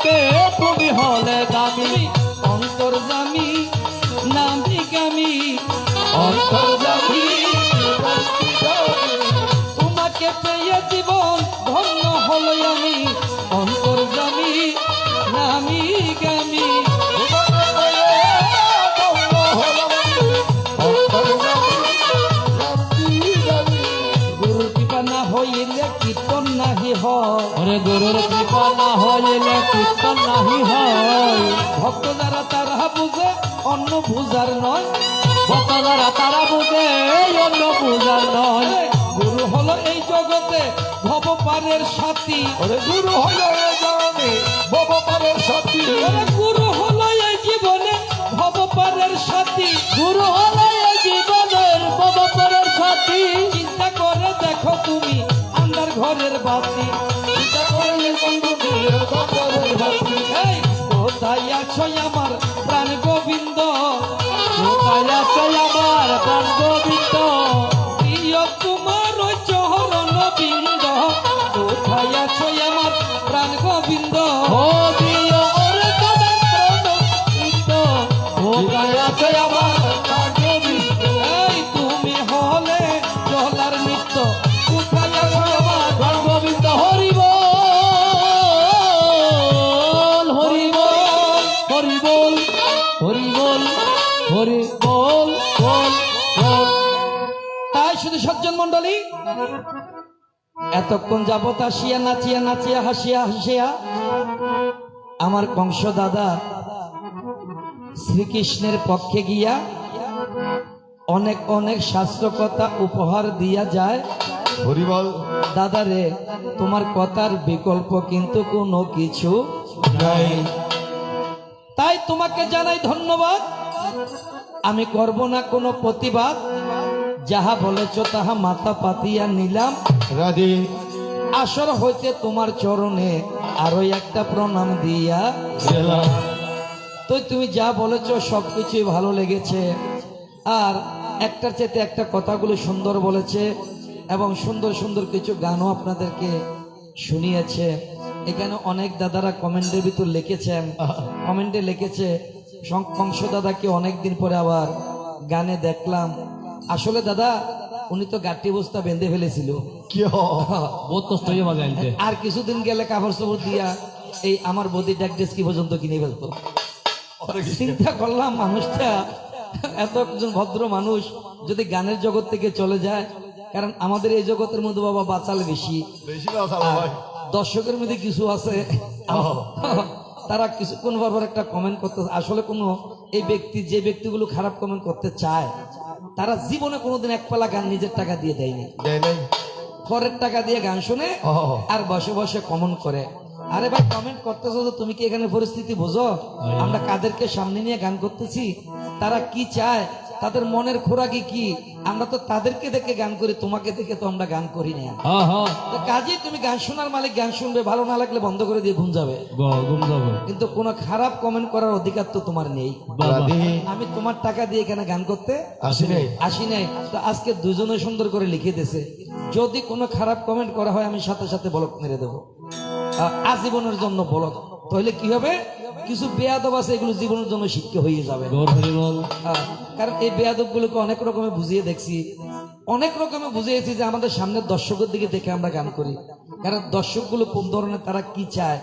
জগতে তুমি হলে দামি অন্তর্যামী নামি গামী অন্তর্যামী তোমাকে পেয়ে জীবন ধন্য হলো আমি অন্তর্যামী নামি গামী গুরুর কৃপা না হইলে কীর্তন নাহি হয় গুরুর কৃপা না হইলে কীর্তন নাহি হয় ভক্ত যারা তারা বুঝে অন্য বুঝার নয় ভক্ত যারা তারা বুঝে অন্য বুঝার নয় গুরু হলো এই জগতে ভবপারের সাথী গুরু হলো এই জগতে ভবপারের সাথী গুরু হলো এই জীবনে ভবপারের সাথী গুরু হলো এই জীবনের ভবপারের সাথী চিন্তা করে দেখো তুমি আন্ধার ঘরের বাতি চিন্তা করলে কোথায় আছো আমার প্রাণ গোবিন্দ কোথায় আছো আমার প্রাণ গোবিন্দ প্রিয় তোমার ওই চরণ বিন্দ কোথায় আছো আমার প্রাণ গোবিন্দ ও প্রিয় ওরে তোমার প্রাণ গোবিন্দ কোথায় আছো আমার প্রাণ গোবিন্দ এই তুমি হলে জলার নিত্য কোথায় আছো আমার প্রাণ গোবিন্দ হরি বল হরি বল হরি বল হরি বল হরি বল বল বল তাই শুধু সজ্জন মন্ডলী এতক্ষণ যাবত আসিয়া নাচিয়া নাচিয়া হাসিয়া হাসিয়া আমার কংস দাদা শ্রীকৃষ্ণের পক্ষে গিয়া অনেক অনেক শাস্ত্র কথা উপহার দিয়া যায় হরিবল দাদা রে তোমার কথার বিকল্প কিন্তু কোনো কিছু নাই তাই তোমাকে জানাই ধন্যবাদ আমি করব না কোনো প্রতিবাদ যাহা বলেছ তাহা মাথা পাতিয়া নিলাম রাধে আসর হইতে তোমার চরণে আরো একটা প্রণাম দিয়া গেলাম তো তুমি যা বলেছ সবকিছুই ভালো লেগেছে আর একটার চাইতে একটা কথাগুলো সুন্দর বলেছে এবং সুন্দর সুন্দর কিছু গানও আপনাদেরকে শুনিয়েছে এখানে অনেক দাদারা কমেন্টের ভিতর লিখেছেন কমেন্টে লিখেছে কংস দাদাকে অনেকদিন পরে আবার গানে দেখলাম আসলে দাদা উনি তো গাঠি বস্তা বেঁধে ফেলেছিল আর কিছুদিন গেলে কাপড় চোপড় দিয়া এই আমার বদি ড্যাকডেস্কি পর্যন্ত কিনে ফেলতো চিন্তা করলাম মানুষটা এত একজন ভদ্র মানুষ যদি গানের জগৎ থেকে চলে যায় কারণ আমাদের এই জগতের মধ্যে বাবা বাঁচাল বেশি দর্শকের মধ্যে কিছু আছে তারা কিছুক্ষণ বারবার একটা কমেন্ট করতে আসলে কোনো এই ব্যক্তি যে ব্যক্তিগুলো খারাপ কমেন্ট করতে চায় তারা জীবনে কোনোদিন এক পালা গান নিজের টাকা দিয়ে দেয়নি পরের টাকা দিয়ে গান শুনে আর বসে বসে কমেন্ট করে আরে ভাই কমেন্ট করতেছো তো তুমি কি এখানে পরিস্থিতি বোঝো আমরা কাদেরকে সামনে নিয়ে গান করতেছি তারা কি চায় তাদের মনের খোরাকি কি আমরা তো তাদেরকে দেখে গান করি তোমাকে দেখে তো আমরা গান করি না কাজে তুমি গান শোনার মালিক গান শুনবে ভালো না লাগলে বন্ধ করে দিয়ে ঘুম যাবে কিন্তু কোনো খারাপ কমেন্ট করার অধিকার তো তোমার নেই আমি তোমার টাকা দিয়ে এখানে গান করতে আসি নাই তো আজকে দুজনে সুন্দর করে লিখে দিয়েছে যদি কোনো খারাপ কমেন্ট করা হয় আমি সাথে সাথে ব্লক মেরে দেবো আজীবনের জন্য ব্লক তাহলে কি হবে কিছু বেয়াদব আছে এগুলো জীবনের জন্য শিক্ষা হয়ে যাবে কারণ এই বেয়াদব গুলোকে অনেক রকমের বুঝিয়ে দেখছি অনেক রকমের বুঝিয়েছি যে আমাদের সামনের দর্শকের দিকে দেখে আমরা গান করি কারণ দর্শকগুলো কোন ধরনের তারা কি চায়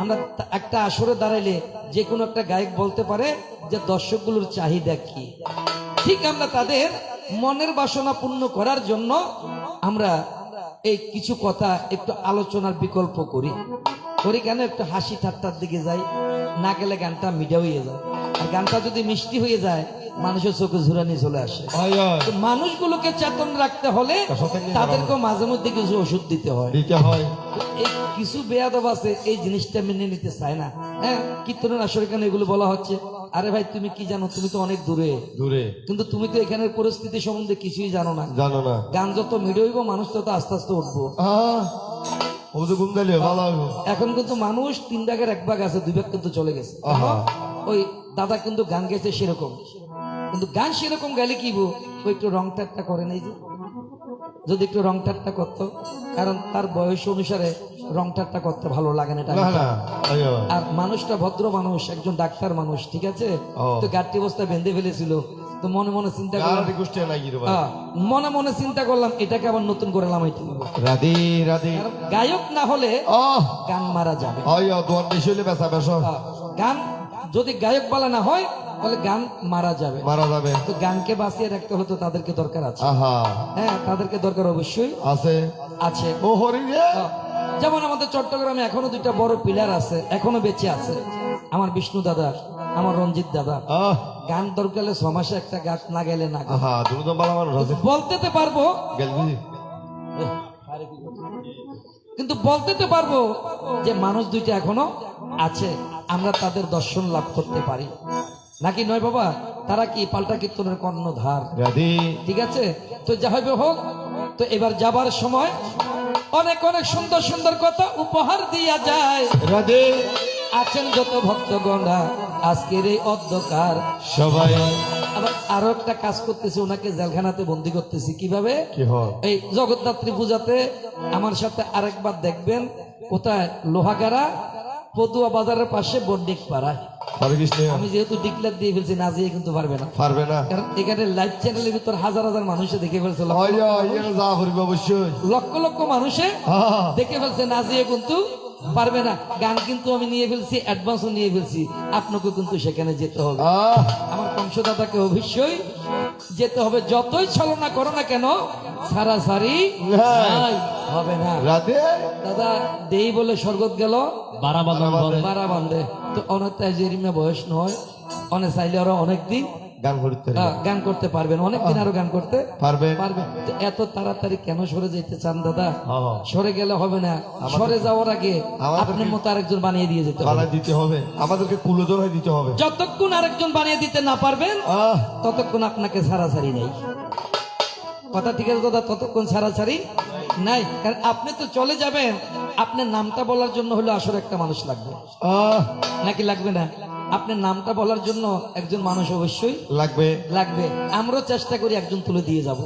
আমরা একটা আসরে দাঁড়াইলে যে কোনো একটা গায়ক বলতে পারে যে দর্শকগুলোর চাহিদা কি ঠিক আমরা তাদের মনের বাসনা পূর্ণ করার জন্য আমরা এই কিছু কথা একটু আলোচনার বিকল্প করি কেন একটু হাসি ঠাট্টার দিকে যাই না গেলে গানটা মিঠা হয়ে যায় আর গানটা যদি মিষ্টি হয়ে যায় মানুষের চোখে ঝুরানি চলে আসে মানুষগুলোকে চেতন রাখতে হলে তাদেরকে মাঝে মধ্যে কিছু ওষুধ দিতে হয় এই কিছু বেয়াদব আছে এই জিনিসটা মেনে নিতে চায় না হ্যাঁ কীর্তনের আসরে কেন এগুলো বলা হচ্ছে আরে ভাই তুমি কি জানো তুমি তো অনেক দূরে কিন্তু তুমি তো এখানের পরিস্থিতি সম্বন্ধে কিছুই জানো না গান যত মিডে হইব মানুষ তত আস্তে আস্তে উঠবো এখন কিন্তু মানুষ 3 ভাগের 1 ভাগ আছে 2 ভাগ কিন্তু চলে গেছে ওই দাদা কিন্তু গান গেছে সেরকম কিন্তু গান সেরকম গেলে কি ওই একটু রং ঠাট্টা করে নাই যে যদি একটু রং ঠাট্টা করতো কারণ তার বয়স অনুসারে রংটারটা করতে ভালো লাগে না এটা না না আইও আর মানুষটা ভদ্র মানুষ একজন ডাক্তার মানুষ ঠিক আছে ও। তো গাড়ি অবস্থায় বেঁধে ফেলেছিল তো মনে মনে চিন্তা করলাম গাড়ি কুষ্টে লাগি রে ভাই মনে মনে চিন্তা করলাম এটাকে আবার নতুন করে লামাইতে হবে রাধে রাধে কারণ গায়ক না হলে আহ গান মারা যাবে আইও দোয়ান বেশি হলে বেচা বেসো গান যদি গায়ক বলা না হয় তাহলে গান মারা যাবে মারা যাবে তো গানকে বাঁচিয়ে রাখতে হলে তো তাদেরকে দরকার আছে আহা হ্যাঁ তাদেরকে দরকার অবশ্যই আছে আছে ও হরি রে যেমন আমাদের চট্টগ্রামে এখনো দুইটা বড় পিলার আছে এখনো বেঁচে আছে আমার বিষ্ণু দাদা আমার রঞ্জিত দাদা আহ গান দরকার হলে 6 মাসে একটা গাছ না গেলে না গায়। আহা তুমি তো বালা মানুষ আছে বলতে তো পারবো গেল বুঝি কিন্তু বলতে তো পারবো যে মানুষ দুইটা এখনো আছে আমরা তাদের দর্শন লাভ করতে পারি নাকি নয় বাবা তারা কি পাল্টা কীর্তনের কর্ণধার রাধে ঠিক আছে তো যা হবে হোক তো এবার যাবার সময় অনেক অনেক সুন্দর সুন্দর কথা উপহার দিয়া যায় রাধে আছেন যত ভক্তগণা আজকের এই অন্ধকার সবাই আবার আরো একটা কাজ করতেছি ওনাকে জেলখানাতে বন্দি করতেছি কিভাবে কি হয় এই জগদ্ধাত্রী পূজাতে আমার সাথে আরেকবার দেখবেন কোথায় লোহাগাড়া পদুয়া বাজারের পাশে বন্ডিক পাড়ায় হরে কৃষ্ণ আমি যেহেতু ডিক্লেয়ার দিয়ে ফেলছি না যেয়ে কিন্তু পারবে না পারবে না কারণ এখানে লাইভ চ্যানেলের ভিতর হাজার হাজার মানুষে দেখে ফেলছে আইও আইও যা করবে অবশ্যই লক্ষ লক্ষ মানুষে আহ দেখে ফেলছে না যেয়ে কিন্তু পারবে না গান কিন্তু আমি নিয়ে ফেলছি অ্যাডভান্সও নিয়ে ফেলছি আপনাকে কিন্তু সেখানে যেতে হবে আহ আমার কংসদাদাকে অবশ্যই যেতে হবে যতই ছলনা করো না কেন সারাসারি নাই, হবে না রাধে দাদা দেই বলে স্বর্গত গেল বারাবাদন বারা বান্ধে তো অনেকটাই জেরিমে বয়স নয় অনেক চাইলে আরো অনেকদিন গান করতে গান করতে পারবেন অনেকদিন আরো গান করতে পারবে পারবেন তো এত তাড়াতাড়ি কেন সরে যেতে চান দাদা হ্যাঁ সরে গেলে হবে না সরে যাওয়ার আগে আমাদের- আপনার মতো আরেকজন বানিয়ে দিয়ে যেতে হবে বানাই দিতে হবে আমাদেরকে কুলোদরাই দিতে হবে যতক্ষণ আরেকজন বানিয়ে দিতে না পারবেন আহ ততক্ষণ আপনাকে ছাড়াছাড়ি নেই কথা ঠিক আছে দাদা ততক্ষণ ছাড়াছাড়ি নাই কারণ আপনি তো চলে যাবেন আপনার নামটা বলার জন্য হলো আসলে একটা মানুষ লাগবে আহ নাকি লাগবে না আপনার নামটা বলার জন্য একজন মানুষ অবশ্যই লাগবে লাগবে আমরাও চেষ্টা করি একজন তুলে দিয়ে যাব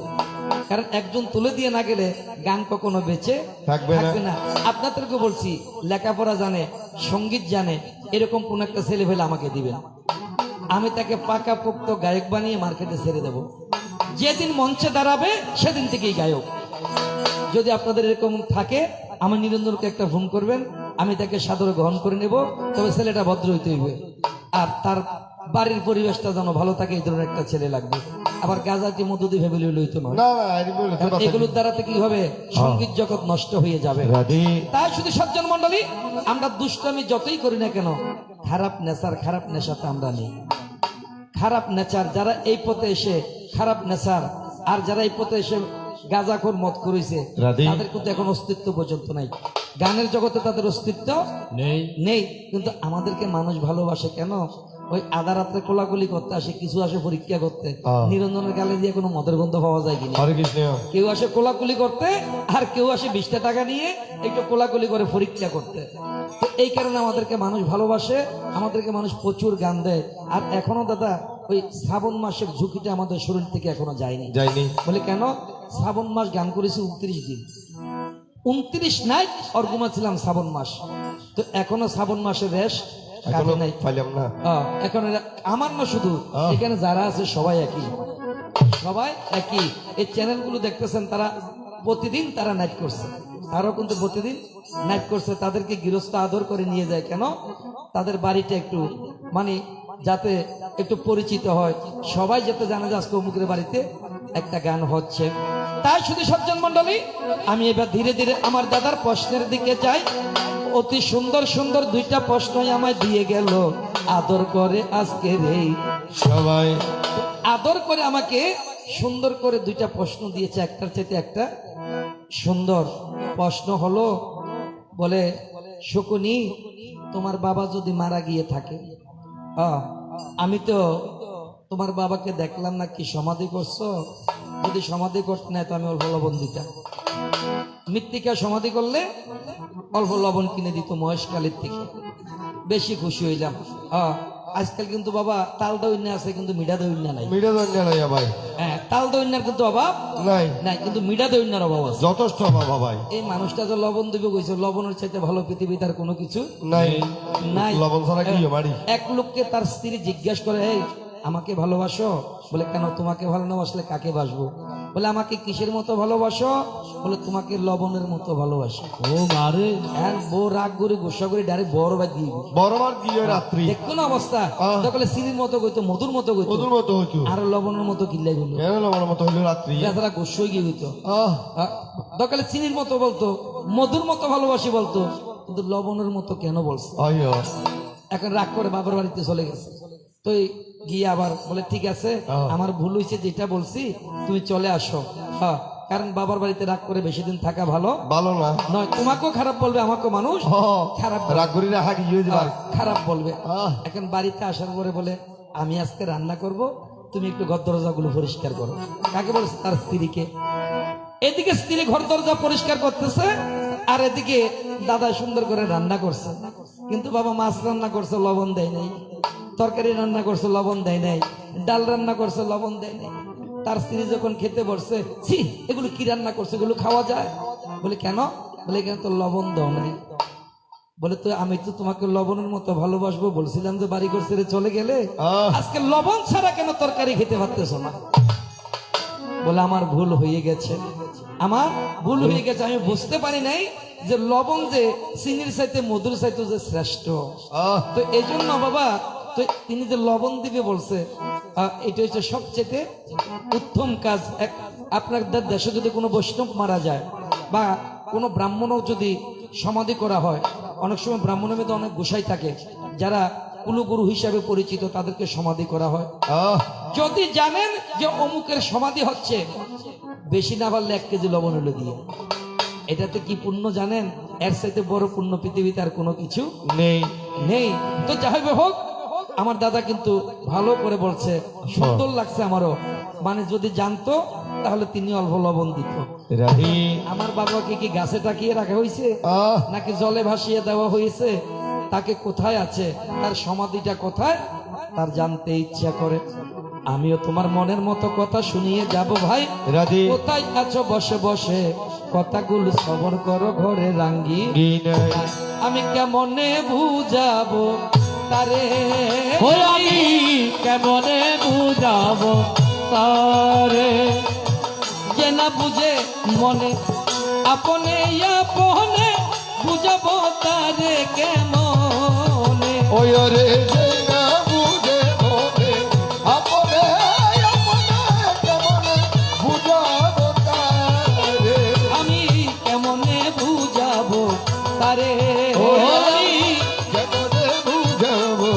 কারণ একজন তুলে দিয়ে না গেলে গান কখনো বেঁচে থাকবে না। থাকবে না আপনাদেরকে বলছি লেখাপড়া জানে সঙ্গীত জানে এরকম কোন একটা ছেলে ফেলে আমাকে দিবেন আমি তাকে পাকা পোক্ত গায়ক বানিয়ে মার্কেটে ছেড়ে দেব যেদিন মঞ্চে দাঁড়াবে সেদিন থেকেই গায়ক যদি আপনাদের এরকম থাকে আমার নিরঞ্জনকে একটা ফোন করবেন আমি তাকে সাদরে গ্রহণ করে নেব তবে ছেলেটা ভদ্র হইতে হইবে আর তার বাড়ির পরিবেশটা যেন ভালো থাকে এই ধরনের একটা ছেলে লাগবে আবার গাজাটি মধুদি ফ্যামিলি লইতো নয় না না এরকম বলে তো কারণ কথা এগুলোর দ্বারাতে কি হবে সঙ্গীত জগৎ নষ্ট হয়ে যাবে রাধে তাই শুধু সজ্জন মন্ডলী আমরা দুষ্টামি যতই করি না কেন খারাপ নেশাতে আমরা নেই খারাপ নেচার যারা এই পথে এসে খারাপ নেচার আর যারা এই পথে এসে গাঁজাখোর মদ করেছে রাধে। তাদের কিন্তু এখন অস্তিত্ব পর্যন্ত নাই গানের জগতে তাদের অস্তিত্ব নেই নেই কিন্তু আমাদেরকে মানুষ ভালোবাসে কেন ওই আধা রাত্রে কোলাকুলি করতে আসে কিছু আসে পরীক্ষা করতে নিরঞ্জনের গালে দিয়ে কোনো মদের গন্ধ পাওয়া যায় কিনা হরে কৃষ্ণ কেউ আসে কোলাকুলি করতে আর কেউ আসে 20টা টাকা নিয়ে একটু কোলাকুলি করে পরীক্ষা করতে তো এই কারণে আমাদেরকে মানুষ ভালোবাসে আমাদেরকে মানুষ প্রচুর গান দেয় আর এখনো দাদা ওই শ্রাবণ মাসের ঝুঁকিটা আমাদের শরীর থেকে এখনো যায়নি যাইনি বলে কেন শ্রাবণ মাস গান করেছি 29 দিন 29 নাইট আর ঘুমাচ্ছিলাম শ্রাবণ মাস তো এখনো শ্রাবণ মাসের রেশ এখনো কাটে নাই পাইলাম না এখন আমার না শুধু এখানে যারা আছে সবাই একই সবাই একই এই চ্যানেলগুলো দেখতেছেন তারা প্রতিদিন তারা নাইট করছে তারাও কিন্তু প্রতিদিন নাইট করছে তাদেরকে গৃহস্থ আদর করে নিয়ে যায় কেন তাদের বাড়িটা একটু মানে যাতে একটু পরিচিত হয় সবাই যাতে জানে যে আজকে অমুকের বাড়িতে একটা গান হচ্ছে তাই শুধু সজ্জন মন্ডলী আমি এবার ধীরে ধীরে আমার দাদার প্রশ্নের দিকে যাই অতি সুন্দর সুন্দর দুইটা প্রশ্নই আমায় দিয়ে গেল আদর করে আজকের এই সবাই আদর করে আমাকে সুন্দর করে দুইটা প্রশ্ন দিয়েছে একটার চাইতে একটা সুন্দর প্রশ্ন হলো বলে শকুনি তোমার বাবা যদি মারা গিয়ে থাকে আমি তো তোমার বাবাকে দেখলাম না কি সমাধি করছো যদি সমাধি করতে না তো আমি অল্প লবণ দিতাম মৃত্তিকা সমাধি করলে অল্প লবণ কিনে দিত মহেশকালীর থেকে বেশি খুশি হইলাম আজকাল কিন্তু বাবা তাল দৈন্যা আছে কিন্তু মিঠা দৈন্যা নাই। মিঠা দৈন্যা নাই ভাই, হ্যাঁ, তাল দৈন্যার কিন্তু অভাব নাই, নাই, কিন্তু মিঠা দৈন্যার অভাব আছে। যথেষ্ট বাবা ভাই। এই মানুষটা যে লবণ দিবে কইছে, লবণের চাইতে ভালো পৃথিবীতে আর কোনো কিছু নাই, নাই। লবণ ছাড়া কি মারি। এক লোককে তার স্ত্রী জিজ্ঞাসা করে, এই আমাকে ভালোবাসো? বলে কেন, তোমাকে ভালো না বাসলে কাকে বাসবো? বলে আমাকে কিসের মতো ভালোবাসো? বলে তোমাকে লবণের মতো ভালোবাসো। ও মারে, আর বউ রাগ করে গোসা করে ডাইরেক্ট বড় বাদ দিয়ে দিল। বড়বার কি হয় রাত্রি, দেখো না অবস্থা। তখন চিনির মতো কইতো, মধুর মতো কইতো, ওদের মতো হইতো, আর লবণের মতো কিল্লাই বললো, কেন লবণের মতো হইলো রাত্রি, বেচারা গোসই গিয়ে হইতো। দরকারে চিনির মতো বলতো, মধুর মতো ভালোবাসি বলতো, কিন্তু লবণের মতো কেন বলছে? এখন রাগ করে বাবার বাড়িতে চলে গেছে। তো গিয়ে আবার বলে ঠিক আছে, আমার ভুল হয়েছে, যেটা বলছি তুমি চলে আসো। হ্যাঁ, কারণ বাবার বাড়িতে রাগ করে বেশি দিন থাকা ভালো ভালো না নয়। তোমাকেও খারাপ বলবে, আমাকেও মানুষ খারাপ বলবে। রাগ করি রাখা কি খারাপ বলবে। এখন বাড়িতে আসার পরে বলে আমি আজকে রান্না করব, তুমি একটু ঘর দরজা গুলো পরিষ্কার করো। কাকে বলছে? তার স্ত্রীকে। এদিকে স্ত্রী ঘর দরজা পরিষ্কার করতেছে, আর এদিকে দাদা সুন্দর করে রান্না করছে। কিন্তু বাবা মাছ রান্না করছে, লবণ দেয় নাই। তরকারি রান্না করছে, লবণ দেয় নাই। ডাল রান্না করছে, লবণ দেয় নাই। তার স্ত্রী যখন খেতে বসছে, ছি এগুলো কি রান্না করছে, এগুলো খাওয়া যায়? বলে কেন? বলে এখানে তো লবণ দাও নাই। বলে তো আমি তো তোমাকে লবণের মতো ভালোবাসবো বলছিলাম, যে বাড়ি ঘর ছেড়ে চলে গেলে আজকে লবণ ছাড়া কেন তরকারি খেতে পারতেছো না? বলে আমার ভুল হয়ে গেছে, আমার ভুল হয়ে গেছে, আমি বুঝতে পারি নাই যে লবণ যে চিনির চাইতে মধুর চাইতে যে শ্রেষ্ঠ। তো এই জন্য বাবা, তো তিনি যে লবণ দিবে বলছে, এটা হচ্ছে সবচেয়ে উত্তম কাজ। আপনাদের দেশে যদি কোনো বৈষ্ণব মারা যায় বা কোনো ব্রাহ্মণও যদি সমাধি করা হয়, অনেক সময় ব্রাহ্মণের মধ্যে অনেক গোসাই থাকে যারা কুলগুরু হিসাবে পরিচিত, তাদেরকে সমাধি করা হয়। যদি জানেন যে অমুকের সমাধি হচ্ছে, বেশি না পারলে 1 কেজি লবণ হলো দিয়ে। এটাতে কি পুণ্য জানেন? এর সাথে বড় পুণ্য পৃথিবীতে আর কোনো কিছু নেই নেই। তো যাই হোক, আমার দাদা কিন্তু ভালো করে বলছে, সুন্দর লাগছে আমারও। মানে যদি জানতো তাহলে তিনি অল্প লবণ দিত। আমার বাবাকে কি গাছে টাকিয়ে রাখা হয়েছে নাকি জলে ভাসিয়ে দেওয়া হয়েছে? তাকে কোথায় আছে, তার সমাধিটা কোথায়, তার জানতে ইচ্ছা করে। আমিও তোমার মনের মতো কথা শুনিয়ে যাব ভাই। কোথায় আছো বসে বসে, কথাগুলো শ্রবণ করো ঘরে রাঙ্গি। আমি কেমনে বুঝাবো তারে, আমি কেমনে বুঝাবো তারে, যে না বুঝে মনে আপনে আপনে, বুঝাবো তারে কেমনে। ওই রে না বুঝে মনে আপনে আপনে কেমনে বুঝাবো তারে, আমি কেমনে বুঝাবো তারে, কেমনে বুঝাবো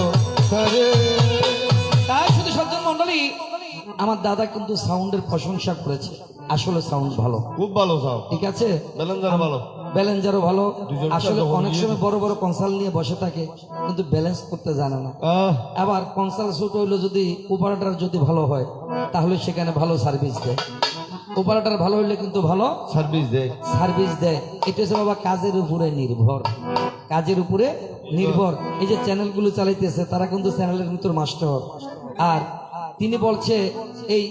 তারে। তাই শুধু সজ্জন মন্ডলী, আমার দাদা কিন্তু সাউন্ডের প্রশংসা করেছে। আসলে সাউন্ড ভালো, খুব ভালো সাউন্ড, ঠিক আছে, বেলেন্দার ভালো, ব্যালেন্সারও ভালো। দুজন আসলে যখন অনেক নিয়ে সময় বড় বড় কনসাল নিয়ে বসে থাকে, কিন্তু ব্যালেন্স করতে জানে না। আবার কনসাল শুট হইলো, যদি অপারেটর যদি ভালো হয় তাহলে সেখানে ভালো সার্ভিস দেয়। অপারেটর ভালো হইলে কিন্তু ভালো সার্ভিস দেয়, সার্ভিস দেয়। এটা হচ্ছে বাবা কাজের উপরে নির্ভর, কাজের উপরে নির্ভর। এই যে চ্যানেলগুলো চালাইতেছে তারা কিন্তু চ্যানেলের ভিতর মাস্টার। আর তিনি বলছে এই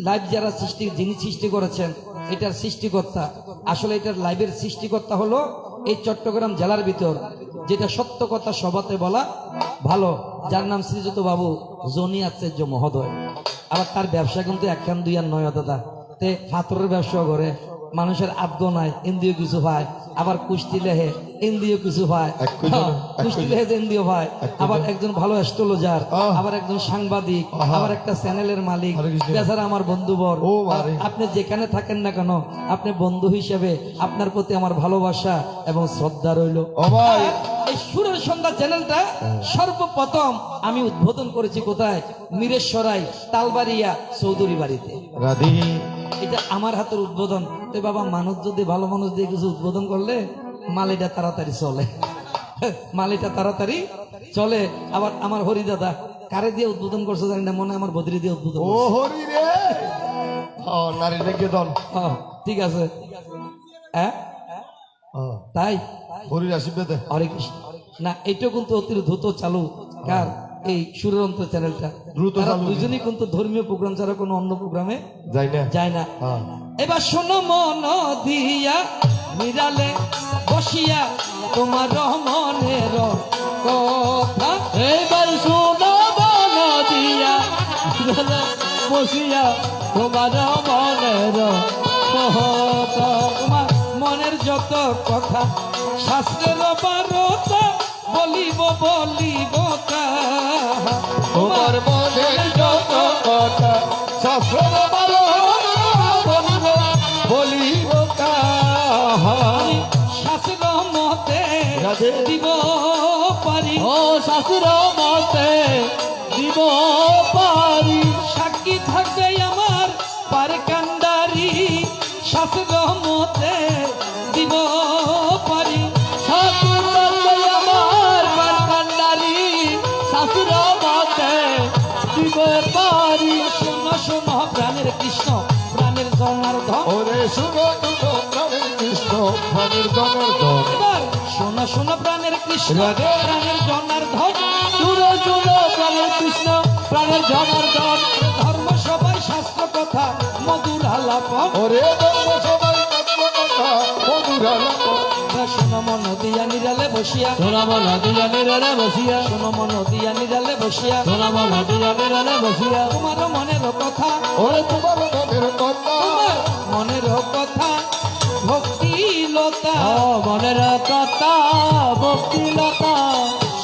লাইভ যারা যিনি সৃষ্টি করেছেন, এটার সৃষ্টিকর্তা, আসলে এটার লাইভের সৃষ্টিকর্তা হলো এই চট্টগ্রাম জেলার ভিতর, যেটা সত্য কথা সবাতে বলা ভালো, যার নাম শ্রীযুত বাবু জনি আচার্য মহোদয়। আবার তার ব্যবসা কিন্তু 1 খান 2 আর নয় দাদা। তে ফাতরের ব্যবসা করে, মানুষের আদ্য নাই, ইন্দ্রিয় কিছু পায়। আবার কুষ্টি লেহে ইন্দ্রিয় কিছু পায়, কুষ্টি লেহে ইন্দ্রিয় পায়। আবার একজন ভালো অ্যাস্ট্রোলজার, আবার একজন সাংবাদিক, আবার একটা চ্যানেলের মালিক। বেচারা আমার বন্ধুবর, আপনি যেখানে থাকেন না কেন, আপনি বন্ধু হিসেবে আপনার প্রতি আমার ভালোবাসা এবং শ্রদ্ধা রইল। এই সুরের সন্ধ্যা চ্যানেলটা সর্বপ্রথম আমি উদ্বোধন করেছি কোথায়? মিরেশ্বরাই তালবাড়িয়া চৌধুরী বাড়িতে। এটা আমার হাতের উদ্বোধন। তো বাবা, মানুষ যদি ভালো মানুষ দিয়ে কিছু উদ্বোধন করলে মালিটা তাড়াতাড়ি চলে, মালিটা তাড়াতাড়ি চলে। আবার আমার হরি দাদা কারে দিয়ে উদ্বোধন করছে জানি না, মনে হয় আমার বদ্রি দিয়ে উদ্বোধন। ও হরি রে, নারী রেখে দল, ঠিক আছে, হ্যাঁ তাই হরির আশীর্বাদে হরে কৃষ্ণ। না, এটাও কিন্তু অতি দ্রুত চালু। কার? এই সুরন্ত চ্যানেলটা দ্রুত তারা চালু দিন। দুজনেই কিন্তু ধর্মীয় প্রোগ্রাম ছাড়া কোনো অন্য প্রোগ্রামে যাই না যায় না। হ্যাঁ এবার শোনো মন দিয়া নিরালে বসিয়া তোমার মনের কথা। এবার শোনো বন দিয়া বসিয়া তোমার মনের কথা। তোমার মনের যত কথা শাস্ত্রের বারতা বলিব বলিব তাহা। তোমার মনের যত কথা শাস্ত্র বলো বলিব বলিব তাহা। আমি শাস্ত্র মতে রাধে। দিব পারি ও শাশুর মতে দিব পারি। সাক্ষী থাকবে আমার পার কান্ডারি শাস্ত্র মতে দিব পারি। শাশুর মতে আমার মান কান্ডারি শাশুর মতে দিব পারি। শোনো শোনো প্রাণের কৃষ্ণ প্রাণের জনার্দন। ওরে শুনো শুনো প্রাণের কৃষ্ণ প্রাণের জনার্দন। এবার শোনো শোনো প্রাণের কৃষ্ণ রাধে। প্রাণের জনার্দন। শুনো শুনো প্রাণের কৃষ্ণ প্রাণের জনার্দন। ধর্ম সবাই শাস্ত্র কথা মধুর আলাপন। ওরে ধর্ম সবাই তত্ত্ব কথা মধুর আলাপ। শোনো মন দিয়া নিরালে বসিয়া সোনাম নদিয়া নিরালে বসিয়া শোনো মন দিয়া নিরালে বসিয়া সোনাম নদিয়া নিরালে বসিয়া। তোমার মনের কথা ওরে তোমার মনের কথা তোমার মনের কথা ভক্তি লতা ও মনের কথা ভক্তি লতা।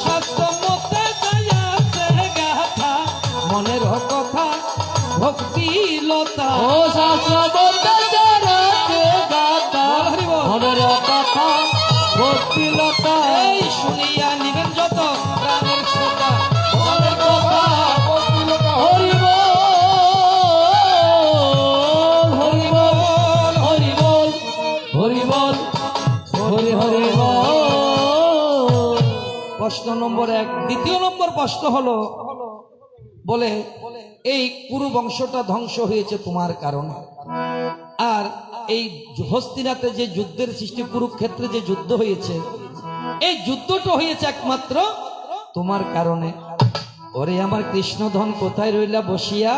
শাস্ত্র মতে যায়াছে গাথা মনের কথা ভক্তি লতা। ও শাস্ত্র বলতে জড়াতে গাতা হরি বল। মনের কথা ভক্তি লতা। এই শুনিয়া নিবেন যত প্রাণের শ্রোতা মনের কথা ভক্তিলতা হরি বল হরি বল হরি বল হরি বল হরি হরি বল। প্রশ্ন নম্বর 1। দ্বিতীয় নম্বর প্রশ্ন হলো বলে এই পুরো বংশটা ধ্বংস হয়েছে তোমার কারণে। আর এই হস্তিনাতে যে যুদ্ধের সৃষ্টি কুরুক্ষেত্রে যে যুদ্ধ হয়েছে এই যুদ্ধটা হয়েছে একমাত্র তোমার কারণে। ওরে আমার কৃষ্ণধন কোথায় রইলা বসিয়া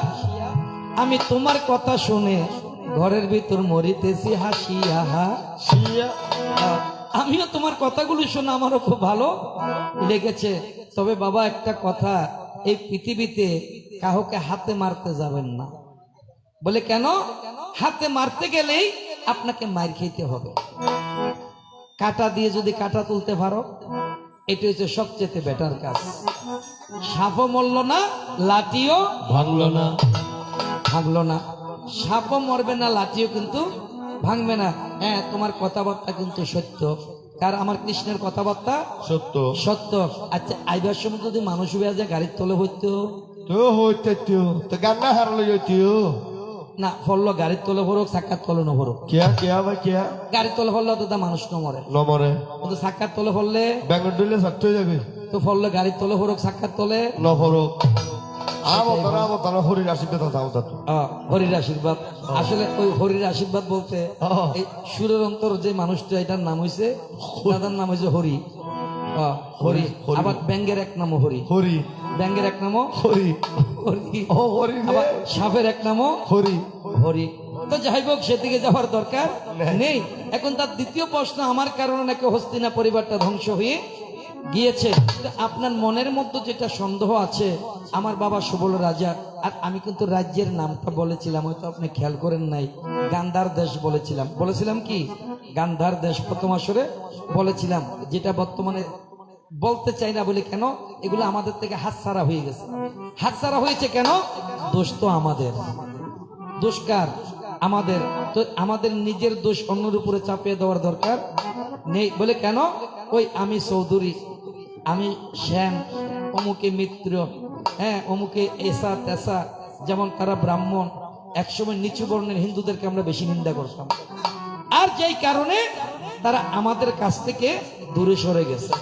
আমি তোমার কথা শুনে ঘরের ভিতর মরিতেছি হাসিয়া শিয়া আমিও তোমার কথাগুলো শুনে আমারও খুব ভালো লেগেছে। তবে বাবা একটা কথা, এই পৃথিবীতে কাউকে হাতে মারতে যাবেন না। বলে কেন? হাতে মারতে গেলেই আপনাকে মার খেতে হবে। কাটা দিয়ে যদি কাটা তুলতে পারো এটা হচ্ছে সবচেয়ে বেটার কাজ। সাপও মরল না, লাঠিও ভাঙলো না ভাঙলো না। সাপও মরবে না, লাঠিও কিন্তু ভাঙবে না। হ্যাঁ, তোমার কথাবার্তা কিন্তু সত্য, কার আমার কৃষ্ণের কথাবার্তা সত্য সত্য। আচ্ছা, আইবার সময় যদি মানুষ হইয়া যায় গাড়ির তলে হইতো তো হইতে তো গান্না হারলো যতিও না, ফললো গাড়ির তলে ভরুক, সাক্ষাৎ তলে ন ভরুক। কিয়া কিয়া ভাই কিয়া গাড়ির তলে ফললো তো তা মানুষ ন মরে, নমরে কিন্তু সাক্ষাৎ তলে ফললে ব্যাঙ্গল দিলে সাথে যাবে তো ফললো গাড়ির তলে ভরুক, সাক্ষাৎ তলে নফরো আমতারা হরির আশীর্বাদ আছে আমতা তো হরির আশীর্বাদ। আসলে ওই হরির আশীর্বাদ বলতে এই সুরের অন্তর যে মানুষটা, এটার নাম হয়েছে, দাদার নাম হয়েছে হরি। হরি। হরি। আবার ব্যাঙ্গের এক নামও হরি, হরি ব্যাঙ্গের এক নামও হরি হরি। ও হরি রে। আবার সাপের এক নামও হরি হরি। তো যাই হোক, সেদিকে যাওয়ার দরকার নেই। এখন তার দ্বিতীয় প্রশ্ন, আমার কারণে নাকি হস্তিনা পরিবারটা ধ্বংস হয়ে গিয়েছে। আপনার মনের মধ্যে যেটা সন্দেহ আছে, আমার বাবা সুবল রাজা, আর আমি কিন্তু রাজ্যের নামটা বলেছিলাম, হয়তো আপনি খেয়াল করেন নাই। গান্ধার দেশ বলেছিলাম কি গান্ধার দেশ প্রথম আসরে বলেছিলাম, যেটা বর্তমানে বলতে চাই না। বলে কেন? এগুলো আমাদের থেকে হাতছাড়া হয়ে গেছে। হাতছাড়া হয়েছে কেন? দোষ তো আমাদের। দোষ কার? আমাদের। তো আমাদের নিজের দোষ অন্যের উপরে চাপিয়ে দেওয়ার দরকার নেই। বলে কেন? ওই আমি চৌধুরী, আমি শ্যাম, অমুকে মিত্র, হ্যাঁ অমুকে এসা তেসা, যেমন তারা ব্রাহ্মণ। একসময় নিচু বর্ণের হিন্দুদেরকে আমরা বেশি নিন্দা করতাম, আর যেই কারণে তারা আমাদের কাছ থেকে দূরে সরে গেছে।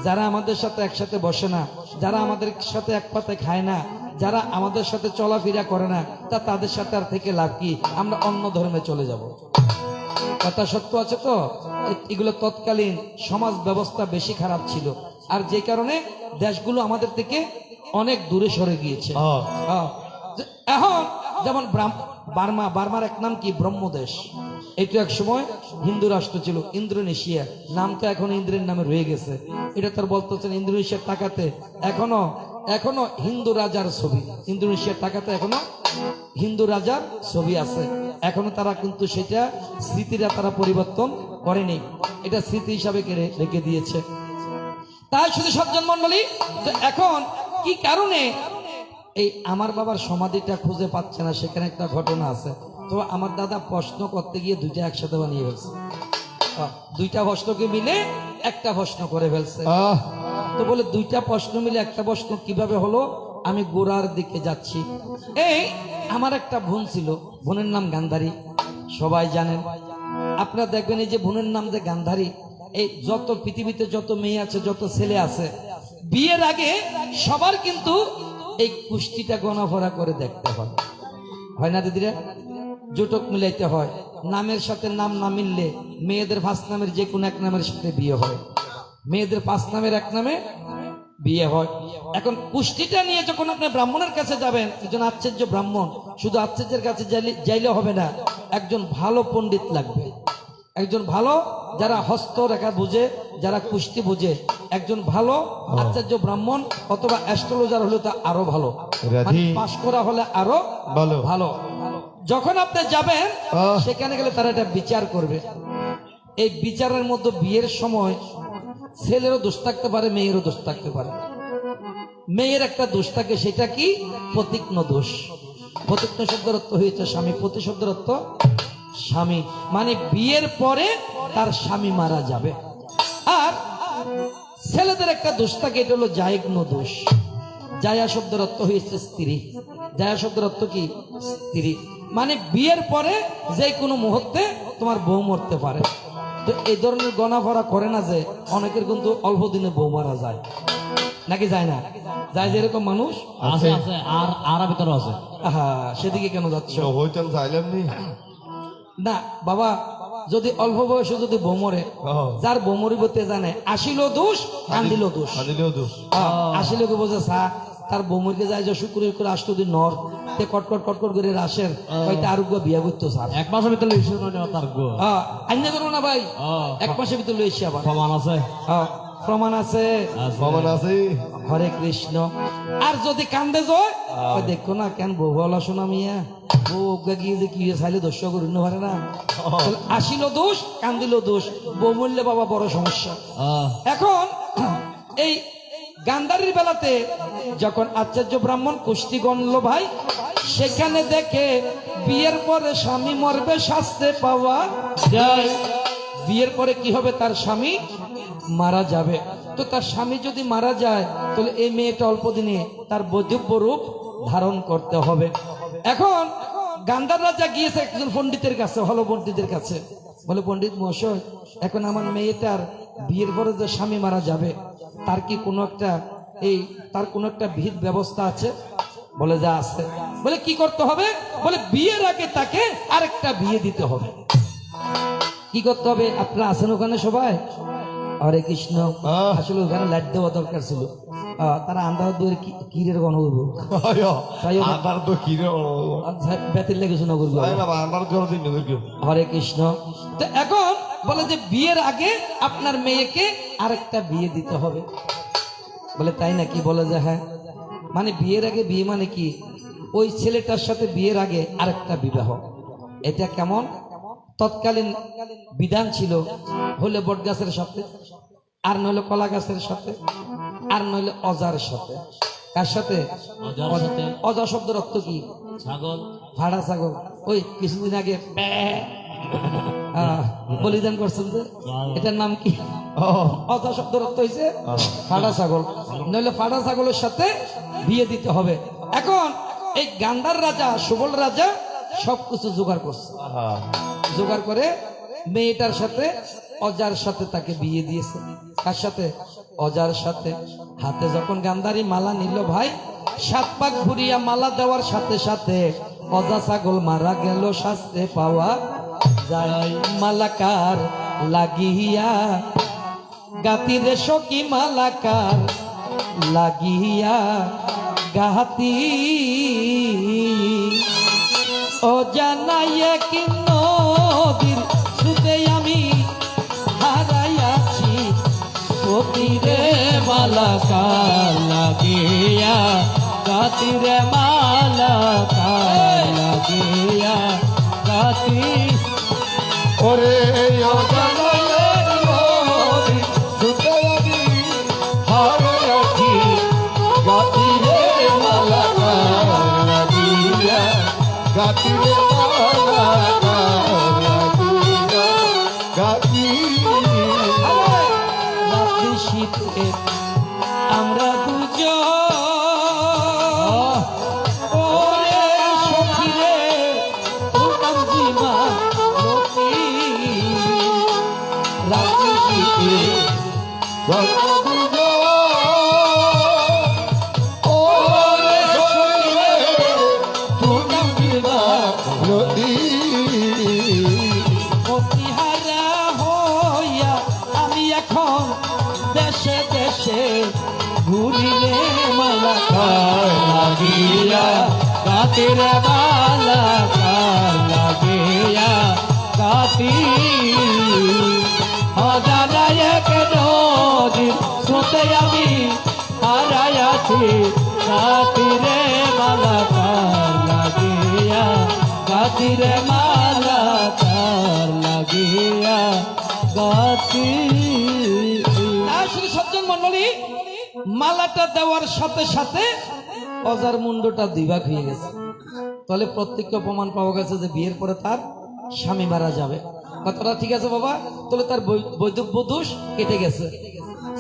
যারা আমাদের সাথে একসাথে বসে না, যারা আমাদের সাথে এক পাতায় খায় না, যারা আমাদের সাথে চলাফেরা করে না, তা তাদের সাথে আর থেকে লাভ কি? আমরা অন্য ধর্মে চলে যাব। কথা সত্য আছে তো? এগুলো তৎকালীন সমাজ ব্যবস্থা বেশি খারাপ ছিল। আর যে কারণে দেশগুলো আমাদের থেকে অনেক দূরে সরে গিয়েছে। এখন যেমন বার্মার এক নাম কি ব্রহ্মদেশ, এটা এক সময় হিন্দু রাষ্ট্র ছিল। ইন্দোনেশিয়া নামটা এখন ইন্দ্রের নামে রয়ে গেছে। এটা তার বলতেছেন ইন্দোনেশিয়ার টাকাতে এখনো হিন্দু রাজার ছবি, ইন্দোনেশিয়ার টাকাতে এখনো হিন্দু রাজার ছবি আছে এখনো। তারা কিন্তু সেটা স্মৃতিরা তারা পরিবর্তন করেনি, এটা স্মৃতি হিসাবে রেখে দিয়েছে। তাই শুধু সজ্জন মন্ডলী, তো এখন কি কারণে এই আমার বাবার সমাধিটা খুঁজে পাচ্ছে না, সেখানে একটা ঘটনা আছে। তো আমার দাদা প্রশ্ন করতে গিয়ে দুইটা একসাথে বানিয়ে ফেলছে, দুইটা প্রশ্নকে মিলে একটা প্রশ্ন করে ফেলছে। তো বলে দুইটা প্রশ্ন মিলে একটা প্রশ্ন কিভাবে হলো? আমি গোড়ার দিকে যাচ্ছি। এই আমার একটা বোন ছিল, বোনের নাম গান্ধারী, সবাই জানেন। আপনারা দেখবেন এই যে বোনের নাম যে গান্ধারী, এই যত পৃথিবীতে যত মেয়ে আছে, যত ছেলে আছে, বিয়ের আগে সবার কিন্তু এই কুষ্টিটা গণভরা করে দেখতে হয়, হয় না দিদিরা? জোটক মিলাইতে হয়, নামের সাথে নাম না মিললে মেয়েদের 5 নামের যে কোনো এক নামের সাথে বিয়ে হয়, মেয়েদের 5 নামের এক নামে বিয়ে হয়। এখন কুষ্টিটা নিয়ে যখন আপনি ব্রাহ্মণের কাছে যাবেন, একজন আচার্য ব্রাহ্মণ, শুধু আচার্যের কাছে যাইলে হবে না, একজন ভালো পণ্ডিত লাগবে, একজন ভালো যারা হস্তরেখা বুঝে, যারা কুষ্টি বুঝে, একজন ভালো আচার্য ব্রাহ্মণ অথবা অ্যাস্ট্রোলজার হলে তো আরো ভালো, পাশ করা হলে আরো ভালো। যখন আপনি যাবেন সেখানে গেলে তারা এটা বিচার করবে। এই বিচারের মধ্যে বিয়ের সময় ছেলেরও দোষ থাকতে পারে, মেয়েরও দোষ থাকতে পারে। মেয়ের একটা দোষ থাকে, সেটা কি? প্রতিজ্ঞ দোষ। প্রতিজ্ঞ শব্দের অর্থ হয়েছে স্বামী, প্রতি শব্দের অর্থ স্বামী, মানে বিয়ের পরে তার স্বামী মারা যাবে। আর ছেলেদের একটা দোষ থাকে, এটা হলো জায়গ্ন দোষ। জায়া শব্দের অর্থ হয়েছে স্ত্রী, জায়া শব্দের অর্থ কি? স্ত্রী, মানে বিয়ের পরে যে কোনো মুহূর্তে তোমার বউ মরতে পারে। তো এই ধরনের গণাভরা করে না যে অনেকের কিন্তু অল্প দিনে বউ মারা যায়, নাকি যায় না? যায় যেরকম মানুষ আছে, আর ভিতরে আছে। সেদিকে কেন যাচ্ছ? হইতেন চাইলাম নি না বাবা, যদি অল্প বয়সে যদি বউ মরে, যার বউ মরিবতে জানে আসিল দোষ কান্দিল দোষ, আসিল বোঝে সা তার বউ মরিকে যায় যে শুক্রের করে 8 দিন নর তে কটকট কটকট করে রাসের হয়তো আরোগ্য বিয়া করতো স্যার 1 মাসের ভিতরে আইন করবো না ভাই, 1 মাসের ভিতরে লইছি আবার প্রমাণ আছে, প্রমাণ আছে, প্রমাণ আছে। হরে কৃষ্ণ। আর যদি কান্দে যায় দেখো না কেন বউ বলা শোনা মিয়া, বউ গিয়ে যে কি চাইলে দোষ করি না পারে না। আসিল দোষ কান্দিল দোষ, বউ মরলে বাবা বড় সমস্যা। এখন এই গান্ধারীর বেলাতে যখন আচার্য ব্রাহ্মণ কুষ্টি গণল ভাই, সেখানে দেখে বিয়ের পরে স্বামী মরবে শাস্তে পাওয়া যায়। বিয়ের পরে কি হবে? তার স্বামী মারা যাবে। তো তার স্বামী যদি মারা যায়, তাহলে এই মেয়েটা অল্প দিনে তার বৈধব্য রূপ ধারণ করতে হবে। এখন গান্ধার রাজা গিয়েছে একজন পণ্ডিতের কাছে, ভালো পণ্ডিতের কাছে, বলে পণ্ডিত মহাশয়, এখন আমার মেয়েটার বিয়ের পরে যে স্বামী মারা যাবে, তার কি কোনো একটা তার কোনো একটা বিহিত ব্যবস্থা আছে? বলে যা আছে। বলে কি করতে হবে? বলে বিয়ের আগে তাকে আরেকটা বিয়ে দিতে হবে। কি করতে হবে? আপনারা আছেন ওখানে সবাই? হরে কৃষ্ণ। আসলে ওখানে লাইট দেওয়া দরকার ছিল, তারা আন্দাজ দুয়ের কিরের গণ করবো, বেতের লেগেছে না করবো। হরে কৃষ্ণ। তো এখন বলে যে বিয়ের আগে আপনার মেয়েকে আরেকটা বিয়ে দিতে হবে। বলে তাই নাকি? বলে যে হ্যাঁ। মানে বিয়ের আগে বিয়ে মানে কি? ওই ছেলেটার সাথে বিয়ের আগে আরেকটা বিবাহ। এটা কেমন? তৎকালীন বিধান ছিল, হলে বট গাছের সাথে, আর নইলে কলা গাছের সাথে, আর নইলে অজার সাথে। কার সাথে? অজা শব্দের অর্থ কি? ছাগল, ভাড়া ছাগল। ওই কিছুদিন আগে বলিদান করছেন যে, এটার নাম কি? অজা শব্দের অর্থ হয়েছে ফাড়া ছাগল, নইলে ফাড়া ছাগলের সাথে বিয়ে দিতে হবে। এখন এই গান্ধার রাজা, সুবল রাজা সবকিছু জোগাড় করছে, জোগাড় করে মেয়েটার সাথে অজার সাথে তাকে বিয়ে দিয়েছে। কার সাথে? অজার সাথে। হাতে যখন গান্ধারী মালা নিল ভাই, 7 পাক ঘুরিয়া মালা দেওয়ার সাথে সাথে অজা ছাগল মারা গেল শাস্তে পাওয়া যায়। মালাকার লাগিয়া গাতিরে সখী মালাকার লাগিয়া গাহাতি ও জানাইয়ে কি নদীর সুতে আমি হারাইয়াছি সতীরে মালাকার লাগিয়া গাতিরে মালাকার লাগিয়া গাতি ওরে অজানায়ের নদী সুতে আমি হারাইয়াছি গাতিরে মালাকার লাগিয়া গাতিরে মালাকার লাগিয়া গাতি রাত্রি শীতে আমরা দুজন ওরে সখীরে তোমার জীবা রতি রাত্রি শীতে ওরে সখীরে তোমার জীবা অতিহারা হইয়া আমি এখন দেশে দেশে ঘুরিলে মালাকার লাগিয়া গাতিরে মালাকার লাগিয়া গাতি অজানায় এক নদীর স্রোতে আমি হারাইয়াছি গাতিরে মালাকার লাগিয়া গাতিরে মালাকার লাগিয়া গাতি আসলে সজ্জন মন্ডলী মালাটা দেওয়ার সাথে সাথে অজার মুন্ডটা দুইভাগ হয়ে গেছে। তাহলে প্রত্যক্ষ প্রমাণ পাওয়া গেছে যে বিয়ের পরে তার স্বামী মারা যাবে। কথাটা ঠিক আছে বাবা? তাহলে তার বৈধব্য দোষ কেটে গেছে।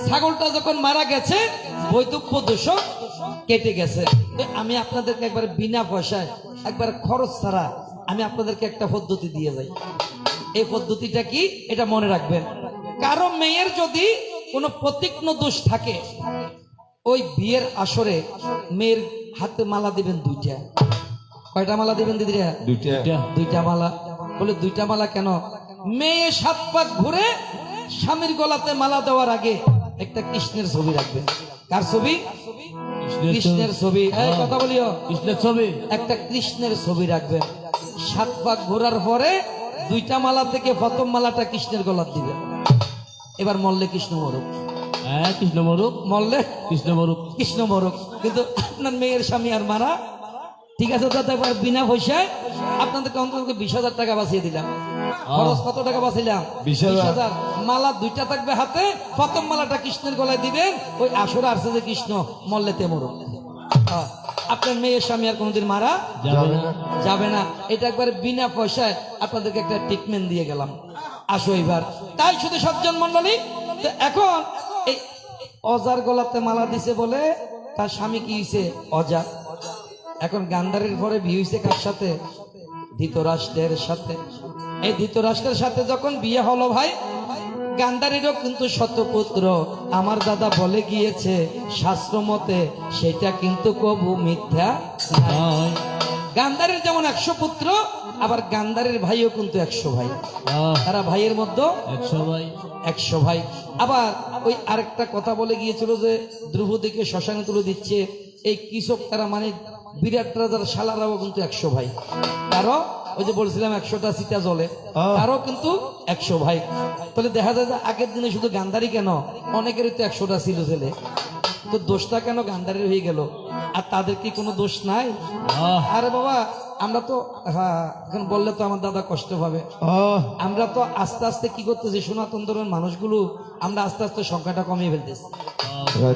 ছাগলটা যখন মারা গেছে বৈধব্য দোষও কেটে গেছে। তো আমি আপনাদেরকে একবার বিনা পয়সায় একবার খরচ ছাড়া আমি আপনাদেরকে একটা পদ্ধতি দিয়ে যাই। এই পদ্ধতিটা কি এটা মনে রাখবেন। কারো মেয়ের যদি কোনো প্রতিজ্ঞ দোষ থাকে ওই বিয়ের আসরে মেয়ের হাতে মালা দিবেন দুইটা। কয়টা মালা দিবেন দিদিরা? দুইটা মালা। বলে দুইটা মালা কেন? মেয়ে 7 পাক ঘুরে স্বামীর গলাতে মালা দেওয়ার আগে একটা কৃষ্ণের ছবি রাখবেন। কার ছবি? কৃষ্ণের ছবি। এই কথা বলিও, কৃষ্ণের ছবি। একটা কৃষ্ণের ছবি রাখবেন। 7 পাক ঘোরার পরে দুইটা মালা থেকে প্রথম মালাটা কৃষ্ণের গলাত দিবেন। এবার মল্লে কৃষ্ণ মরুক, হ্যাঁ কৃষ্ণ মরুক, মল্লে কৃষ্ণ মরুক, কৃষ্ণ মরুক। কিন্তু আপনার মেয়ের স্বামী আর মারা ঠিক আছে দাদা। একবার বিনা পয়সায় আপনাদেরকে অন্তত 20,000 টাকা বাঁচিয়ে দিলাম। খরচ কত টাকা বাঁচিলাম? 20,000। মালা দুইটা থাকবে হাতে, প্রথম মালাটা কৃষ্ণের গলায় দিবেন। ওই আসরে আসছে যে কৃষ্ণ মল্লেতে মরুক। আপনার মেয়ের স্বামী আর কোনোদিন মারা যাবে না। যাবে না। এটা একবার বিনা পয়সায় আপনাদেরকে একটা ট্রিটমেন্ট দিয়ে গেলাম। আসো এবার। তাই শুধু সজ্জন মন্ডলী, তো এখন এই অজার গলাতে মালা দিছে বলে তার স্বামী কি হয়েছে? অজা। এখন গান্ধারের পরে বিয়ে হয়েছে কার সাথে? ধৃতরাষ্ট্রের সাথে। এই ধৃতরাষ্ট্রের সাথে যখন বিয়ে হলো ভাই, গান্ধারীরও কিন্তু শতপুত্র। আমার দাদা বলে গিয়েছে শাস্ত্র মতে সেটা কিন্তু কবু মিথ্যা নয়। গান্ধারীর যেমন 100 পুত্র, আবার গান্ধারীর ভাইও কিন্তু 100 ভাই। তারা ভাইয়ের মধ্যে 100 ভাই, 100 ভাই। আবার ওই আরেকটা কথা বলে গিয়েছিল যে দ্রৌপদীকে শ্মশানে তুলে দিচ্ছে। এই কৃষক তারা মানে বিরাট রাজার শালারাও কিন্তু 100 ভাই। তারও ওই যে বলছিলাম 100টা সীতা জলে, তারও কিন্তু 100 ভাই। তাহলে দেখা যায় যে আগের দিনে শুধু গান্ধারী কেন, অনেকেরই তো 100টা ছিল ছেলে। তো দোষটা কেন গান্ধারীর হয়ে গেল? আর তাদের কি কোনো দোষ নাই? আরে বাবা, আমরা তো হ্যাঁ এখন বললে তো আমার দাদা কষ্ট পাবে। আমরা তো আস্তে আস্তে কি করতেছি, সনাতন ধর্মের মানুষগুলো আমরা আস্তে আস্তে সংখ্যাটা কমিয়ে ফেলতেছি।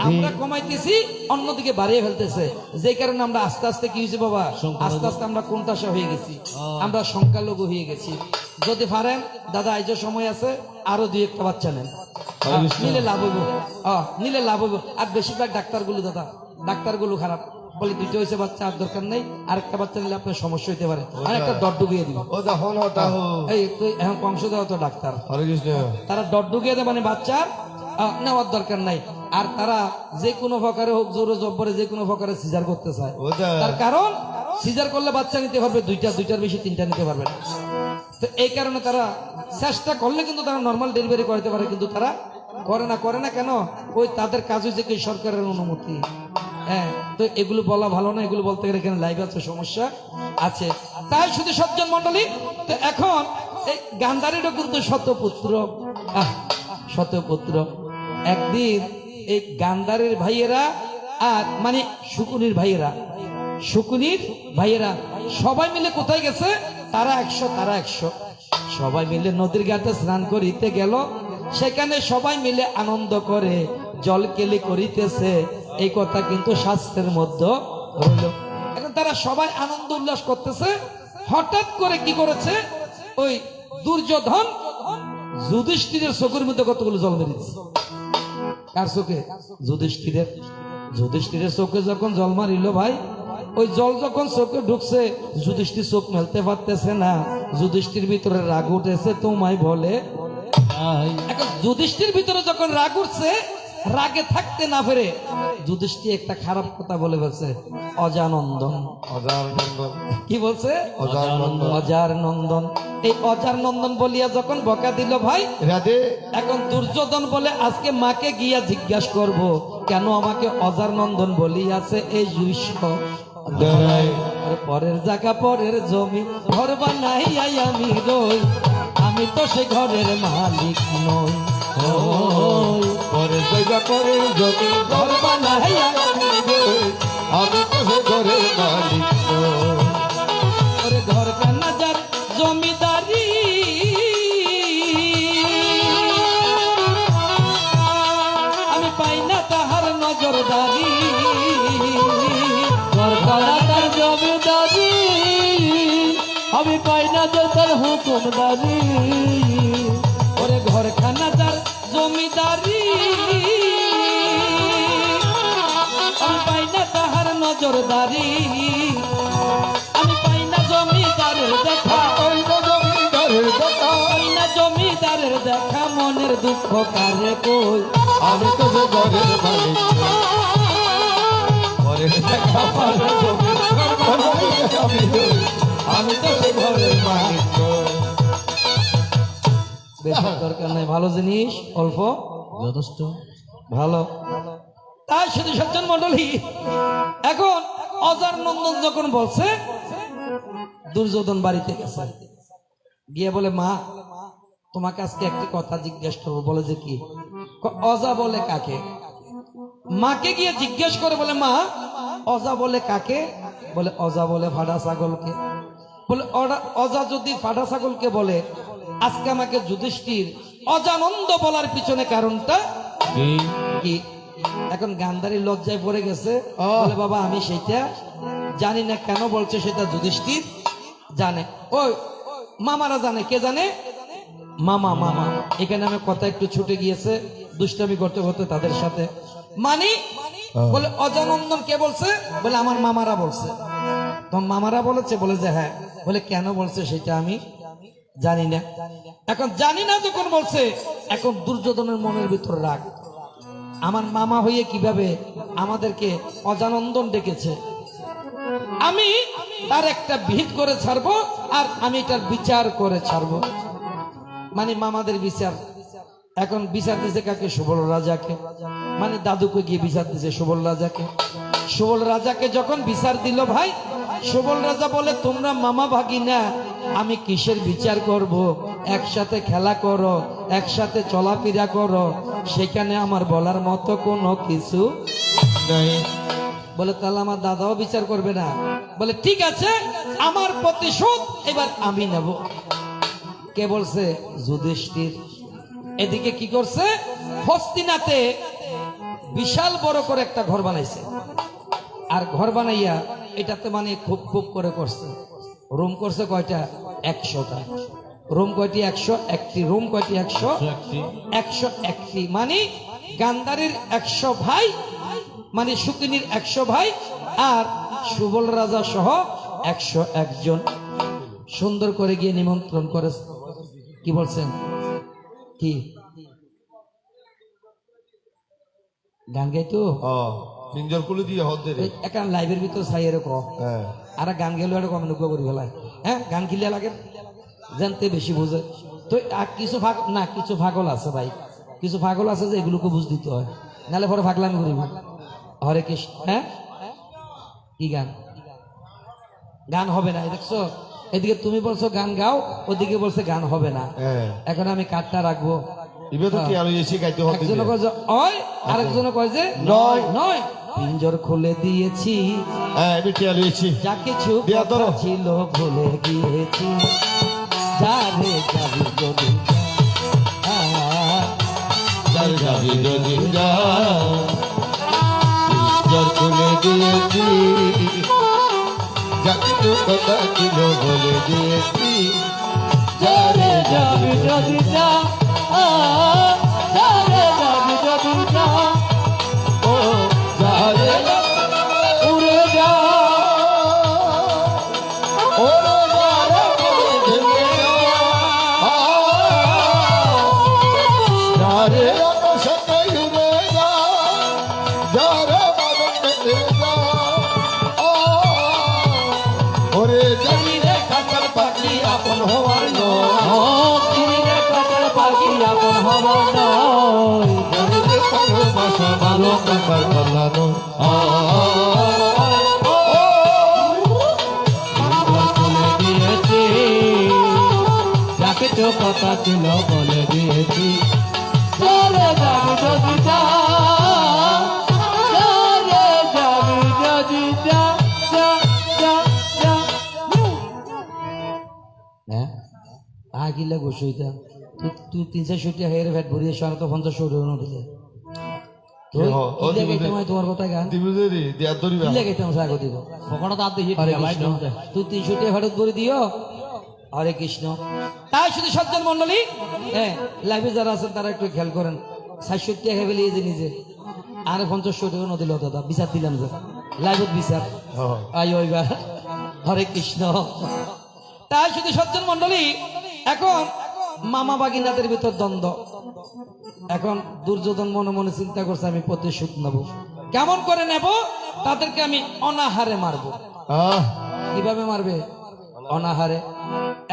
আমরা কমাইতেছি, অন্যদিকে বাড়িয়ে ফেলতেছে। যে কারণে আমরা আস্তে আস্তে কি হয়েছে বাবা, আস্তে আস্তে আমরা কোনটাশা হয়ে গেছি, আমরা সংখ্যালঘু হয়ে গেছি। যদি পারেন দাদা, এই যে সময় আছে, আরো 2-1টা বাচ্চা নেন, নিলে লাভ হইব। নিলে লাভ হইব। আর বেশিরভাগ ডাক্তারগুলো দাদা, ডাক্তারগুলো খারাপ বলে 2টা হয়েছে বাচ্চা, আর দরকার নেই, আরেকটা বাচ্চা নিলে আপনার সমস্যা হইতে পারে, আর একটা ডট ঢুকিয়ে দিব। এই তুই এখন কংস দেওয়া তো ডাক্তার, তারা ডট ঢুকিয়ে দেয়, মানে বাচ্চার নেওয়ার দরকার নাই। আর তারা যে কোনো প্রকারে হোক, জোরে জব্বরে যে কোনো প্রকারে সিজার করতে চায়। তার কারণ সিজার করলে বাচ্চা নিতে পারবে 2টার বেশি 3টা নিতে পারবে না। তো এই কারণে তারা চেষ্টা করলে কিন্তু তারা নর্মাল ডেলিভারি করতে পারে, কিন্তু তারা করে না কেন? ওই তাদের কাজ হয়েছে কি সরকারের অনুমতি। হ্যাঁ, তো এগুলো বলা ভালো না, এগুলো বলতে গেলে এখানে লাইভ আছে, সমস্যা আছে। তাই শুধু সজ্জন মন্ডলী, তো এখন এই গান্ধারীরও কিন্তু শতপুত্র, শতপুত্র। একদিন এই গান্ধারীর ভাইয়েরা আর মানে শকুনির ভাইয়েরা সবাই মিলে কোথায় গেছে? তারা 100 সবাই মিলে নদীর ঘাটে স্নান করিতে গেল। সেখানে সবাই মিলে আনন্দ করে জল কেলি করিতেছে, এই কথা কিন্তু শাস্ত্রের মধ্যে হইল। এখন তারা সবাই আনন্দ উল্লাস করতেছে, হঠাৎ করে কি করেছে? ওই দুর্যোধন যুধিষ্ঠিরের চোখের মধ্যে কতগুলো জল মেরেছে। কার চোখে? যুধিষ্ঠিরের চোখে যখন জল মারিল ভাই, ওই জল যখন চোখে ঢুকছে, যুধিষ্ঠির চোখ মেলতে পারতেছে না। যুধিষ্ঠির ভিতরে রাগ উঠেছে, তোমায় বলে। এখন যুধিষ্ঠির ভিতরে যখন রাগ উঠছে, রাগে থাকতে না পেরে যুধিষ্ঠির একটা খারাপ কথা বলে ফেলছে, অজানন্দন। কি বলছে? অজার নন্দন। এই অজার নন্দন বলিয়া যখন বকা দিল ভাই, এখন দুর্যোধন বলে আজকে মাকে গিয়া জিজ্ঞাসা করব, কেন আমাকে অজার নন্দন বলিয়াছে এই যুষ্য। পরের জায়গা পরের জমি ঘর বানাই আমি রই, আমি তো সে ঘরের মালিক নই। পরের জায়গা পরের জমি ঘর বানাই আমি রই, আমি তো সে ঘরের মালিক নই। ওরে ঘর কানা যার জমিদারি, আমি পাই না তাহার নজরদারি। ঘর কানা তার জমিদারি, আমি পাই না যে তার হুকুমদারি। ওরে ঘর খানা যার জমিদারি, আমি পাই না তাহার নজরদারি। আমি পাই না জমিদারের দেখা, পাই না জমিদারের দেখা, মনের দুঃখ কারে কই, আমি তো সে ঘরের মালিক নই। পরের জায়গা পরের জমি ঘর বানাই আমি রই, আমি তো সে ঘরের মালিক নই। বেশি দরকার নাই, ভালো জিনিস অল্প যথেষ্ট ভালো। তাই শুধু সজ্জন মন্ডলী, এখন অজার নন্দন যখন বলছে, দুর্যোধন বাড়িতে গেছে, গিয়ে বলে মা তোমাকে আজকে একটি কথা জিজ্ঞেস করবো। বলে যে কি? অজা বলে কাকে? মাকে গিয়ে জিজ্ঞেস করে, বলে মা অজা বলে কাকে? বলে অজা বলে ফাটা ছাগলকে। বলে অজা যদি ফাটা ছাগলকে বলে, আজকে আমাকে যুধিষ্ঠির অজানন্দ বলার পিছনে কারণটা কি? এখন গান্ধারী লজ্জায় পড়ে গেছে, বলে বাবা আমি সেটা জানি না, কেন বলছে সেটা যুধিষ্ঠির জানে। ওই মামারা জানে। কে জানে? মামা। এখানে আমি কথা একটু ছুটে গিয়েছে, দুষ্টামি করতে করতে তাদের সাথে। মানে বলে অজানন্দন কে বলছে? বলে আমার মামারা বলছে। তো মামারা বলেছে? বলে যে হ্যাঁ। বলে কেন বলছে সেটা আমি জানি না। এখন জানি না যখন বলছে, এখন দুর্যোধনের মনের ভিতর রাগ, আমার মামা হয়ে কিভাবে আমাদেরকে অজানন্দন ডেকেছে, আমি তার একটা ভিত করে ছাড়বো, আর আমি এটার বিচার করে ছাড়বো। মানে মামাদের বিচার। এখন বিচার দিছে কাকে? সুবল রাজাকে। মানে দাদুকে গিয়ে বিচার দিছে সুবল রাজাকে। সুবল রাজাকে যখন বিচার দিল ভাই, সুবল রাজা বলে তোমরা মামা ভাগিনা, আমি কিসের বিচার করব? একসাথে খেলা করো, একসাথে চলাফেরা করো, সেখানে আমার বলার মতো কোনো কিছু নাই। বলে তাহলে আমার দাদাও বিচার করবে না? বলে ঠিক আছে, আমার প্রতিশোধ এবার আমি নেব। কে বলছে? যুধিষ্ঠির। এদিকে কি করছে? হস্তিনাতে বিশাল বড় করে একটা ঘর বানাইছে, আর ঘর বানাইয়া এটাতে মানে খুব খুব করে করছে। রুম করছে কয়টা? 100টা। রুম কয়টি? 101টি। রুম কয়টি? 101টি। মানে গান্ধারীর 100 ভাই, মানে শকুনির 100 ভাই, আর সুবল রাজা সহ 101 জন সুন্দর করে গিয়ে নিমন্ত্রণ করে। কি বলছেন? কি গান গাইতো? পিঞ্জর কুলি দিয়ে হদ দে রে। এখন লাইভের ভিতর চাই এরকম, আর গান গেলেও এরকম অনুগ্রহ করি ফেলায়। হ্যাঁ, গান কিলিয়া লাগে জানতে বেশি বুঝে তো। আর কিছু ভাগ না, কিছু ভাগল আছে ভাই, কিছু পাগল আছে যে এগুলোকে বুঝ দিতে হয়, নাহলে পরে পাগলামি করিব। হরে কৃষ্ণ। হ্যাঁ, কি গান? গান হবে না, দেখছো? এদিকে তুমি বলছো গান গাও, ওদিকে বলছে গান হবে না। হ্যাঁ এখন আমি কাঠটা রাখবো। ইবে তো কি আলো এসে গাইতে হবে। একজন কয় যে অয়, আরেকজন কয় যে নয়। নয়। পিঞ্জর খুলে দিয়েছি, হ্যাঁ ইবে কি আলো এসে যা কিছু দিয়া ধরো। কথা ছিল ভুলে গিয়েছি, যা রে যাবি যদি যা। যাই যাবি যদি যা, জল খুলে দিয়েছি, যা কিছু কথা ছিল বলে দিয়েছি, যা রে যাবি যদি যা, যা রে যাবি যদি যা, ও যা রে উড়ে যা, ও যা রে ভেঙে যা, যা রে আকাশে উড়ে যা, যা রে বাদল ভেঙে যা, ওরে জানি রে খাঁচার পাখি আপন হওয়ার নয়, ও কিরে কাটার পাখি আপন হবার নয়, জানি রে ভালোবাসা ভালো কাবার কথা নয়। বলে দিয়েছি, যাকে তো কথা ছিল বলে দিয়েছি, চলে যাবি যদি যা, চলে যাবি যদি যা, যা, যা, যা। হ্যাঁ, আগিলা ঘুষইতা তুই 360 হের ভ্যাট ভরিয়ে সর তো 50 উড়ে দিলে। কি হ? ও দিবুদে। তোমার কথা গান দিবুদে রে দিয়া ধরিবা। কি লাগাইতাম সাগো দিব। পকড়া তার দেখি হরে কৃষ্ণ। তুই 360 ভারত ভরে দিও। হরে কৃষ্ণ। তাই শুধু সজ্জন মন্ডলী, হ্যাঁ লাইভে যারা আছেন তারা একটু খেয়াল করেন। 60 টাকা ফেলে এই যে নিজে আর 50 টাকা নদিল দাদা বিচার দিলাম যে লাইভত বিচার। হ্যাঁ আই ওইবার। হরে কৃষ্ণ। তাই শুধু সজ্জন মন্ডলী, এখন মামা বাগিনাদের ভিতর দ্বন্দ্ব। এখন দুর্যোধন মনে মনে চিন্তা করছে আমি প্রতিশোধ নেব। কেমন করে নেব? তাদেরকে আমি অনাহারে মারবো। কিভাবে মারবে? অনাহারে।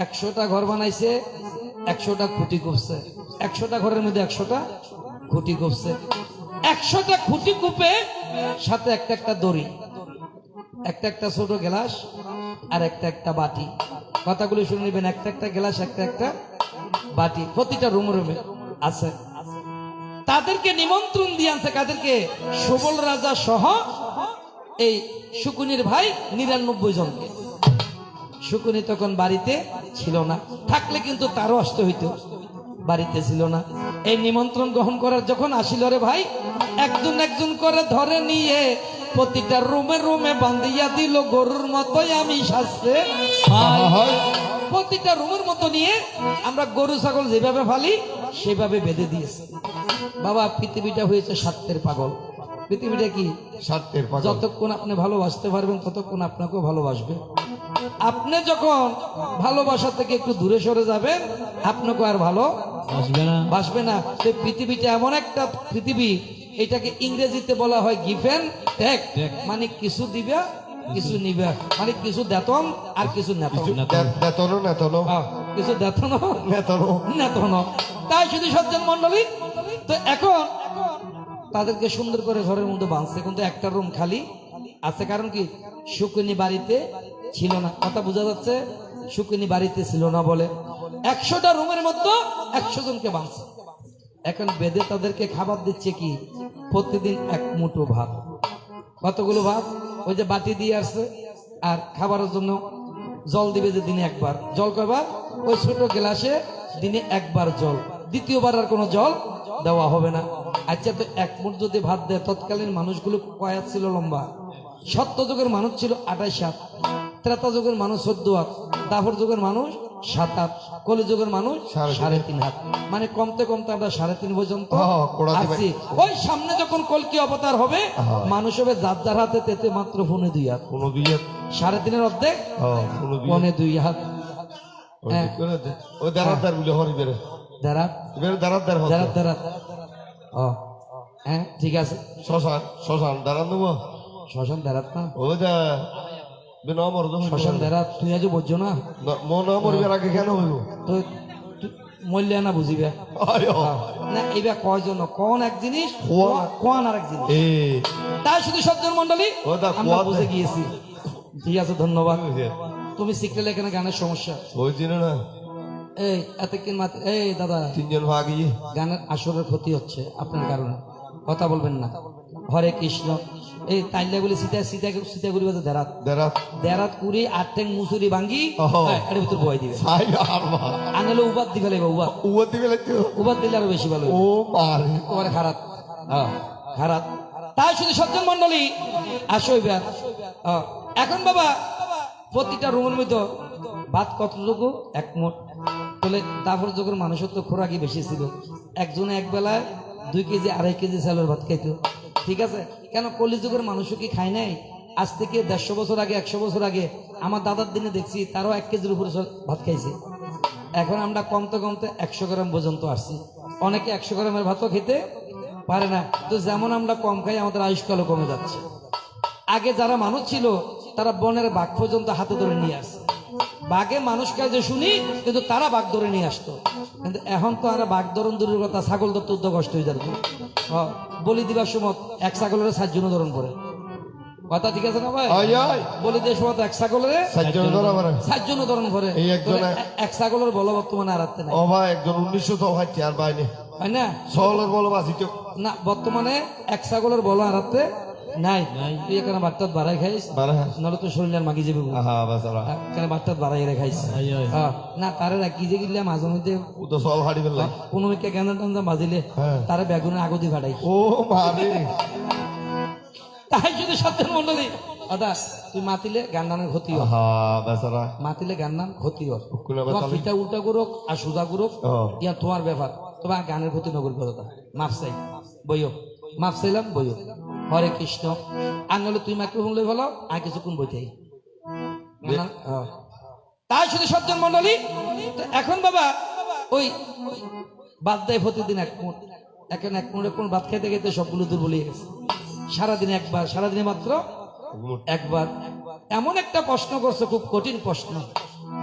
100টা ঘর বানাইছে, 100টা খুঁটি করছে, 100টা ঘরের মধ্যে 100টা খুঁটি করছে, 100টা খুঁটি কুপে সাথে একটা একটা দড়ি, একটা একটা ছোট গ্লাস আর একটা একটা বাটি। কথাগুলো শুনে নেবেন। একটা একটা গ্লাস, একটা একটা বাটি, প্রতিটা রুমে রুমে আছে। তাদেরকে নিমন্ত্রণ দিয়ে আনছে কাদেরকে? সুবল রাজা সহ এই শকুনির ভাই 99 জনকে। শকুনি তখন বাড়িতে ছিল না, থাকলে কিন্তু তারও আসতে হইতো, বাড়িতে ছিল না। এই নিমন্ত্রণ গ্রহণ করার যখন আসিল রে ভাই, একজন একজন করে ধরে নিয়ে প্রতিটা রুমে রুমে বান্ধিয়া দিল গরুর মতোই আমি শাস্তে। প্রতিটা রুমের মতো নিয়ে আমরা গরু ছাগল যেভাবে ফালি সেভাবে বেঁধে দিয়েছে। বাবা পৃথিবীটা হয়েছে স্বার্থের পাগল। পৃথিবীটা কি? স্বার্থের পাগল। যতক্ষণ আপনি ভালোবাসতে পারবেন ততক্ষণ আপনাকেও ভালোবাসবে। আপনি যখন ভালোবাসা থেকে একটু দূরে সরে যাবেন আপনাকে আর ভালো আসবে না, বাসবে না। সেই পৃথিবীটা এমন একটা পৃথিবী, এটাকে ইংরেজিতে বলা হয় গিভ এন্ড টেক। মানে কিছু দিবে কিছু নিবে, মানে কিছু দেতন আর কিছু নেতন। নেতনো নেতনো কিছু দেতন নেতনো নেতন। তাই শুধু সজ্জন মন্ডলী, তো এখন তাদেরকে সুন্দর করে ঘরের মধ্যে বাঁধছে, কিন্তু একটা রুম খালি আছে। কারণ কি? শকুনি বাড়িতে ছিল না। কথা বোঝা যাচ্ছে? শকুনি বাড়িতে ছিল না বলে 100টা রুমের মধ্যে 100 জনকে বাঁধছে। এখন বেদে তাদেরকে খাবার দিচ্ছে কি? প্রতিদিন 1 মুঠো ভাত। কতগুলো ভাত? ওই যে বাটি দিয়ে আসছে। আর খাবারের জন্য জল দিবে যে দিনে একবার। জল কয়বার? ওই ছোট গ্লাসে দিনে একবার জল, দ্বিতীয়বার আর কোনো জল দেওয়া হবে না। আচ্ছা, তো 1 মুঠ যদি ভাত দেয়, তৎকালীন মানুষগুলো কয়াত ছিল লম্বা? সত্য যুগের মানুষ ছিল 28 হাত, ত্রেতা যুগের মানুষ 14 হাত, দাপর যুগের মানুষ 7 হাত, কলি যুগের মানুষ 3.5 হাত। মানে কমতে কমতে আমরা 3.5 পর্যন্ত আসছি। ওই সামনে যখন কলকি অবতার হবে, মানুষ হবে যার যার হাতে তেতে মাত্র 2.5 হাত। 3.5-এর অর্ধেক 2.5 হাত। ওই দাঁড়াতার বলে হরিবের দাঁড়াত দাঁড়াতার দাঁড়াত দাঁড়াত। হ্যাঁ ঠিক আছে। শ্মশান শ্মশান দাঁড়ান দেবো। শ্মশান দাঁড়াত না, ওই দা শ্মশান দাঁড়াত। তুই আজ বুঝছো না? মন মরবের আগে কেন হইব? তো মূল্যা না বুঝিবে আয় না এইবার কয়জন কোন এক জিনিস কোয়া। কোন আর এক জিনিস এ তাই শুধু সজ্জন মন্ডলী ও দা আমরা কোয়া বুঝে দে। গিয়েছি ঠিক আছে ধন্যবাদ তুমি শিখলে এখানে গানের সমস্যা ওই দিন না এই এতক্ষণ মাত্র এই দাদা তিনজন ভাগি গানের আসরের ক্ষতি হচ্ছে আপনার কারণে কথা বলবেন না হরে কৃষ্ণ এই তাইলাগুলি সীতাগুলি বাজে দেরাত দেরাত দেরাত কুড়ি আটটেং মুসুরি ভাঙ্গি ওহো। এর ভিতর বয় দিবে সাই আর মা আনলে উবাদ দিবে লাগবে উবাদ উয়া দিবে লাগতো উবাদ দিলে আরো বেশি ভালো ও মারে তোমার খারাপ খারাপ তাই শুধু সজ্জন মন্ডলী আসো এবার এখন বাবা প্রতিটা রুমের মধ্যে ভাত কতটুকু এক মুঠ বলে তারপর যখন মানুষের তো খোরাকি বেশি ছিল একজনে এক বেলায় 2 কেজি 2.5 কেজি চালের ভাত খাইতো ঠিক আছে কেন কলিযুগের মানুষও কি খায় নাই আজ থেকে 150 বছর আগে 100 বছর আগে আমার দাদার দিনে দেখছি তারও 1 কেজির উপরে ভাত খাইছে এখন আমরা কমতে কমতে 100 গ্রাম পর্যন্ত আসছি অনেকে 100 গ্রামের ভাতও খেতে পারে না তো যেমন আমরা কম খাই আমাদের আয়ুষ্কালও কমে যাচ্ছে আগে যারা মানুষ ছিল তারা বনের বাঘ পর্যন্ত হাতে ধরে নিয়ে আসছে বাঘে মানুষ খায় যে শুনি কিন্তু তারা বাঘ ধরে নিয়ে আসতো কিন্তু এখন তো আর বাঘ ধরন দূরের কথা ছাগল ধরতে উদ্যোগ কষ্ট হয়ে যাবে বলি দিবার সময় এক ছাগলের 7 জন ধরন করে কথা ঠিক আছে না ভাই আয় আয় বলি দিয়ে সময় এক ছাগলের সাজ্জন ধরা মারে 7 জন ধরন করে এই একজনে- এক ছাগলের বল বর্তমানে আর হাতে নাই ও ভাই একজন 1900 তো হয় চার বাইনে হয় না সহলের বলো বাসিত না বর্তমানে এক ছাগলের বল আর হাতে নাই তুই এখানে বাট্টাত বাড়াই খাইস বারে নাহলে তো শরীর মাগি যাবে আহা বাসারা এখানে বাট্টাত বাড়াই খাইস না তারে রাখি যে গিলে মাঝে মধ্যে ও তো সল হাড়ি ফেললাই কোনো মিকে জ্ঞান টান বাজিলে হ্যাঁ। তারে বেগুনের আগদি ভাড়াই ও মারে তাই যদি সত্যের মন্ডলী দাদা তুই মাতিলে গান্ডানের ক্ষতি হয় আহা বাসারা মাতিলে গান্ডান ক্ষতি হয় উকুলা তোমার বাতালি ফিটা উল্টা করুক আর সোজা করুক ও ইয়া তোমার ব্যাপার তোমার গানের ক্ষতি নগর দাদা মাফ চাই বইও মাফ চাইলাম বইও হরে কৃষ্ণ আর নাহলে তুই মাইক্রোফোন লই বলো আর কিছুক্ষণ বইতে তাই শুধু সজ্জন মন্ডলী তো এখন বাবা ওই বাদ দেয় প্রতিদিন এক মুঠ এখন এক মুঠে কোন ভাত খেতে খেতে সবগুলো দুর্বল হয়ে গেছে সারাদিনে একবার সারাদিনে মাত্র একবার এমন একটা প্রশ্ন করছে খুব কঠিন প্রশ্ন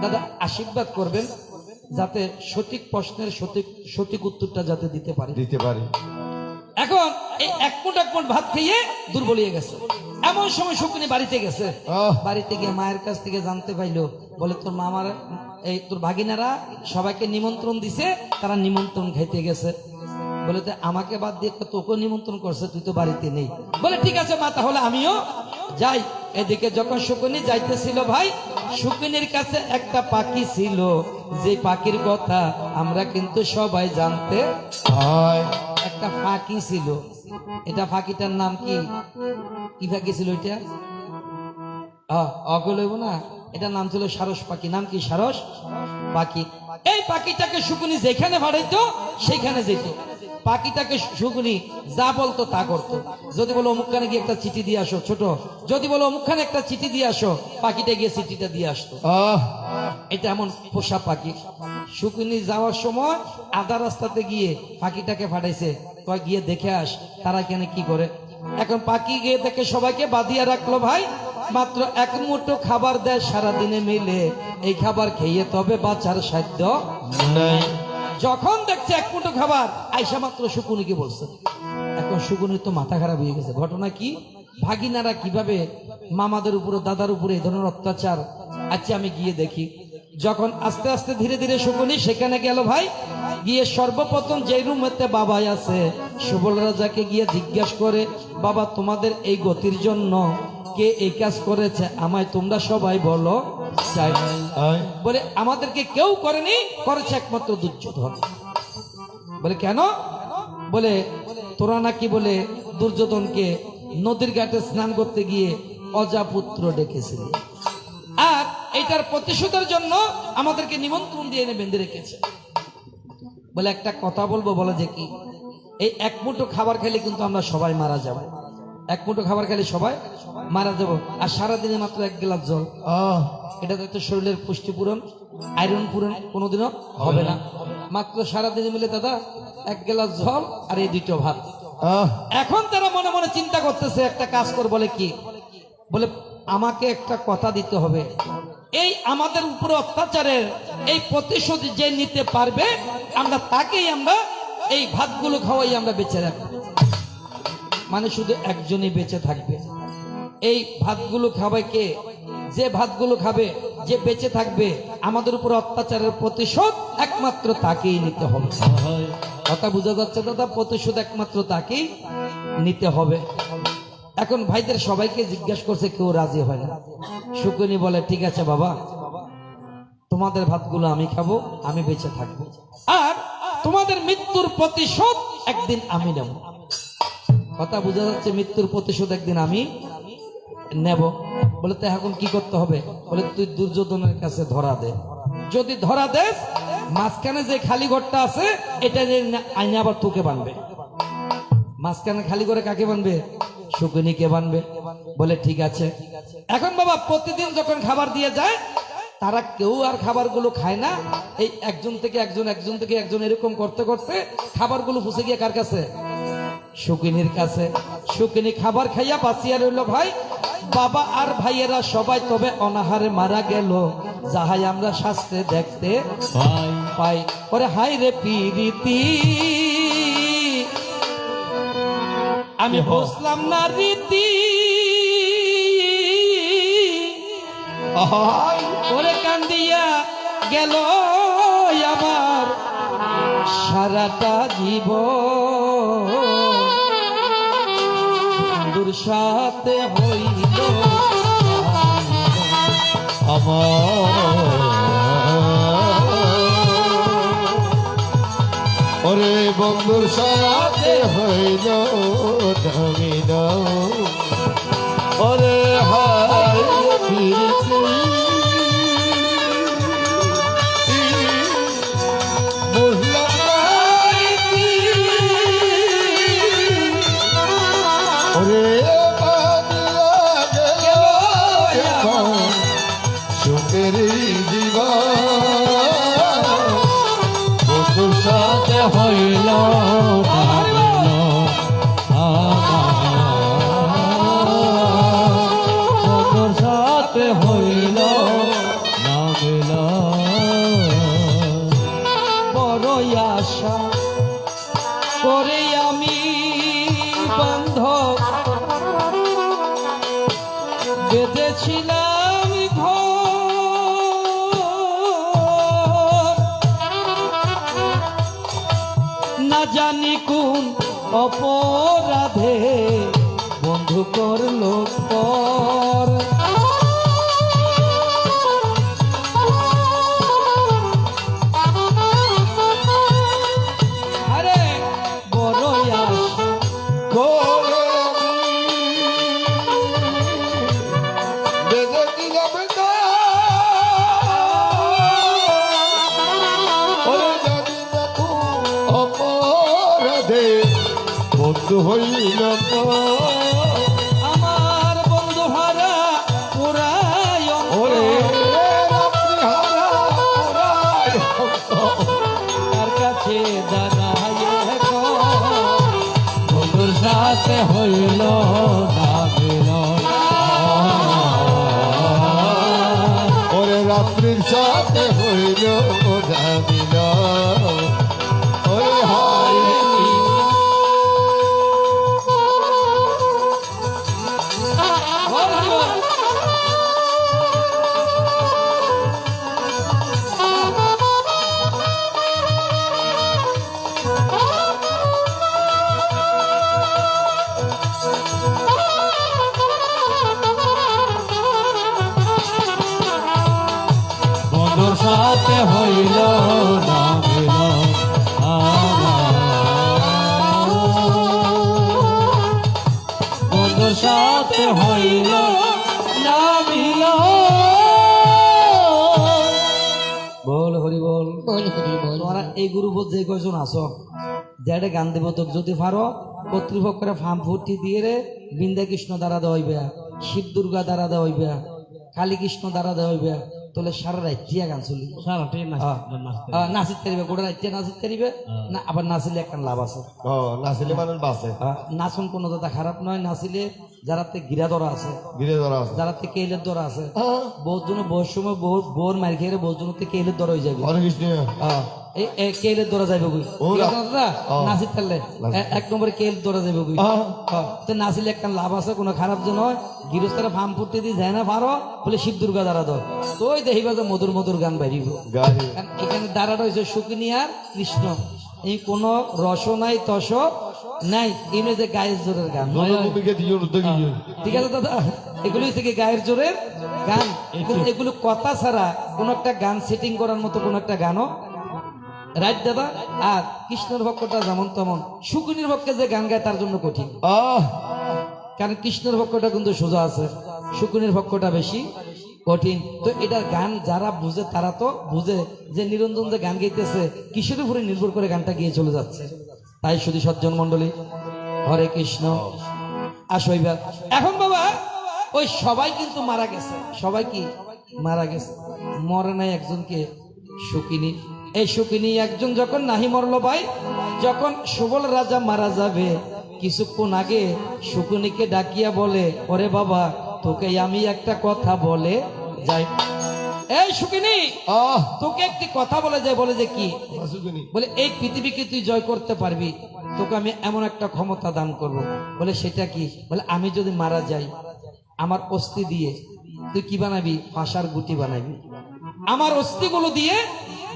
দাদা আশীর্বাদ করবেন যাতে সঠিক প্রশ্নের সঠিক উত্তরটা যাতে দিতে পারে দিতে পারি এখন এই এক মুঠ ভাত খেয়ে দুর্বল হয়ে গেছে এমন সময় শকুনি বাড়িতে গেছে আহ বাড়িতে গিয়ে মায়ের কাছ থেকে জানতে পাইলো বলে তোর মামার এই তোর ভাগিনারা সবাইকে নিমন্ত্রণ দিছে তারা নিমন্ত্রণ খাইতে গেছে বলে তো আমাকে বাদ দিয়ে তো তোকে নিমন্ত্রণ করছে তুই তো বাড়িতে নেই বলে ঠিক আছে মা তাহলে আমিও যাই এদিকে যখন শকুনি যাইতেছিল ভাই শকুনির কাছে একটা পাখি ছিল যে পাখির কথা আমরা কিন্তু সবাই জানতে হাই একটা ফাঁকি ছিল এটা ফাঁকিটার নাম কি কি ফাঁকি ছিল এটা অগল হইব না এটার নাম ছিল সারস পাখি নাম কি সারস পাখি এই পাখিটাকে শকুনি যেখানে ভাড়াইতো সেখানে যেত পাখিটাকে শকুনি যা বলতো তা করতো যদি বলো অমুকখানে গিয়ে একটা চিঠি দিয়ে আসো ছোট যদি বলো অমুকখানে একটা চিঠি দিয়ে আসো পাখিটা গিয়ে চিঠিটা দিয়ে আসতো আহ এটা এমন পোষা পাখি শকুনি যাওয়ার সময় আধা রাস্তাতে গিয়ে পাখিটাকে পাঠাইছে কয় গিয়ে দেখে আস তারা এখানে কি করে এখন পাখি গিয়ে দেখে সবাইকে বাঁধিয়ে রাখলো ভাই মাত্র এক মুঠো খাবার দেয় সারাদিনে মিলে এই খাবার খেয়ে তবে বাঁচার সাধ্য নাই যখন দেখছে এক মুঠো খাবার আইসা মাত্র শকুনিকে বলছে এখন শকুনির তো মাথা খারাপ হয়ে গেছে ঘটনা কি ভাগিনারা কিভাবে মামাদের উপরে দাদার উপরে এই ধরনের অত্যাচার আচ্ছা আমি গিয়ে দেখি যখন আস্তে আস্তে ধীরে ধীরে শকুনি সেখানে গেল ভাই গিয়ে সর্বপ্রথম যে রুমেতে বাবাই আছে সুবল রাজাকে গিয়ে জিজ্ঞাসা করে বাবা তোমাদের এই গতির জন্য কে এই কাজ করেছে আমায় তোমরা সবাই বলো চাই আয় বলে আমাদেরকে কেউ করেনি করেছে একমাত্র দুর্যোধন বলে কেন বলে তোরা নাকি বলে দুর্যোধনকে নদীর ঘাটে স্নান করতে গিয়ে অজাপুত্র ডেকেছিল আর এটার প্রতিশোধের জন্য আমাদেরকে নিমন্ত্রণ দিয়ে এনে বেঁধে রেখেছে বলে একটা কথা বলবো বলে যে কি এই এক মুঠো খাবার খেলে কিন্তু আমরা সবাই মারা যাব এক মুঠো খাবার খেলে সবাই মারা যাব আর সারাদিনে মাত্র 1 গ্লাস জল আহ এটাতে তো শরীরের পুষ্টি পূরণ আয়রন পূরণ কোনোদিনও হবে না মাত্র সারাদিনে মিলে দাদা 1 গ্লাস জল আর এই 2টো ভাত আহ এখন তারা মনে মনে চিন্তা করতেছে একটা কাজ কর বলে কি বলে আমাকে একটা কথা দিতে হবে এই আমাদের উপরে অত্যাচারের এই প্রতিশোধ যে নিতে পারবে, আমরা তাকেই আমরা এই ভাতগুলো খাওয়াই আমরা বেঁচে রাখবো। মানে শুধু একজনই বেঁচে থাকবে। এই ভাতগুলো খাবে কে? যে ভাতগুলো খাবে, যে বেঁচে থাকবে, আমাদের উপর অত্যাচারের প্রতিশোধ একমাত্র তাকেই নিতে হবে। কথা বুঝা যাচ্ছে দাদা? প্রতিশোধ একমাত্র তাকেই নিতে হবে। এখন ভাইদের সবাইকে জিজ্ঞাসা করছে, কেউ রাজি হয় না। শুকুনি বলে, ঠিক আছে বাবা, তোমাদের ভাতগুলো আমি খাবো, আমি বেঁচে থাকবো, আর তোমাদের মৃত্যুর প্রতিশোধ একদিন আমি নেব। কথা বোঝা যাচ্ছে? মৃত্যুর প্রতিশোধ একদিন আমি নেব। বলে, তো এখন কি করতে হবে? বলে, তুই দুর্যোধনের কাছে ধরা দে। যদি ধরা দেস, মাঝখানে যে খালি ঘরটা আছে এটা আইনে আবার তোকে বানবে। মাঝখানে খালি করে কাকে বানবে? শুকুনিকে বানবে। বলে, ঠিক আছে। এখন বাবা প্রতিদিন যখন খাবার দিয়ে যায়, তারা কেউ আর খাবারগুলো খায় না। এই একজন থেকে একজন, একজন থেকে একজন, এরকম করতে করতে খাবারগুলো ফুসে গিয়ে কার কাছে? শুকিনীর কাছে। শুকিনী খাবার খাইয়া বাঁচিয়া রইল। ভাই, বাবা আর ভাইয়েরা সবাই তবে অনাহারে মারা গেল, যাহাই আমরা শাস্ত্রে দেখতে পাই। পরে হাই রে পিরিতি, আমি বুঝলাম না রীতি, ওরে কান্দিয়া গেল আমার সারাটা জীবন। বন্ধুর সাথে হইল ওরে বন্ধুর সাথে হইল ধামিল, ওরে হায় প্রীতি, বুঝলাম না রীতি, ওরে বাঁধিয়া গেল এখন সুখের জীবন। বন্ধুর সাথে হইল বন্ধুর সাথে হইল নামিল। বড় আশা করে আমি বান্ধব বেঁধেছিলাম ঘর, না জানি কোন অপরাধে বন্ধু করলো পর। আরে বড় আশা করে বেঁধে দিলাম না, ওরে জানি না কোন অপরাধে বন্ধু হইল আমার বন্ধু হারা পুরায় ওরে রাত্রি হারা ওরাই তার কাছে দাঁড়ায় বন্ধুর সাথে হইল নামিল। ওরে রাত্রির সাথে হইল ধামিল, ওরে হায় বন্ধুর সাথে হইল নামিল। বন্ধুর সাথে হইল নামিল। বল হরি বল, তোমরা এই গ্রুপ যে কয়জন আছো, দেড়ে গান দেব তোর যদি পারো, কর্তৃপক্ষের ফার্ম ফুটি দিয়ে রে বৃন্দা কৃষ্ণ দ্বারা দেওয়া হইবে, শিব দুর্গা দ্বারা দেওয়া হইবে, কালী কৃষ্ণ দ্বারা দেওয়া হইবে। তাহলে সারা রাত্রিয়া গান চলি সারাটাই নাচতে নাচিত পারিবে গোটা রাত্রিয়া নাচিত পারিবে না আবার নাচিলে একটা লাভ আছে ও নাচিলে মানুষ বাঁচে নাচন কোনো দাদা খারাপ নয় নাচিলে যারাতে গিরা ধরা আছে গিরে ধরা আছে যারাতে কেলের ধরা আছে বহুত জন বহু সময় বোর মার খেয়ে বহু জন কেলের ধরা হয়ে যাবে হরে কৃষ্ণ এই কেলের ধরা যাবে গুই নাচিত পারলে এক নম্বরে কেল ধরা যাবে গুই তো নাচিলে একটা লাভ আছে কোনো খারাপ যে নয় গৃহস্থরা ফার্ম ফুটতে দিয়ে যায় না পারো বলে শিব দুর্গা দ্বারা ধর তো ওই দেখিবা যে মধুর মধুর গান বাইরিব গাড়ি এখানে দ্বারাটা হয়েছে সুকিনী আর কৃষ্ণ এই কোন রস নাই তস নাই এমনি যে গায়ের জোরের গান জনভূমিকে দিও দিও ঠিক আছে দাদা এগুলো হচ্ছে কি গায়ের জোরের গান এগুলো কথা ছাড়া কোন একটা গান সেটিং করার মতো কোন একটা গানও রাইট দাদা আর কৃষ্ণের ভক্তটা যেমন তেমন সুকুনির ভক্তে যে গান গায় তার জন্য কঠিন কারণ কৃষ্ণের ভক্তটা কিন্তু সোজা আছে সুকুনির ভক্তটা বেশি কঠিন তো এটার গান যারা বুঝে তারা তো বুঝে যে নিরঞ্জন যে গান গাইতেছে কিসের উপরে নির্ভর করে গানটা গিয়ে চলে যাচ্ছে তাই শুধু সজ্জন মন্ডলী হরে কৃষ্ণ আসো এবার এখন বাবা ওই সবাই কিন্তু মারা গেছে সবাই কি মারা গেছে মরে নাই একজনকে সুকিনী এই সুকিনী একজন যখন নাহি মরলো ভাই যখন সুবল রাজা মারা যাবে কিছুক্ষণ আগে সুকুনীকে ডাকিয়া বলে ওরে বাবা তোকে আমি একটা কথা বলে যাই এই সুকিনী তোকে একটি কথা বলে যায় বলে যে কি বলে এই পৃথিবীকে তুই জয় করতে পারবি তোকে আমি এমন একটা ক্ষমতা দান করব বলে সেটা কি বলে আমি যদি মারা যাই আমার অস্থি দিয়ে তুই কি বানাবি ফাঁসার গুটি বানাবি আমার অস্থিগুলো দিয়ে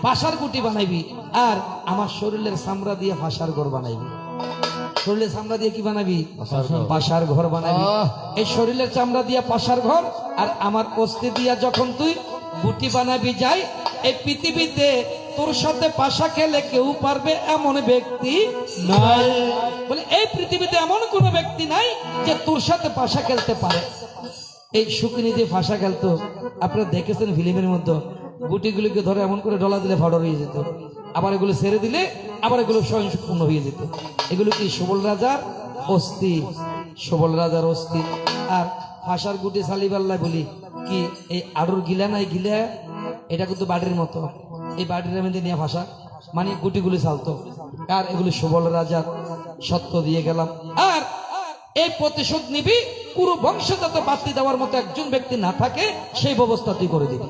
ফাঁসার গুটি বানাবি আর আমার শরীরের চামড়া দিয়ে ফাঁসার ঘর বানাবি শরীরের চামড়া দিয়ে কি বানাবি পাশার ঘর বানাবি এই শরীরের চামড়া দিয়ে পাশার ঘর আর আমার অস্থি দিয়া যখন তুই গুটি বানাবি যাই এই পৃথিবীতে তোর সাথে পাশা খেলে কেউ পারবে এমন ব্যক্তি নাই বলে এই পৃথিবীতে এমন কোন ব্যক্তি নাই যে তোর সাথে পাশা খেলতে পারে এই সুকিনী যে ফাঁসা খেলতো আপনারা দেখেছেন ফিল্মের মধ্যে গুটিগুলিকে ধরে এমন করে ডলা দিলে ফাডর হয়ে যেত আবার এগুলো ছেড়ে দিলে আবার এগুলো স্বয়ংপূর্ণ হয়ে যেত এগুলো কি সবল রাজার অস্থি সবল রাজার অস্থি আর ফাঁসার গুটি সালিবাল্লা বলি কি এই আড়ুর গিলা নাই গিলা এটা কিন্তু বাড়ির মতো এই বাড়ির মধ্যে নিয়ে ফাঁসা মানে গুটিগুলি চালতো আর এগুলি সবল রাজার সত্য দিয়ে গেলাম আর এই প্রতিশোধ নিবি পুরো বংশ যাতে বাতি দেওয়ার মতো একজন ব্যক্তি না থাকে সেই ব্যবস্থা তুই করে দিবি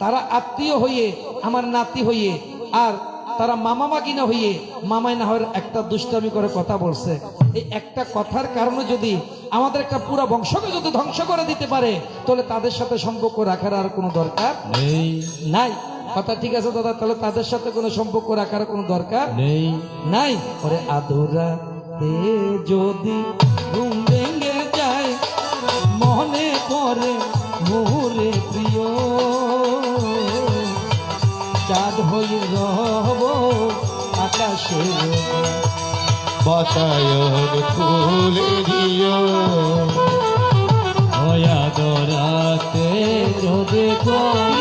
তারা আত্মীয় হইয়ে আমার নাতি হইয়ে আর তারা মামা মাগিনা হইয়ে মামাই না হয়ে একটা দুষ্টামি করে কথা বলছে এই একটা কথার কারণে যদি আমাদের একটা পুরো বংশকে যদি ধ্বংস করে দিতে পারে তাহলে তাদের সাথে সম্পর্ক রাখার আর কোনো দরকার নাই কথা ঠিক আছে দাদা তাহলে তাদের সাথে কোনো সম্পর্ক রাখার কোনো দরকার নাই ওরে আধুরা যদি ঘুম ভেঙে যায় মনে পড়ে মোরে প্রিয় চাঁদ হয়ে রব আকাশের বাতায়ন খুলে দিও দরাতে যদি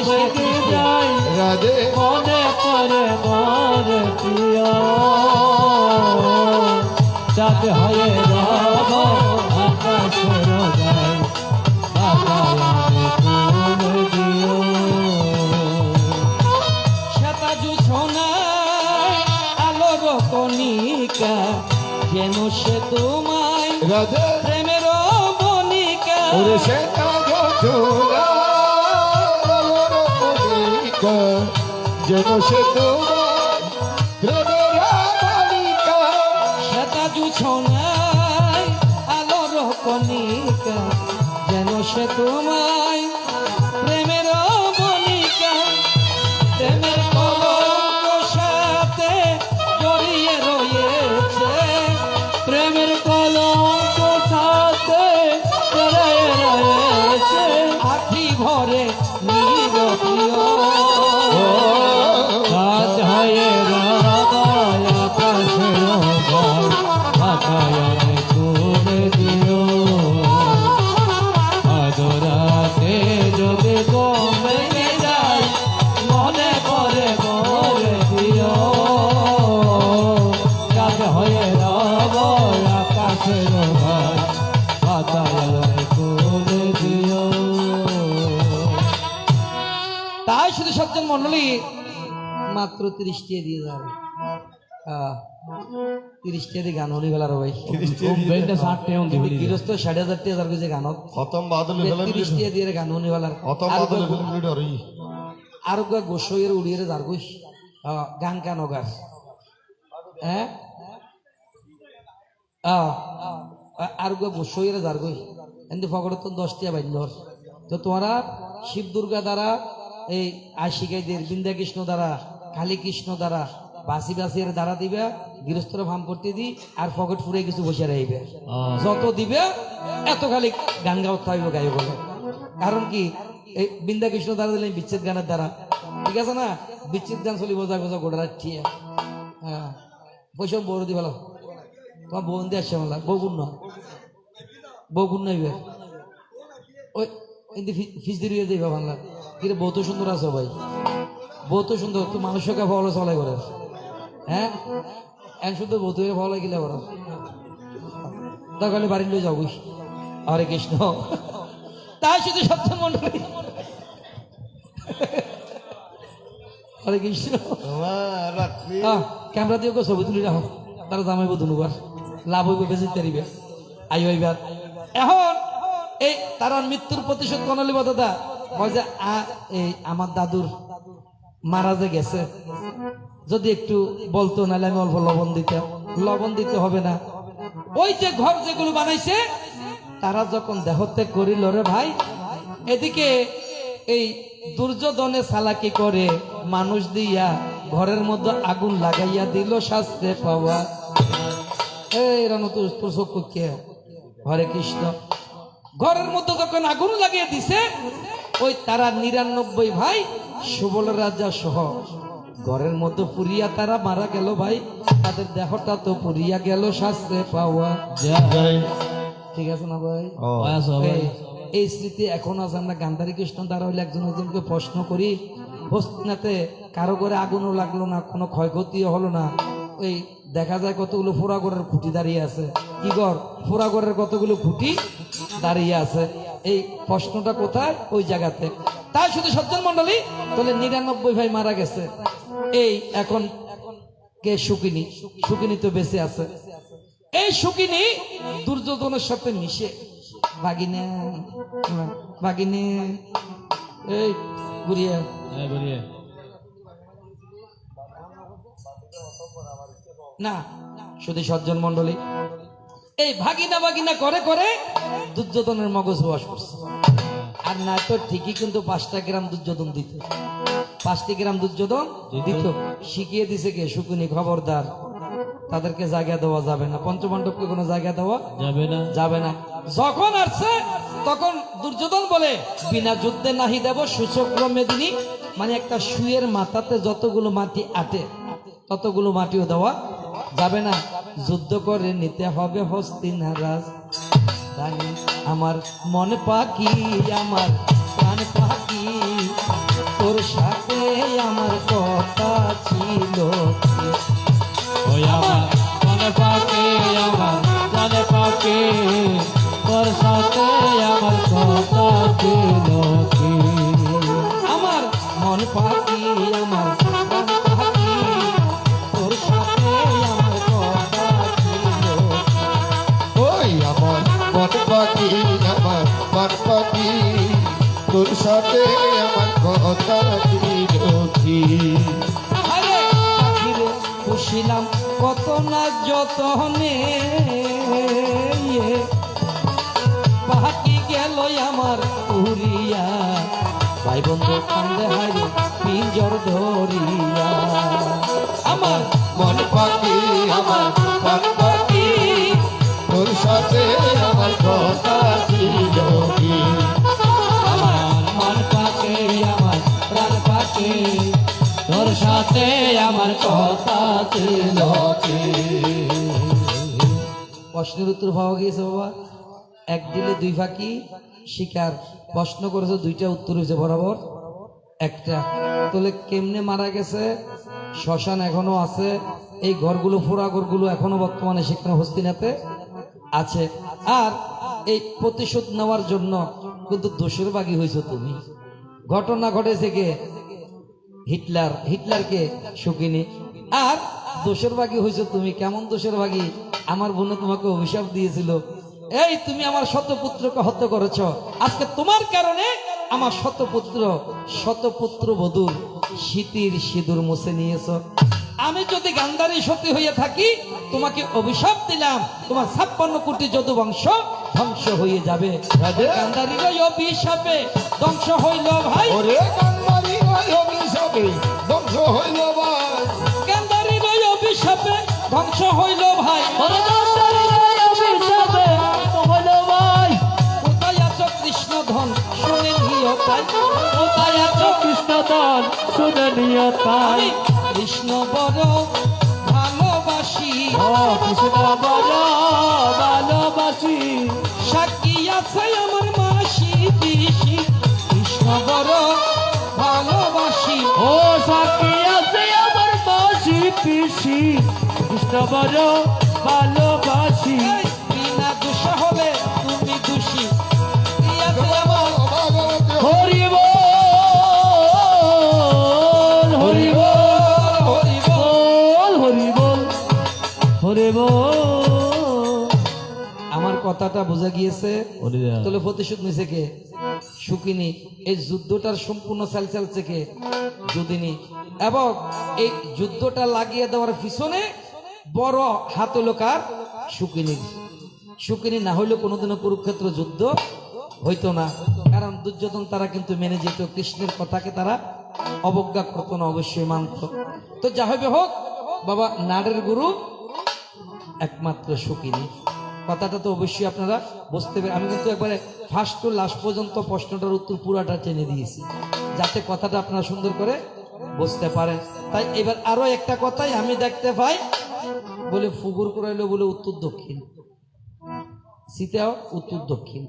ভেঙে যায় রাধে মনে পড়ে মোর প্রিয় চাঁদ হয়ে রব আকাশের গায় বাতায়নে ফুল দিও শ্বেতাজু সোনায় আলোর কণিকা যেন সে তোমায় রাধে প্রেমের বনিকা ওরে সে যেন সে শ্বেতাজু সোনায় আলোর কণিকা যেন সে তোমায় প্রেমের বনিকা প্রেমের কলঙ্ক সাথে জড়িয়ে রয়েছে প্রেমের কলঙ্ক সাথে জড়িয়ে রয়েছে আখি ভরে নিরপ্রিয় চাঁদ হয়ে রব আকাশের গায় বাতায়নে ফুল দিও আদরাতে যদি ভেঙে যায় মনে পড়ে মোর প্রিয় চাঁদ হয়ে রব আকাশের গায় বাতায়নে ফুল দিও সজ্জন মন্ডলী মাত্র 30 টাকা দিয়ে যাবে 30 টাকা দিয়ে গান হলি ফেলার ভাই বেডে 60 টাকা দিবি গৃহস্থ 6000 টাকা যার কাছে গানত খতম বাদল ফেলাম 30 টাকা দিয়ে গান হলি ফেলার খতম বাদল ফেলাম ডরি আর গোসইয়ের উড়িয়ে যার কইস গান কান গাছ হ্যাঁ আর গোসইয়ের যার কই কিন্তু ফকড়ে তো 10 টাকা বাইল তো তোমরা শিব দুর্গা দ্বারা এই আশিকাইদের বৃন্দা কৃষ্ণ দ্বারা কালী কৃষ্ণ দ্বারা বাসি বাসির দ্বারা দিবে গৃহস্থর ভাম করতে দি আর পকেট ফুরে কিছু বসে রইবে যত দিবে এত খালি গান গাওয়া থাকবে গাইব বলে কারণ কি এই বৃন্দা কৃষ্ণ দ্বারা দিলেন বিচ্ছেদ গানের দ্বারা ঠিক আছে না বিচ্ছেদ গান চলি বোঝা বোঝা গোড়া রাখছি হ্যাঁ বৈশব বড় দি ভালো তোমার বোন দিয়ে আসছে মালা বগুন নাইবে ওই ফিস দিয়ে দিবে বাংলা কিন্তু বউ তো সুন্দর আছো ভাই বউ তো সুন্দর তুই মানুষকে ভালো চলাই করে হ্যাঁ এন শুধু বউ তুই ভালো লাগিলে বড় তাহলে বাড়ি লয়ে যাবো হরে কৃষ্ণ তাই শুধু সত্য মন্ডলী হরে কৃষ্ণ রাত্রি ক্যামেরা দিয়ে ছবি তুলি রাখো তারা জামাইব দুবার লাভ হইব বেশি তারিবে আই হইবার এখন এই তারা মৃত্যুর প্রতিশোধ কনালি দাদা হয় যে এই আমার দাদুর মারা যে গেছে যদি একটু বলতো নাহলে আমি অল্প লবণ দিতে হবে না ওই যে ঘর যেগুলো বানাইছে তারা যখন দেহত্যাগ করিল রে ভাই এদিকে এই দুর্যোধনে চালাকি করে মানুষ দিয়া ঘরের মধ্যে আগুন লাগাইয়া দিল শাস্ত্রে পাওয়া এই রানু তোর চোখ কে হরে কৃষ্ণ ঘরের মধ্যে যখন আগুন লাগিয়ে দিছে ওই তারা 99 ভাই সুবল রাজা সহ ঘরের মধ্যে পুরিয়া তারা মারা গেল ভাই তাদের দেহটা তো পুরিয়া গেল শাস্ত্রে পাওয়া ঠিক আছে না ভাই এই স্মৃতি এখন আছে আমরা গান্ধারী কৃষ্ণ দ্বারা হইলে একজন একজনকে প্রশ্ন করি হস্তিনাতে কারো করে আগুনও লাগলো না কোনো ক্ষয়ক্ষতিও হলো না ওই দেখা যায় কতগুলো ফোড়াগড়ের খুঁটি দাঁড়িয়ে আছে কি গর ফোড়াগড়ের কতগুলো খুঁটি দাঁড়িয়ে আছে এই প্রশ্নটা কোথায় ওই জায়গাতে তাই শুধু সজ্জন মন্ডলী তাহলে 99 ভাই মারা গেছে এই এখন কে সুকিনী তো বেঁচে আছে এই সুকিনী দুর্যোধনের সাথে মিশে বাগিনে এই ঘুরিয়ে না শুধু সজ্জন মন্ডলী এই ভাগিনা করে করে দুর্যোধনের মগজ বাস করছে আর না তো ঠিকই কিন্তু 5টা গ্রাম দুর্যোধন দিত 5টি গ্রাম দুর্যোধন দিত শিখিয়ে দিছে কে শুকুনি খবরদার তাদেরকে জায়গা দেওয়া যাবে না পঞ্চপাণ্ডবকে কোনো জায়গা দেওয়া যাবে না যখন আসছে তখন দুর্যোধন বলে বিনা যুদ্ধে নাহি দেব সুচক্র মেদিনী মানে একটা শুয়ের মাথাতে যতগুলো মাটি আটে ততগুলো মাটিও দেওয়া যাবে না যুদ্ধ করে নিতে হবে হস্তিনারাজ রানী আমার মন পাখি আমার প্রাণ পাখি তোর সাথে আমার কথা ছিল আমার মনে পাকে আমার জানে পাকে তোর সাথে আমার কথা ছিল কি আমার মন পাখি আমার প্রাণ পাখি তোর সাথে আমার কথা ছিল ওই আমার মন পাখি আমার মন পাখি তোর সাথে আমার কথা ছিল কি আরে পাখিরে খুশিলাম কত না যতনে পাখি গেল আমার উড়িয়া ভাই বন্ধু কান্দে হারে পিঞ্জর ধরিয়া আমার মন পাখি আমার মন পাখি তোর সাথে আমার কথা ছিল কি আমার মন পাখি আমার প্রাণ পাখি তোর সাথে আমার কথা ছিল কি প্রশ্নের উত্তর পাওয়া গিয়েছে বাবা এক দিলে 2 ফাঁকি শিকার প্রশ্ন করেছে 2টা উত্তর হয়েছে বরাবর একটা তাহলে কেমনে মারা গেছে শ্মশান এখনো আছে এই ঘরগুলো ফোড়া ঘরগুলো এখনো বর্তমানে সেখানে হস্তিনাতে আছে আর এই প্রতিশোধ নেওয়ার জন্য কিন্তু দোষের বাগি হয়েছে তুমি ঘটনা ঘটেছে কে হিটলারকে সুকিনি। আর দোষের ভাগী হয়েছে তুমি। কেমন দোষের ভাগী? আমার বোন তোমাকে অভিশাপ দিয়েছিল, এই তুমি আমার শতপুত্রকে হত্যা করেছ, আজকে তোমার কারণে আমার শতপুত্র বধূর শীতির সিঁদুর মুছে নিয়েছ। আমি যদি গান্ধারী সতী হয়ে থাকি, তোমাকে অভিশাপ দিলাম, তোমার 56 কোটি যদু বংশ ধ্বংস হয়ে যাবে। গান্ধারীর ওই অভিশাপে ধ্বংস হইল ভাই, ওরে গান্ধারী ওই অভিশাপে ধ্বংস হইল ভাই, গান্ধারীর ওই অভিশাপে ধ্বংস হইল ভাই। ওরে গান্ধারীর ওই অভিশাপে হইল ভাই। কোথায় আছো কৃষ্ণধন শুনে নিও তাই, কোথায় আছো কৃষ্ণধন শুনে নিও তাই। আমি কৃষ্ণ বড় ভালোবাসি, ও কৃষ্ণ বড় ভালোবাসি। সাক্ষী আছে আমার মাসি পিসি, কৃষ্ণ বড় ভালোবাসি। ও সাক্ষী আছে আমার মাসি পিসি, কৃষ্ণ বড় ভালোবাসি। এই বিনা দোষ হলে তুমি দোষী, কি আছে আমার ভাগবতী হরি বল হরি বল হরি বল। হরি বল হরি বল। আমার কথাটা বোঝা গিয়েছে? হরি বল। তাহলে প্রতিশোধ নিছে কে? সুকিনি। এই যুদ্ধটার সম্পূর্ণ চাল চালছে কে? যুদিনী। এবং এই যুদ্ধটা লাগিয়ে দেওয়ার পিছনে বড় হাত হলো কার? সুকিনির। সুকিনি না হইলে কোনোদিনও কুরুক্ষেত্র যুদ্ধ হইতো না, কারণ দুর্যোধন তারা কিন্তু মেনে যেত, কৃষ্ণের কথাকে তারা অবজ্ঞা করতো না, অবশ্যই মানত। তো যা হবে হোক, বাবা নাড়ের গুরু একমাত্র সুকিনি। কথাটা তো অবশ্যই আপনারা বুঝতে পারেন। আমি কিন্তু একবারে ফার্স্ট টু লাস্ট পর্যন্ত প্রশ্নটার উত্তর পুরাটা টেনে দিয়েছি, যাতে কথাটা আপনারা সুন্দর করে বুঝতে পারেন। তাই এবার আরো একটা কথাই আমি দেখতে পাই, বলে ফুগুর করাইলো বলে উত্তর দক্ষিণ, শীতেও উত্তর দক্ষিণ।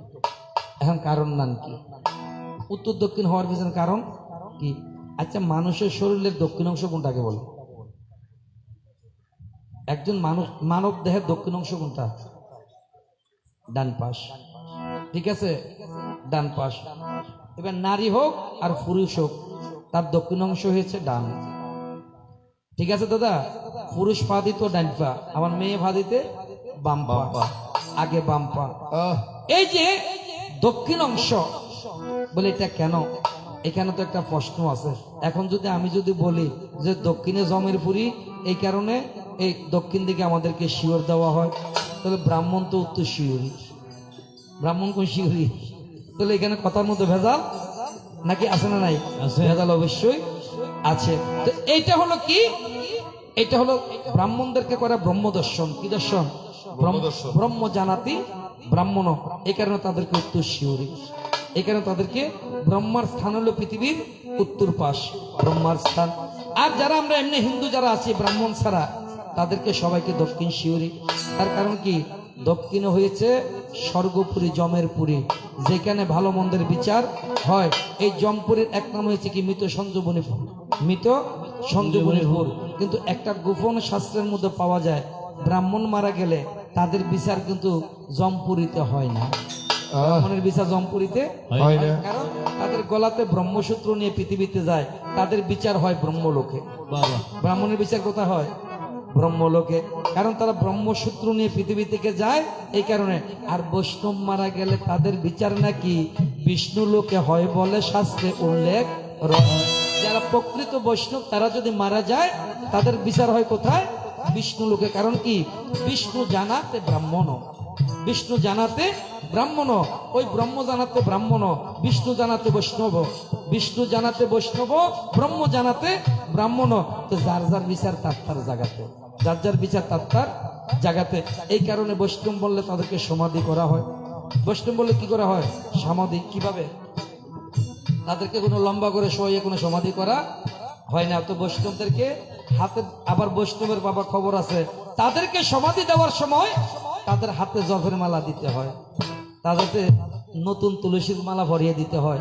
এখন কারণ নাম কি? উত্তর দক্ষিণ হওয়ার পিছনে কারণ কি? আচ্ছা, মানুষের শরীরের দক্ষিণ অংশ কোনটাকে বলে? একজন মানব দেহের দক্ষিণ অংশ কোনটা? ডান পাশ। ঠিক আছে, ডান পাশ। এবার নারী হোক আর পুরুষ হোক, তার দক্ষিণ অংশ হয়েছে ডান। ঠিক আছে দাদা? পুরুষ পা দিত ডান পা, আমার মেয়ে পা দিতে বাম পা, আগে বাম পা। এই যে দক্ষিণ অংশ বলে, এটা কেন? এখানে তো একটা প্রশ্ন আছে। এখন আমি যদি বলি যে দক্ষিণে জমের পুরি, এই কারণে এই দক্ষিণ দিকে আমাদেরকে শিওর দেওয়া হয়, তাহলে ব্রাহ্মণ তো উত্তর শিউরি, ব্রাহ্মণ কোন শিউরি? তাহলে এখানে কথার মধ্যে ভেজাল নাকি আছে না নাই? ভেজাল অবশ্যই আছে। তো এইটা হলো কি? এটা হলো ব্রাহ্মণদেরকে করা ব্রহ্ম দর্শন। কি দর্শন? ব্রহ্ম জানাতি ব্রাহ্মণ। এই কারণে তাদেরকে উত্তর শিউরি। এই কারণে তাদেরকে ব্রহ্মার স্থান হলো পৃথিবীর উত্তর পাশ, ব্রহ্মার স্থান। আর যারা আমরা এমনি হিন্দু যারা আছি ব্রাহ্মণ ছাড়া, তাদেরকে সবাইকে দক্ষিণ শিউরি। তার কারণ কি? দক্ষিণে হয়েছে স্বর্গপুরী, জমের পুরী, যেখানে ভালো মন্দের বিচার হয়। এই জমপুরীর এক নাম হয়েছে কি? মৃত সঞ্জীবনীপুর, মৃত সঞ্জীবনীপুর। কিন্তু একটা গোপন শাস্ত্রের মধ্যে পাওয়া যায়, ব্রাহ্মণ মারা গেলে তাদের বিচার কিন্তু জমপুরীতে হয় না। ব্রাহ্মণের বিচার জমপুরীতে হয় না। কারণ তাদের গলাতে ব্রহ্মসূত্র নিয়ে পৃথিবীতে যায়, তাদের বিচার হয় ব্রহ্মলোকে। ব্রাহ্মণের বিচার কোথায় হয়? ব্রহ্মলোকে। কারণ তারা ব্রহ্মসূত্র নিয়ে পৃথিবী থেকে যায়, এই কারণে। আর বৈষ্ণব মারা গেলে তাদের বিচার নাকি বিষ্ণু লোকে হয় বলে শাস্ত্রে উল্লেখ রয়েছে। যারা প্রকৃত বৈষ্ণব তারা যদি মারা যায়, তাদের বিচার হয় কোথায়? বিষ্ণু লোকে। কারণ কি? বিষ্ণু জানাতে ব্রাহ্মণ, বিষ্ণু জানাতে ব্রাহ্মণ, ওই ব্রহ্ম জানাতে ব্রাহ্মণ, বিষ্ণু জানাতে বৈষ্ণব, বিষ্ণু জানাতে বৈষ্ণব, ব্রহ্ম জানাতে ব্রাহ্মণ। তো যার যার বিচার তার তার জায়গাতে, যার যার বিচার তার তার জায়গাতে। এই কারণে বৈষ্ণব বললে তাদেরকে সমাধি করা হয়। বৈষ্ণব বললে কি করা হয়? সমাধি। কিভাবে? তাদেরকে কোনো লম্বা করে শোয়ে কোনো সমাধি করা হয় না। তো বৈষ্ণবদেরকে হাতে, আবার বৈষ্ণবের বাবা খবর আছে, তাদেরকে সমাধি দেওয়ার সময় তাদের হাতে জফের মালা দিতে হয়, তাদেরকে নতুন তুলসীর মালা ভরিয়ে দিতে হয়,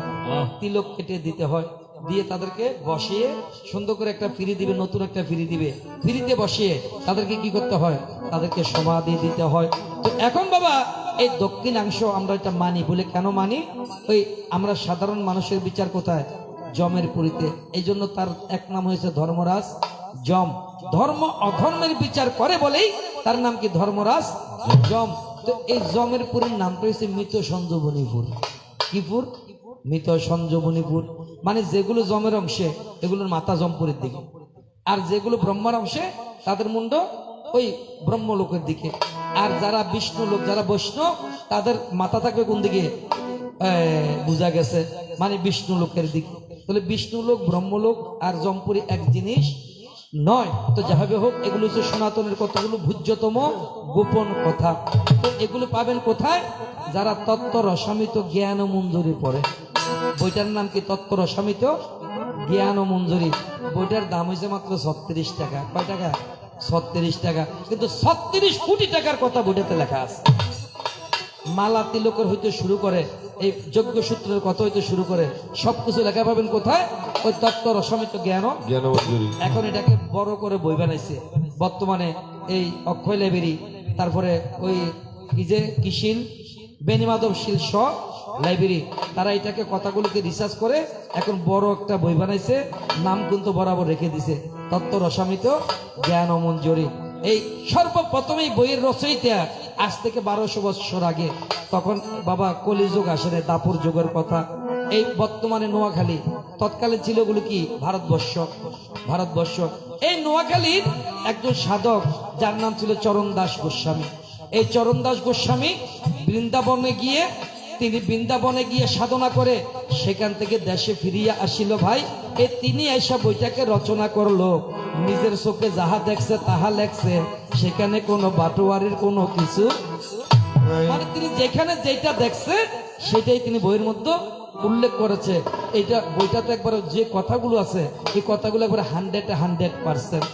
তিলক কেটে দিতে হয়, দিয়ে তাদেরকে বসিয়ে সুন্দর করে একটা ফিরি দিবে, নতুন একটা ফিরি দিবে, ফিরিতে বসিয়ে তাদেরকে কি করতে হয়? তাদেরকে সমাধি দিতে হয়। তো এখন বাবা এই দক্ষিণাংশ আমরা এটা মানি বলে, কেন মানি? ওই আমরা সাধারণ মানুষের বিচার কোথায়? জমের পুরীতে। এই জন্য তার এক নাম হয়েছে ধর্মরাজ যম। ধর্ম অধর্মের বিচার করে বলেই তার নাম কি ধর্মরাজ যম। তো এই জমের পুরীর নামটা হয়েছে মৃত সঞ্জীবনীপুর। কি পুর? মৃত সঞ্জীবনীপুর। মানে যেগুলো জমের অংশে এগুলোর মাথা জমপুরের দিকে, আর যেগুলো ব্রহ্মার অংশে তাদের মুন্ড ওই ব্রহ্মলোকের দিকে। আর যারা বিষ্ণু লোক, যারা বৈষ্ণব, তাদের মাথা থাকবে কোন দিকে? বোঝা গেছে, মানে বিষ্ণু লোকের দিকে। তাহলে বিষ্ণু লোক, ব্রহ্মলোক আর জমপুরি এক জিনিস নয়। তো যাহাবে হোক, এগুলো হচ্ছে সনাতনের কতগুলো ভুজ্যতম গোপন কথা। তো এগুলো পাবেন কোথায়? যারা তত্ত্ব রসামিত জ্ঞান ও মঞ্জুরি পড়ে। বইটার নাম কি? তত্ত্ব রসামিত জ্ঞান ও মঞ্জুরি। বইটার দাম হয়েছে মাত্র 36 টাকা। কয় টাকা? 36 টাকা। কিন্তু 36 কোটি টাকার কথা বইটাতে লেখা আছে। মালা তিলকের হইতে শুরু করে, এই যজ্ঞ সূত্রের কথা হইতে শুরু করে সবকিছু লেখা পাবেন কোথায়? ওই তত্ত্ব রসামিত জ্ঞান। এখন এটাকে বড় করে বই বানাইছে বর্তমানে এই অক্ষয় লাইব্রেরি, তারপরে ওই কি যে কিশিল বেনিমাধবশীল স লাইব্রেরি, তারা এটাকে কথাগুলোকে রিসার্চ করে এখন বড় একটা বই বানাইছে। নাম কিন্তু বরাবর রেখে দিছে তত্ত্ব রসামিত জ্ঞান ও মঞ্জুরি। এই সর্বপ্রথম এই বইয়ের রচয়িতা আজ থেকে 1200 বছর আগে, তখন বাবা কলিযুগ আসে না, দাপুর যুগের কথা। এই বর্তমানে নোয়াখালী, তৎকালে ছিল ওগুলো কি? ভারতবর্ষ। এই নোয়াখালীর একজন সাধক যার নাম ছিল চরণ দাস গোস্বামী। এই চরণ দাস গোস্বামী তিনি বৃন্দাবনে গিয়ে সাধনা করে সেখান থেকে দেশে ফিরিয়া আসিল ভাই। তিনি এসা বইটাকে রচনা করলো। নিজের চোখে যাহা দেখছে তাহা লেখছে, সেখানে কোনো বাটোয়ারির কোনো কিছু, মানে তিনি যেখানে যেটা দেখছে সেটাই তিনি বইয়ের মধ্যে উল্লেখ করেছে। এইটা বইটাতে একবার যে কথাগুলো আছে, এই কথাগুলো একবার 100%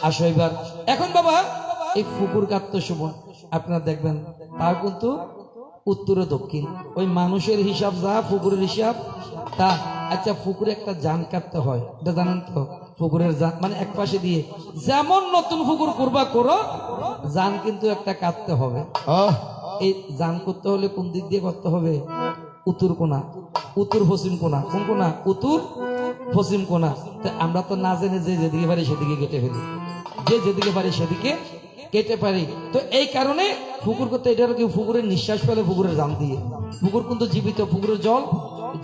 আসো এবার। এখন বাবা এই ফুকুর কাটতে সময় আপনারা দেখবেন তাও কিন্তু উত্তরে দক্ষিণ, ওই মানুষের হিসাব যা, ফুকুরের হিসাব তা। আচ্ছা, ফুকুরে একটা জান কাটতে হয়, এটা জানেন তো? ফুকুরের জান মানে এক পাশে দিয়ে, যেমন নতুন ফুকুর করবা করো, জান কিন্তু একটা কাটতে হবে। এই জান করতে হলে কোন দিক দিয়ে করতে হবে? উত্তর কোনা, উত্তর পশ্চিম কোনা। কোন কোনা? উত্তর পশ্চিম কোনা। তো আমরা তো না জেনে যে যেদিকে পারি সেদিকে কেটে ফেলি, যে যেদিকে পারি সেদিকে কেটে পারি। তো এই কারণে পুকুর করতে, এটা কি পুকুরের নিঃশ্বাস ফেলে পুকুরের জান দিয়ে। পুকুর কিন্তু জীবিত, পুকুরের জল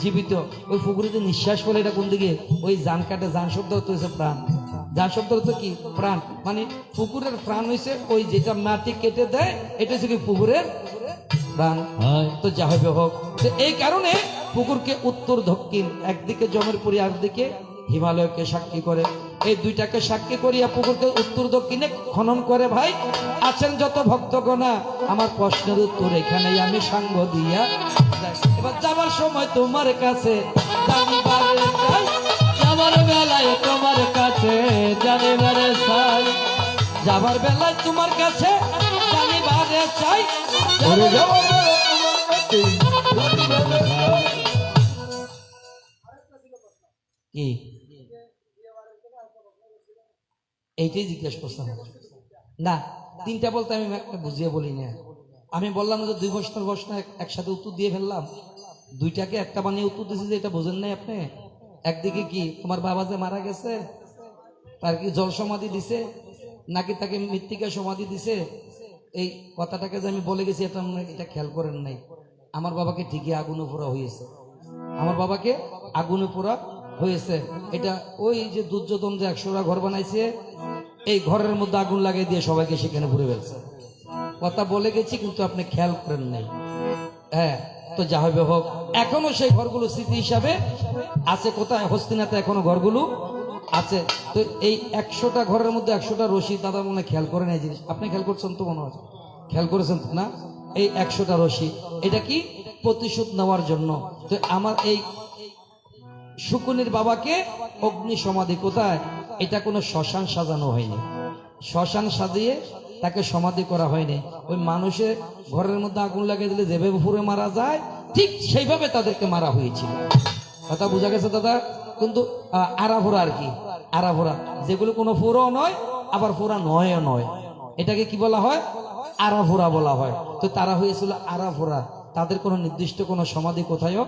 জীবিত। ওই পুকুরে যে নিঃশ্বাস ফেলে, এটা কোন দিকে? ওই জান কাটে। জান শব্দ হচ্ছে প্রাণ। জান শব্দ হচ্ছে কি? প্রাণ। মানে পুকুরের প্রাণ হয়েছে ওই যেটা মাটি কেটে দেয়, এটা হচ্ছে কি পুকুরের প্রাণ। তো যা হবে হোক, তো এই কারণে পুকুরকে উত্তর দক্ষিণ, একদিকে জমের পুরী, একদিকে হিমালয়কে সাক্ষী করে। এই দুইটাকে সাক্ষী করিয়া পুকুরকে উত্তর দক্ষিণে খনন করে ভাই। আছেন যত ভক্তগণা, আমার প্রশ্নের উত্তর এখানেই আমি সাঙ্গ দিয়া যাই। এবার যাবার সময় তোমার কাছে জানিবারে চাই, যাবার বেলায় তোমার কাছে জানিবারে চাই, যাবার বেলায় তোমার কাছে জানিবারে চাই। কি এইটাই জিজ্ঞেস করছিলাম না? তিনটা বলতে আমি একটা বুঝিয়ে বলি না। আমি বললাম যে 2 প্রশ্ন একসাথে উত্তর দিয়ে ফেললাম, দুইটাকে একটা বানিয়ে উত্তর দিয়েছি, যে এটা বোঝেন নাই আপনি। একদিকে কি তোমার বাবা যে মারা গেছে, তার কি জল সমাধি দিছে নাকি তাকে মৃত্তিকা সমাধি দিছে? এই কথাটাকে যে আমি বলে গেছি, এটা খেয়াল করেন নাই। আমার বাবাকে ঠিকই আগুনে পোড়া হয়েছে, আমার বাবাকে আগুনে পোড়া হয়েছে। এটা ওই যে দুর্যোধন যে 100টা ঘর বানাইছে, এই ঘরের মধ্যে আগুন লাগাই দিয়ে সবাইকে সেখানে পুড়ে ফেলছে। কথা বলে গেছি কিন্তু আপনি খেয়াল করেন নাই। হ্যাঁ, তো যা হবে হোক, এখনো সেই ঘরগুলো স্মৃতি হিসাবে আছে। কোথায়? হস্তিনাতে এখনো ঘরগুলো আছে। তো এই 100টা ঘরের মধ্যে 100টা রশি, দাদা মনে খেয়াল করেন এই জিনিস, আপনি খেয়াল করছেন তো? মনে হয় খেয়াল করেছেন না? এই 100টা রশি, এটা কি? প্রতিশোধ নেওয়ার জন্য। তো আমার এই শুকুনির বাবাকে অগ্নি সমাধি কোথায়? এটা কোনো শ্মশান সাজানো হয়নি, শ্মশান সাজিয়ে তাকে সমাধি করা হয়নি। ওই মানুষের ঘরের মধ্যে আগুন লাগিয়ে দিলে যেভাবে পুড়ে মারা যায়, ঠিক সেইভাবে তাদেরকে মারা হয়েছিল। কথা বোঝা গেছে দাদা? কিন্তু আরাভোরা আর কি, আরাভোরা, যেগুলো কোনো পুরো নয় আবার পুরা নয়, এটাকে কি বলা হয়? আরাভোরা বলা হয়। তো তারা হয়েছিল আরাভোরা। তাদের কোনো নির্দিষ্ট কোনো সমাধি কোথায়ও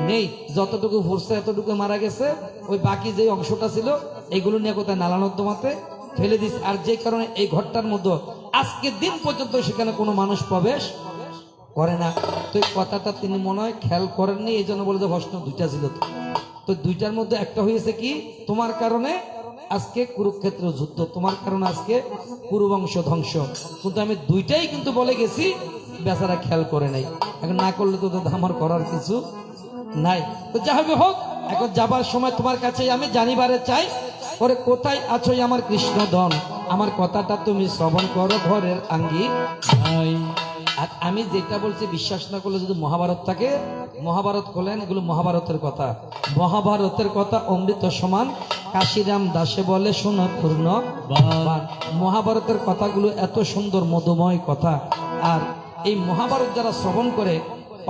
নেই। যতটুকু ফুরছে এতটুকু মারা গেছে, ওই বাকি যে অংশটা ছিল এগুলো নিয়ে কোথায় নালা নর্দমাতে ফেলে দিস। আর যে কারণে এই ঘরটার মধ্যে আজকের দিন পর্যন্ত সেখানে কোনো মানুষ প্রবেশ করে না। তো এই কথাটা তিনি মনে হয় খেয়াল করেননি, এই জন্য বলে যে প্রশ্ন দুইটা ছিল। তো দুইটার মধ্যে একটা হয়েছে কি, তোমার কারণে আজকে কুরুক্ষেত্র যুদ্ধ, তোমার কারণে আজকে কুরুবংশ ধ্বংস। কিন্তু আমি দুইটাই কিন্তু বলে গেছি, বেচারা খেয়াল করে নাই। এখন না করলে তো আমার করার কিছু নাই। তো যা হবে হোক, এখন যাবার সময় তোমার কাছে আমি জানিবারে চাই, ওরে কোথায় আছো আমার কৃষ্ণধন, আমার কথাটা তুমি শ্রবণ করো ঘরের আঙ্গি। আর আমি যেটা বলছি বিশ্বাস না করলে যদি মহাভারত থাকে, মহাভারত খোলেন, এগুলো মহাভারতের কথা। মহাভারতের কথা অমৃত সমান, কাশিরাম দাসে বলে শোনো পূর্ণ বাণ। মহাভারতের কথাগুলো এত সুন্দর মধুময় কথা। আর এই মহাভারত যারা শ্রবণ করে,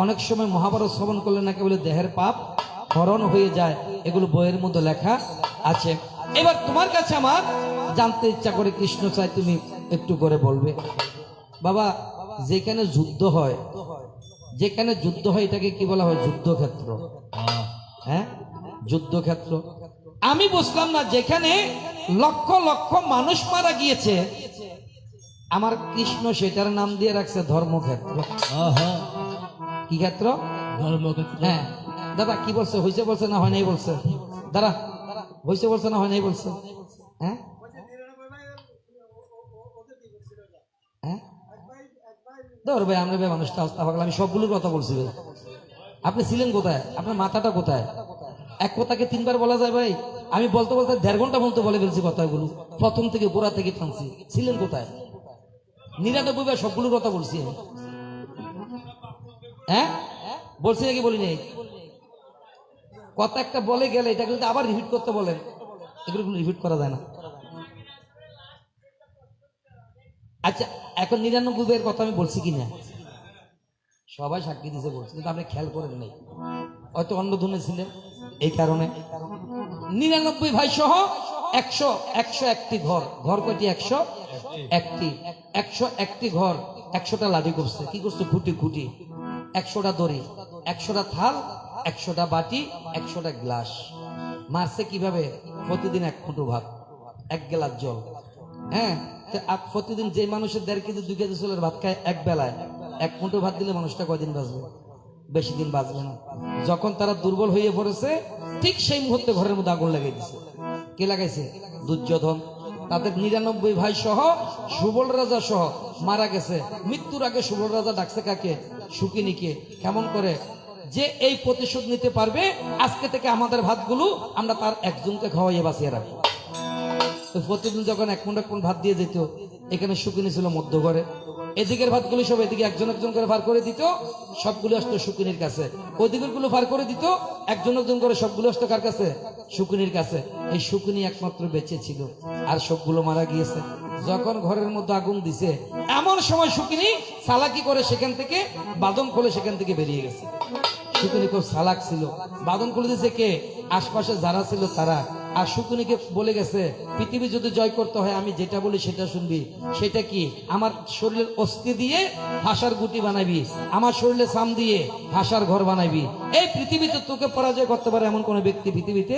অনেক সময় মহাভারত শ্রবণ করলে নাকি বলে দেহের পাপ হরণ হয়ে যায়, এগুলো বইয়ের মধ্যে লেখা আছে। এবার তোমার কাছে আমার জানতে ইচ্ছা করে, কৃষ্ণ চাই তুমি একটু করে বলবে। বাবা, যেখানে যুদ্ধ হয়, যেখানে যুদ্ধ হয় এটাকে কি বলা হয়? যুদ্ধক্ষেত্র। হ্যাঁ, যুদ্ধক্ষেত্র। আমি বুঝলাম না, যেখানে লক্ষ লক্ষ মানুষ মারা গিয়েছে, আমার কৃষ্ণ সেটার নাম দিয়ে রাখছে ধর্মক্ষেত্র। কি ক্ষেত্র? ধর্মক্ষেত্র। হ্যাঁ দাদা, কি বলছে? হয়েছে বলছে না হয় নাই বলছে? দাদা, হয়েছে বলছে না হয় নাই বলছে? হ্যাঁ হ্যাঁ, ধর ভাই, আমরা ভাই মানুষটা আস্তা পাগল, আমি সবগুলোর কথা বলছি ভাই। আপনি ছিলেন কোথায়? আপনার মাথাটা কোথায়? এক কথাকে তিনবার বলা যায় ভাই? আমি বলতে বলতে 1.5 ঘন্টা বলতে বলে ফেলছি কথাগুলো, প্রথম থেকে গোড়া থেকে টানছি। ছিলেন কোথায়? 99 বার সবগুলোর কথা বলছি আমি। হ্যাঁ, বলছি নাকি বলি নাই? কথা একটা বলে গেলে এটা কিন্তু আবার রিপিট করতে বলেন, এগুলো রিপিট করা যায় না। আচ্ছা, এখন 99 এর কথা আমি বলছি কিনা সবাই সাক্ষী দিতে বলছি, কিন্তু আপনি খেয়াল করেন নাই, হয়তো অন্য ধুনে ছিলেন। এই কারণে 99 ভাই সহ 101টি ঘর। ঘর কয়টি? 101টি। 101টি ঘর, 100টা লাঠি করছে। কি করছে? খুঁটি খুঁটি। 100টা দড়ি, 100টা থাল, 100টা বাটি, 100টা গ্লাস। মারছে কিভাবে? প্রতিদিন 1 মুঠো ভাত, 1 গ্লাস জল। হ্যাঁ, প্রতিদিন যে মানুষের 1.5 কেজি 2 কেজি চালের ভাত খায় এক বেলায়, 1 মুঠো ভাত দিলে মানুষটা কয়দিন বাঁচবে? বেশি দিন বাঁচবে না। যখন তারা দুর্বল হয়ে পড়েছে, ঠিক সেই মুহূর্তে ঘরের মধ্যে আগুন লাগিয়ে দিছে। কে লাগাইছে? দুর্যোধন। তাদের 99 ভাই সহ সুবল রাজা সহ মারা গেছে। মৃত্যুর আগে সুবল রাজা ডাকছে কাকে? সুকিনীকে। কেমন করে? যে এই প্রতিশোধ নিতে পারবে, আজকে থেকে আমাদের ভাতগুলো আমরা তার একজনকে খাওয়াইয়ে বাঁচিয়ে রাখবো। তো প্রতিদিন যখন 1 মুঠ 1 মুঠ ভাত দিয়ে যেত, এখানে সুকিনী ছিল মধ্য ঘরে, এদিকের ভাতগুলো সব এদিকে একজন একজন করে ভার করে দিত, সবগুলো আসতো সুকিনীর কাছে। ওইদিকের গুলো ভার করে দিত, একজন একজন করে সবগুলো আসতো কার কাছে? সুকিনীর কাছে। এই সুকিনী একমাত্র বেঁচে ছিল, আর সবগুলো মারা গিয়েছে। যখন ঘরের মধ্যে আগুন দিছে, এমন সময় সুকিনী চালাকি করে সেখান থেকে বাদন খুলে সেখান থেকে বেরিয়ে গেছে। সুকিনী খুব চালাক ছিল। বাদন খুলে দিয়েছে কে? আশপাশে যারা ছিল তারা। আর শকুনিকে বলে গেছে, পৃথিবী যদি জয় করতে হয় আমি যেটা বলি সেটা শুনবি। সেটা কি? আমার শরীরের অস্থি দিয়ে ভাষার গুটি বানাবি, আমার শরীরে চাম দিয়ে ভাষার ঘর বানাবি। এই পৃথিবীতে তোকে পরাজয় করতে পারে এমন কোন ব্যক্তি পৃথিবীতে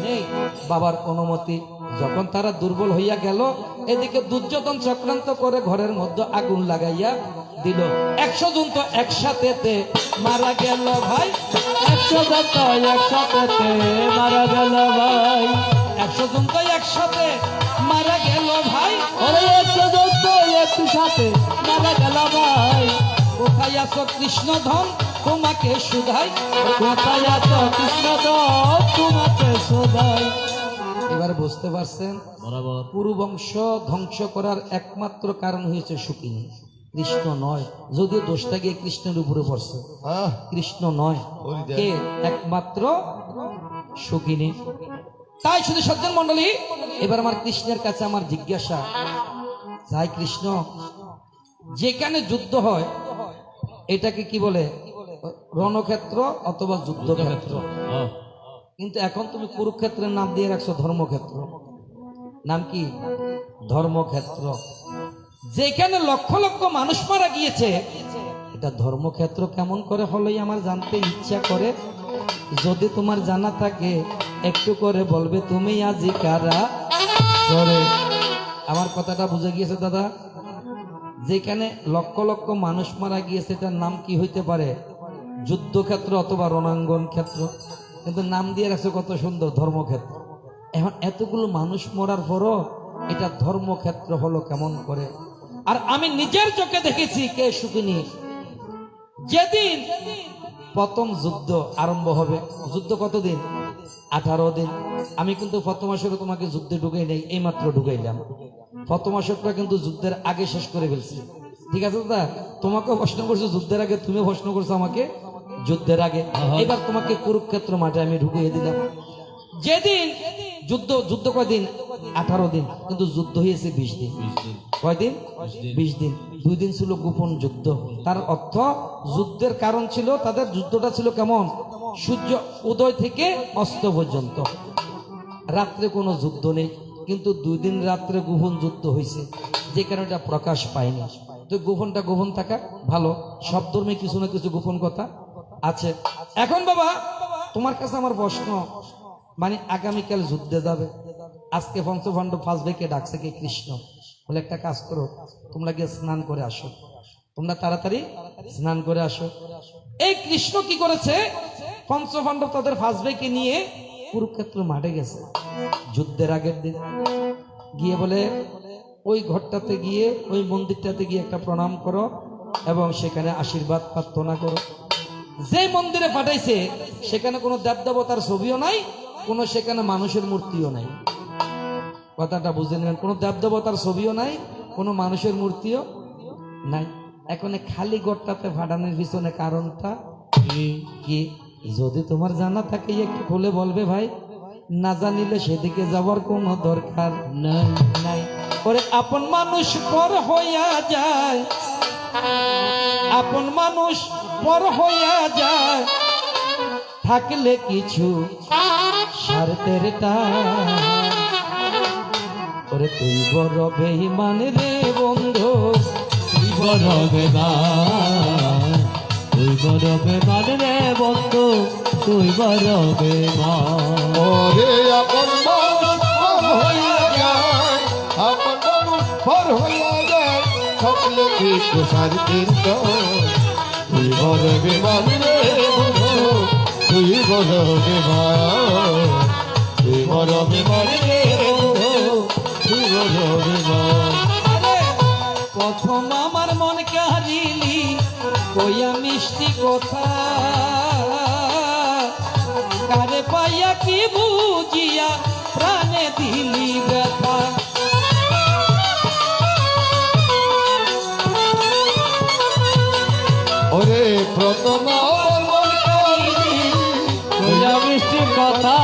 নেই। বাবার অনুমতি। যখন তারা দুর্বল হইয়া গেল, এদিকে দুর্যোধন চক্রান্ত করে ঘরের মধ্যে আগুন লাগাইয়া দিল। 100 জন তো একসাথে মারা গেল ভাই। 100 জন তো একসাথে মারা গেল ভাই। 100 জন তো একসাথে মারা গেল ভাই। ওরে 100 জন তো একসাথে মারা গেল ভাই। কোথায় আছো কৃষ্ণধন তোমাকে সুধাই? কোথায় আছো কৃষ্ণধন তোমাকে সুধাই? এবার বুঝতে পারছেন, বরাবর পুরুবংশ ধ্বংস করার একমাত্র কারণ হয়েছে সুকিনী, কৃষ্ণ নয়। যদিও দোষটা গিয়ে কৃষ্ণের উপরে পড়ছে, কৃষ্ণ নয়। কে? একমাত্র সুকিনী। তাই শুধু সজ্জন মন্ডলী, এবার আমার কৃষ্ণের কাছে আমার জিজ্ঞাসা, যাই কৃষ্ণ, যেখানে যুদ্ধ হয় এটাকে কি বলে? রণক্ষেত্র অথবা যুদ্ধক্ষেত্র। কিন্তু এখন তুমি কুরুক্ষেত্রের নাম দিয়ে রাখছো ধর্মক্ষেত্র। নাম কি? ধর্মক্ষেত্র। যেখানে লক্ষ লক্ষ মানুষ মারা গিয়েছে, এটা ধর্মক্ষেত্র কেমন করে হলেই আমার জানতে ইচ্ছা করে। যদি তোমার জানা থাকে একটু করে বলবে তুমি আজি কারা করে। আমার কথাটা বুঝে গিয়েছে দাদা? যেখানে লক্ষ লক্ষ মানুষ মারা গিয়েছে এটার নাম কি হইতে পারে? যুদ্ধক্ষেত্র অথবা রণাঙ্গন ক্ষেত্র, কিন্তু নাম দিয়ে রাখছে কত সুন্দর, ধর্মক্ষেত্র। এখন এতগুলো মানুষ মরার পরও এটা ধর্মক্ষেত্র হলো কেমন করে? আর আমি নিজের চোখে দেখেছি কে সুখিনী। যেদিন প্রথম যুদ্ধ আরম্ভ হবে, যুদ্ধ কতদিন? 18 দিন। আমি কিন্তু প্রথম আসরে তোমাকে যুদ্ধে ঢুকাই নাই, এইমাত্র ঢুকাইলাম। প্রথম আসরটা কিন্তু যুদ্ধের আগে শেষ করে ফেলছি, ঠিক আছে দাদা? তোমাকেও প্রশ্ন করছো যুদ্ধের আগে, তুমিও প্রশ্ন করছো আমাকে যুদ্ধের আগে। এবার তোমাকে কুরুক্ষেত্র মাঠে আমি ঢুকিয়ে দিলাম। যেদিন যুদ্ধ কয়দিন? 18 দিন, কিন্তু যুদ্ধ হয়েছে 20 দিন। কয়দিন? 20 দিন। 2 দিন ছিল গোপন যুদ্ধ। তার অর্থ যুদ্ধের কারণ ছিল, তাদের যুদ্ধটা ছিল কেমন? সূর্য উদয় থেকে অস্ত পর্যন্ত, রাত্রে কোনো যুদ্ধ নেই, কিন্তু 2 দিন রাত্রে গোপন যুদ্ধ হয়েছে, যে কারণে এটা প্রকাশ পায়নি। তো গোপনটা গোপন থাকা ভালো, সব ধর্মে কিছু না কিছু গোপন কথা আছে। এখন বাবা তোমার কাছে আমার প্রশ্ন, মানে আগামীকাল যুদ্ধে যাবে, আজকে পঞ্চপাণ্ডব 5 ভাইকে ডাকছে কে? কৃষ্ণ। বলে একটা কাজ করো, তোমরা গিয়ে স্নান করে আসো, তোমরা তাড়াতাড়ি স্নান করে আসো। এই কৃষ্ণ কি করেছে? পঞ্চপাণ্ডব তাদের 5 ভাইকে নিয়ে কুরুক্ষেত্র মাঠে গেছে যুদ্ধের আগের দিন। গিয়ে বলে ওই ঘরটাতে গিয়ে, ওই মন্দিরটাতে গিয়ে একটা প্রণাম করো এবং সেখানে আশীর্বাদ প্রার্থনা করো। যে মন্দিরে পাঠাইছে সেখানে কোনো দেবদেবতার ছবিও নাই, কোনো সেখানে মানুষের মূর্তিও নাই। কথাটা বুঝে নেবেন, কোনো দেবদেবতার ছবিও নাই, কোনো মানুষের মূর্তিও নাই। এখন খালি ঘরটাতে ফাটানোর পিছনে কারণটা কি? যদি তোমার জানা থাকে একটু খুলে বলবে ভাই, না জানিলে সেদিকে যাবার কোনো দরকার নাই। ওরে আপন মানুষ পর হইয়া যায়, আপন মানুষ পর হইয়া যায়, থাকলে কিছু স্বার্থের টান। ওরে তুই বড় বেঈমান রে বন্ধু, তুই বড় বেমান, তুই বড় বেমান রে বন্ধু, তুই বড় বেমান। ওরে আপন মানুষ পর হইয়া যায়, আপন মানুষ পর হইয়া যায়, থাকলে কিছু স্বার্থের টান। তুই বড় বেমান রে বন্ধু, তুই বড় বেমান, তুই বড় বেমান রে বন্ধু, তুই বড় বেমান। প্রথম আমার মন কারিলি কইয়া মিষ্টি কথা, কারে পাইয়া কি বুঝিয়া প্রাণে দিলি ব্যথা। ওরে প্রথম আমার মন কারিলি কইয়া মিষ্টি কথা,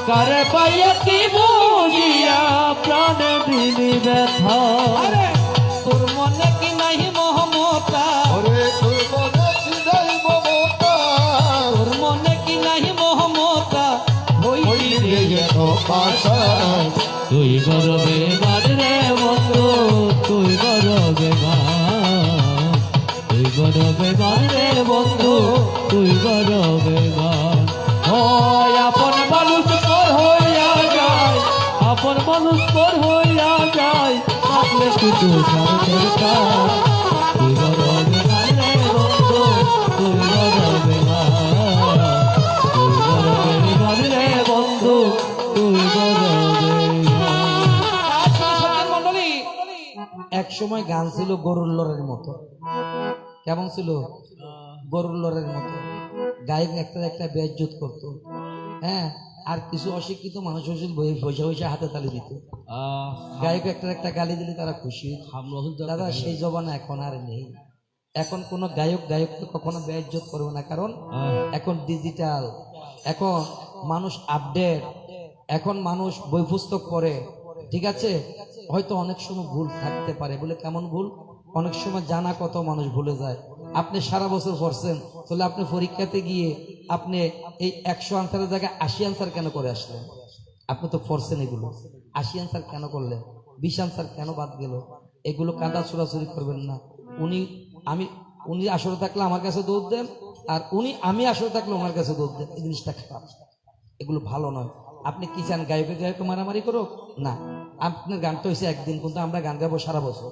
কারে পাইয়া কি বুঝিয়া প্রাণে দিলি ব্যথা। আরে তোর মনে কি নাই মমতা, ওরে তুই মনে ছিলাই মমতা, তোর মনে কি নাই মমতা, হইলে গেল পাশায়। তুই বড় বেমান রে বন্ধু, তুই বড় বেমান, তুই বড় বেমান রে বন্ধু, তুই বড় বেমান। হয় আপন মানুষ পর হইয়া যায়, আপন মানুষ পর হইয়া যায়, থাকলে কিছু স্বার্থের টান। তুই বড় বেমান রে বন্ধু, তুই বড় বেমান, তুই বড় বেমান রে বন্ধু, তুই বড় বেমান। মন্ডলী, এক সময় গান ছিল গরুর লড়ের মতো। কেমন ছিল? গরুর লড়ের মতো। গায়ক একটা একটা বেজ্জত করতো, হ্যাঁ, আর কিছু অশিক্ষিত মানুষ বসে বসে হাতে তালি দিত। গায়ক একটা একটা গালি দিলে তারা খুশি হতো। দাদা সেই জবানা এখন আর নেই। এখন কোনো গায়ককে কখনো বেজ্জত করবে না, কারণ এখন ডিজিটাল, এখন মানুষ আপডেট, এখন মানুষ বই পুস্তক পড়ে, ঠিক আছে? হয়তো অনেক সময় ভুল থাকতে পারে, বলে কেমন ভুল? অনেক সময় জানা কত মানুষ ভুলে যায়। আপনি সারা বছর পড়ছেন, তাহলে আপনি পরীক্ষাতে গিয়ে আপনি এই 100 আনসারের জায়গায় 80 আনসার কেন করে আসলেন? আপনি তো পড়ছেন এগুলো, 80 আনসার কেন করলেন? 20 আনসার কেন বাদ গেল? এগুলো কাদা ছোড়াছুরি করবেন না। উনি আসরে থাকলে আমার কাছে দৌড় দেন, আর আমি আসরে থাকলে ওনার কাছে দৌড় দেন। এই জিনিসটা খারাপ, এগুলো ভালো নয়। আপনি কি চান গায়কে মারামারি করো? না, আপনার গানটা হয়েছে একদিন, কিন্তু আমরা গান গাবো সারা বছর।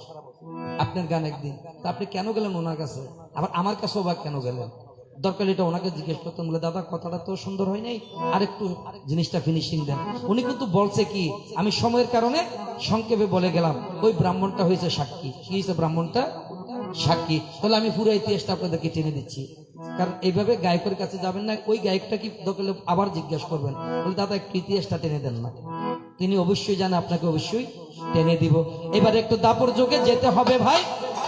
আপনার গান একদিন, তা আপনি কেন গেলেন ওনার কাছে? আবার আমার কাছেও বা কেন গেলেন? দরকার এটা ওনাকে জিজ্ঞেস করতাম, বলে দাদা কথাটা তো সুন্দর হয় নাই, আর একটু জিনিসটা ফিনিশিং দেন। উনি কিন্তু বলছে কি, আমি সময়ের কারণে সংক্ষেপে বলে গেলাম, ওই ব্রাহ্মণটা হয়েছে সাক্ষী। কি হয়েছে ব্রাহ্মণটা? সাক্ষী। তাহলে আমি পুরো ইতিহাসটা আপনাদেরকে টেনে দিচ্ছি, কারণ এইভাবে গায়কের কাছে যাবেন না। ওই গায়কটা কি দরকার আবার জিজ্ঞেস করবেন, বলে দাদা একটু ইতিহাসটা টেনে দেন না। তিনি অবশ্যই জানে, আপনাকে অবশ্যই টেনে দিব। এবারে একটু দাপর যোগে যেতে হবে ভাই।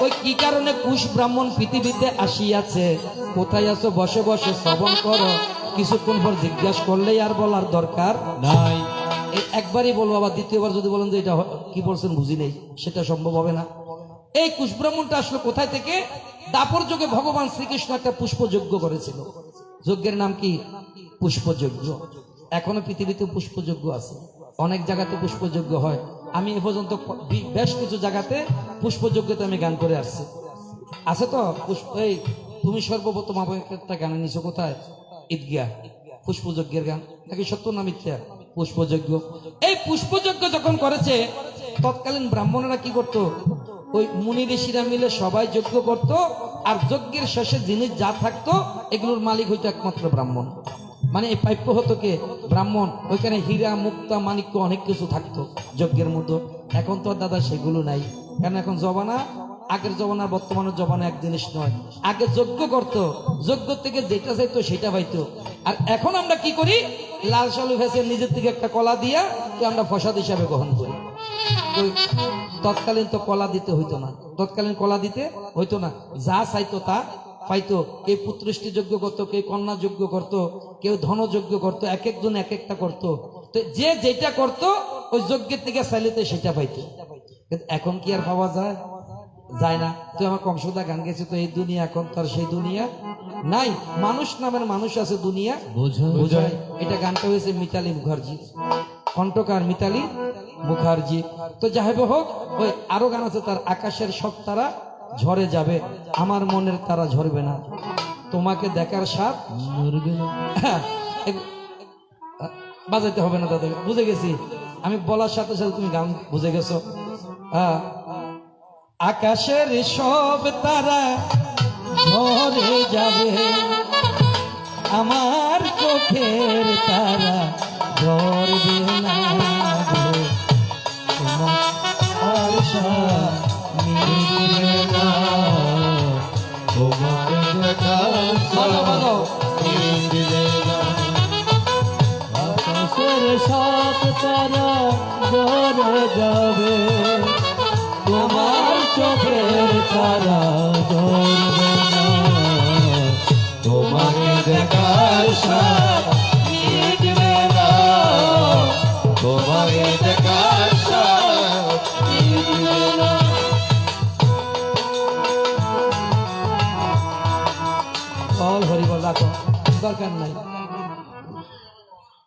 ওই কি কারণে কুশ ব্রাহ্মণ পৃথিবীতে আসিয়াছে, কোথায় আছো বসে বসে শ্রবণ করো, কিছুক্ষণ পর জিজ্ঞাসা করলেই আর বলার দরকার নাই। এই একবারই বলবো, আবার দ্বিতীয়বার যদি বলেন যে এটা কি বলছেন বুঝি নেই, সেটা সম্ভব হবে না। এই কুশ ব্রাহ্মণটা আসলো কোথায় থেকে? দাপর যুগে ভগবান শ্রীকৃষ্ণ একটা পুষ্পযজ্ঞ করেছিল। যজ্ঞের নাম কি? পুষ্পযজ্ঞ। এখনো পৃথিবীতে পুষ্পযজ্ঞ আছে, অনেক জায়গাতে পুষ্পযজ্ঞ হয়। আমি এ পর্যন্ত বেশ কিছু জায়গাতে পুষ্পযজ্ঞতে আমি গান করে আসছি। আছে তো এই তুমি সর্বপ্রথম একটা গান নিছো কোথায়? ঈদগাহ, পুষ্পযজ্ঞের গান। নাকি সত্য না মিথ্যা? পুষ্পযজ্ঞ। এই পুষ্পযজ্ঞ যখন করেছে, তৎকালীন ব্রাহ্মণরা কি করত? ওই মুনি ঋষিরা মিলে সবাই যজ্ঞ করত, আর যজ্ঞের শেষে জিনিস যা থাকতো এগুলোর মালিক হইতো একমাত্র ব্রাহ্মণ। মানে এই প্রাপ্য হতো কে? ব্রাহ্মণ। ওইখানে হীরা মুক্তা মাণিক্য অনেক কিছু থাকতো যজ্ঞের মধ্যে। এখন তো দাদা সেগুলো নাই, কারণ এখন জবানা, আগের জবানা বর্তমানের জবানা এক জিনিস নয়। আগে যজ্ঞ করত, যজ্ঞ থেকে যেটা চাইতো সেটা পাইতো। আর এখন আমরা কি করি? লাল সালু ভেসে নিজের থেকে একটা কলা দিয়া তো আমরা প্রসাদ হিসাবে গ্রহণ করি। তৎকালীন তো কলা দিতে হইতো না, তৎকালীন কলা দিতে হইতো না, যা চাইতো তা পাইতো। কেউ পুত্রষ্টি যজ্ঞ করতো, কেউ কন্যা যজ্ঞ করতো, কেউ ধন যজ্ঞ করতো, এক একজন এক একটা করতো। তো যে যেটা করতো ওই যজ্ঞের থেকে চাইলেতে সেটা পাইতো। কিন্তু এখন কি আর পাওয়া যায়? যায় না। তো আমার কংসদা গান গেছে তো, এই দুনিয়া এখন তার সেই দুনিয়া নাই। মানুষ নামের মানুষ আছে, দুনিয়া বোঝায়। এটা গানটা হয়েছে মিতালি মুখার্জি, কণ্ঠকার মিতালি মুখার্জি। তো যাই হোক, ওই আরো গান আছে তার, আকাশের সব তারা ঝরে যাবে, আমার মনের তারা ঝরবে না, তোমাকে দেখার স্বাদ মরবে না। বাজাইতে হবে না দাদা, বুঝে গেছি আমি, বলার সাথে সাথে তুমি গান বুঝে গেছো। আকাশের সব তারা ঝরে যাবে, আমার চোখের তারা ঝরবে না, তোমার স্বাদ মিটবে না, তোমাকে দেখার বলো বলো। মিটবে না। আকাশের সব তারা ঝরে যাবে, তোমার চোখের তারা ঝরবে না, তোমাকে দেখার স্বাদ মিটবে না, তোমাকে দেখার স্বাদ মিটবে না। বল হরি বল, রাখো, দরকার নাই,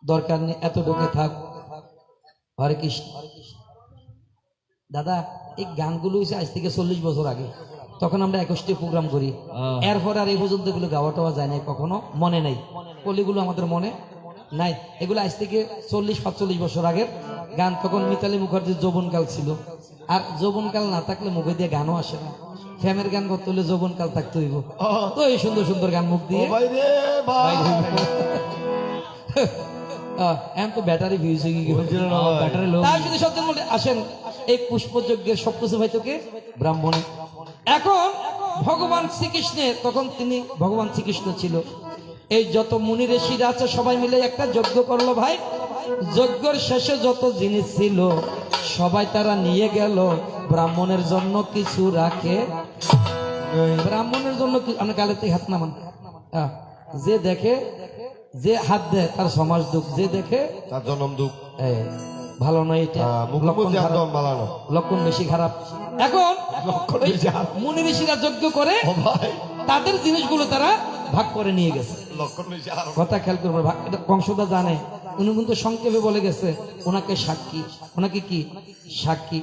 দরকার নেই, এতটুকু থাক। হরে কৃষ্ণ। দাদা এই গানগুলো হয়েছে আজ থেকে 40 বছর আগে, তখন আমরা 21টি প্রোগ্রাম করি। এরপর আর এই পর্যন্ত এগুলো গাওয়া টাওয়া যায় নাই, কখনো মনে নেই, কলিগুলো আমাদের মনে নাই। এগুলো আজ থেকে 40-45 বছর আগের গান। তখন মিতালি মুখার্জির যৌবনকাল ছিল, আর যৌবনকাল না থাকলে মুখে দিয়ে গানও আসে না। ফ্যামের গান করতে হলে যৌবনকাল থাকতে হইব। তো এই সুন্দর সুন্দর গান মুখ দিয়ে ভাই রে ভাই, এখন তো ব্যাটারি ভিউজ হয়ে গেল, ব্যাটারি লো। তার যদি সত্যি বলে আসেন, এই পুষ্পযজ্ঞের সব কিছু ভাই তোকে ব্রাহ্মণে। এখন ভগবান শ্রীকৃষ্ণের, তখন তিনি ভগবান শ্রীকৃষ্ণ ছিল, এই যত মুনি ঋষিরা আছে সবাই মিলে একটা যজ্ঞ করলো ভাই। যজ্ঞের শেষে যত জিনিস ছিল সবাই তারা নিয়ে গেল, ব্রাহ্মণের জন্য কিছু রাখে। ব্রাহ্মণের জন্য আমি গালেতে হাত নামান, যে দেখে, যে হাত দেয় তার সমাজ দুঃখ, যে দেখে তার জন্ম দুঃখ। ভালো নয়, এটা লক্ষণ খারাপ, লক্ষণ বেশি খারাপ। এখন মুনি ঋষিরা যজ্ঞ করে তাদের জিনিসগুলো তারা ভাগ করে নিয়ে গেছে। কথা খেয়াল করবে, এটা কংসদা জানে, উনি কিন্তু সংক্ষেপে বলে গেছে ওনাকে সাক্ষী, ওনাকে কি সাক্ষী।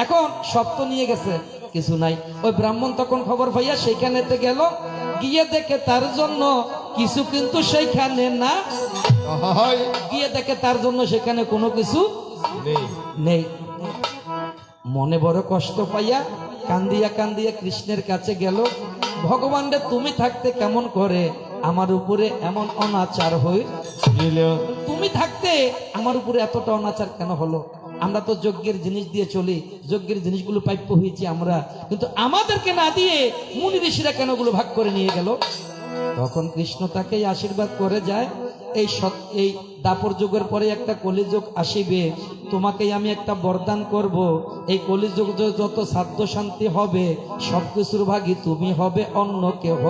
এখন সব তো নিয়ে গেছে, কিছু নাই। ওই ব্রাহ্মণ তখন খবর পাইয়া সেইখানেতে গেল, গিয়ে দেখে তার জন্য কিছু কিন্তু সেইখানে না, হয় গিয়ে দেখে তার জন্য সেখানে কোনো কিছু নেই। নেই। মনে বড় কষ্ট পাইয়া কান্দিয়া কান্দিয়া কৃষ্ণের কাছে গেল, ভগবান রে তুমি থাকতে কেমন করে আমার উপরে এমন অনাচার হই, দিল তুমি থাকতে আমার উপরে এতটা অনাচার কেন হলো? আমরা তো যজ্ঞের জিনিস দিয়ে চলি, যজ্ঞের জিনিসগুলো প্রাপ্য হয়েছি আমরা, কিন্তু আমাদেরকে না দিয়ে মুনি ঋষিরা কেন ওগুলো ভাগ করে নিয়ে গেল? তখন কৃষ্ণ তাকে আশীর্বাদ করে যায়, এই দাপর যুগের পরে একটা কলিযুগ আসিবে, তোমাকে আমি একটা বরদান করব, এই কলিযুগ যত সাধ্য শান্তি হবে সবকিছুর ভাগী তুমি হবে, অন্য কেহ।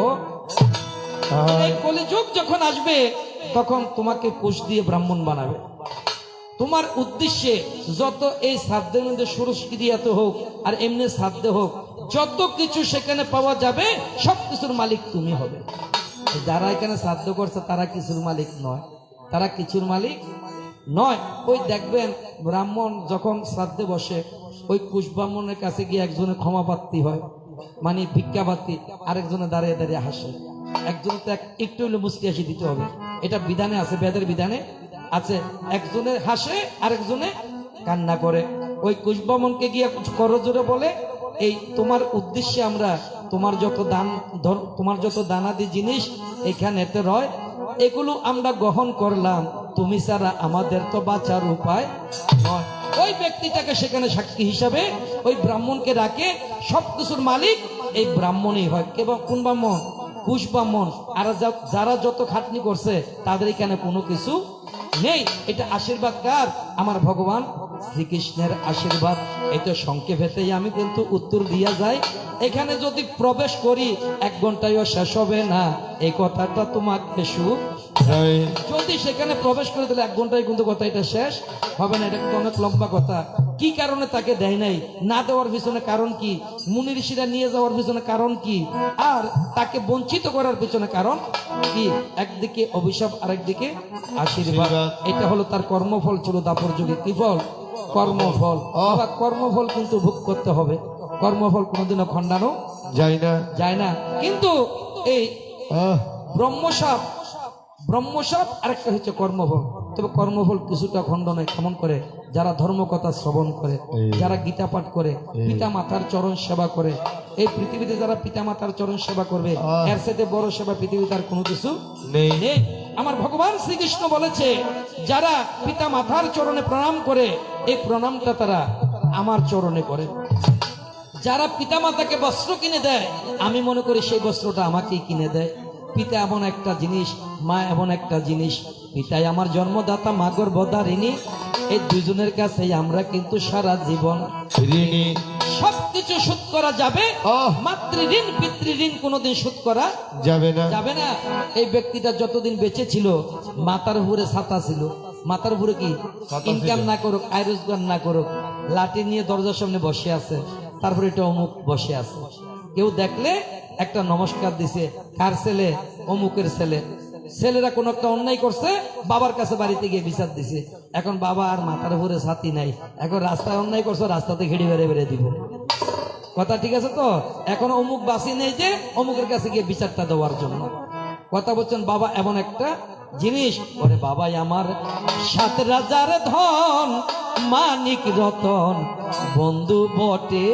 এই কলিযুগ যখন আসবে তখন তোমাকে কুশ দিয়ে ব্রাহ্মণ বানাবে। তোমার উদ্দেশ্যে যত এই সাধ্যের মধ্যে সুরস্ক্রিয়াতে হোক আর এমনি সাধ্য হোক, যত কিছু সেখানে পাওয়া যাবে সব কিছুর মালিক তুমি হবে। যারা এখানে সাধ্য করছে তারা কিছুর মালিক নয়, তারা কিছুর মালিক নয়। ওই দেখবেন ব্রাহ্মণ যখন শ্রাদ্ধে বসে, ওই কুশ ব্রাহ্মণের কাছে গিয়ে একজনে ক্ষমা প্রার্থী হয়, মানে ভিক্ষা প্রার্থী, আরেকজনে দাঁড়িয়ে দাঁড়িয়ে হাসে। একজন তো একটু হলে মুস্কি হাসি দিতে হবে, এটা বিধানে আছে, বেদের বিধানে আছে। একজনে হাসে আরেকজনে কান্না করে। ওই কুশ ব্রাহ্মণকে গিয়ে করজোরে বলে, এই তোমার উদ্দেশ্যে আমরা তোমার যত দানাদি জিনিস এখানেতে রয়, এগুলো আমরা গ্রহণ করলাম, তুমি ছাড়া আমাদের তো বাঁচার উপায় নয়। ওই ব্যক্তিটাকে সেখানে সাক্ষী হিসাবে ওই ব্রাহ্মণকে রাখে, সবকিছুর মালিক এই ব্রাহ্মণই হয়। কেবল কোন ব্রাহ্মণ? কুশ ব্রাহ্মণ। আর যারা যত খাটনি করছে তাদের এখানে কোনো কিছু নেই। এটা আশীর্বাদ কার? আমার ভগবান শ্রীকৃষ্ণের আশীর্বাদ। এটা সংক্ষেপেতেই আমি কিন্তু উত্তর দিয়া যাই। এখানে যদি প্রবেশ করি 1 ঘন্টায়ও শেষ হবে না, এই কথাটা তোমাকে যদি সেখানে প্রবেশ করে দিলে 1 ঘন্টায় কিন্তু কথা এটা শেষ হবে না। এটা কিন্তু অনেক লম্বা কথা। কি কারণে তাকে দেয় নাই, না দেওয়ার পিছনে কারণ কি, মুনি ঋষিরা নিয়ে যাওয়ার পিছনে কারণ কি, আর তাকে বঞ্চিত করার পিছনে কারণ কি? একদিকে অভিশাপ, আরেকদিকে আশীর্বাদ। এটা হলো তার কর্মফল ছিল দাপর যুগে। কি ফল? কর্মফল। কর্মফল কিন্তু ভোগ করতে হবে, কর্মফল কোনোদিনও খণ্ডানো যায় না। কিন্তু এই ব্রহ্মসাপ আরেকটা হচ্ছে কর্মফল। তবে কর্মফল কিছুটা খণ্ডন হয়। কেমন করে? যারা ধর্মকথা শ্রবণ করে, যারা গীতা পাঠ করে, পিতা মাতার চরণ সেবা করে। এই পৃথিবীতে যারা পিতা মাতার চরণ সেবা করবে, এর সাথে বড় সেবা পৃথিবীতে আর কোনো কিছু নেই। আমার ভগবান শ্রীকৃষ্ণ বলেছে, যারা পিতা মাতার চরণে প্রণাম করে, এই প্রণামটা তারা আমার চরণে করে। যারা পিতা মাতাকে বস্ত্র কিনে দেয়, আমি মনে করি সেই বস্ত্রটা আমাকেই কিনে দেয়। পিতা এমন একটা জিনিস, মা এমন একটা জিনিস। পিতাই আমার জন্মদাতা, মা গর্ভধারিণী। এই দুজনের কাছে আমরা কিন্তু সারা জীবন ঋণী। সবকিছু শোধ করা যাবে, মাতৃ ঋণ পিতৃ ঋণ কোনোদিন শোধ করা যাবে না। এই ব্যক্তিটা যতদিন বেঁচে ছিল, মাথার উপরে ছাতা ছিল। মাথার উপরে কি? ইনকাম না করুক, আয় রোজগার না করুক, লাঠি নিয়ে দরজার সামনে বসে আছে। তারপরে এটা অমুক বসে আছে, কেউ দেখলে একটা নমস্কার দিছে। কার ছেলে? অমুকের ছেলে। ছেলেরা কোন একটা অন্যায় করছে, বাবার কাছে বাড়িতে গিয়ে বিচার দিছে। এখন বাবা আর মাথার উপরে ছাতি নাই, এখন রাস্তায় অন্যায় করছে, রাস্তাতে ঘেড়ে বেড়ে দিব। কথা ঠিক আছে তো? এখন অমুক বাসি নেই যে অমুকের কাছে গিয়ে বিচারটা দেওয়ার জন্য। কথা বলছেন, বাবা এমন একটা জিনিস। ওরে বাবাই আমার 7 রাজার ধন, মানিক রতন, বন্ধু বটে।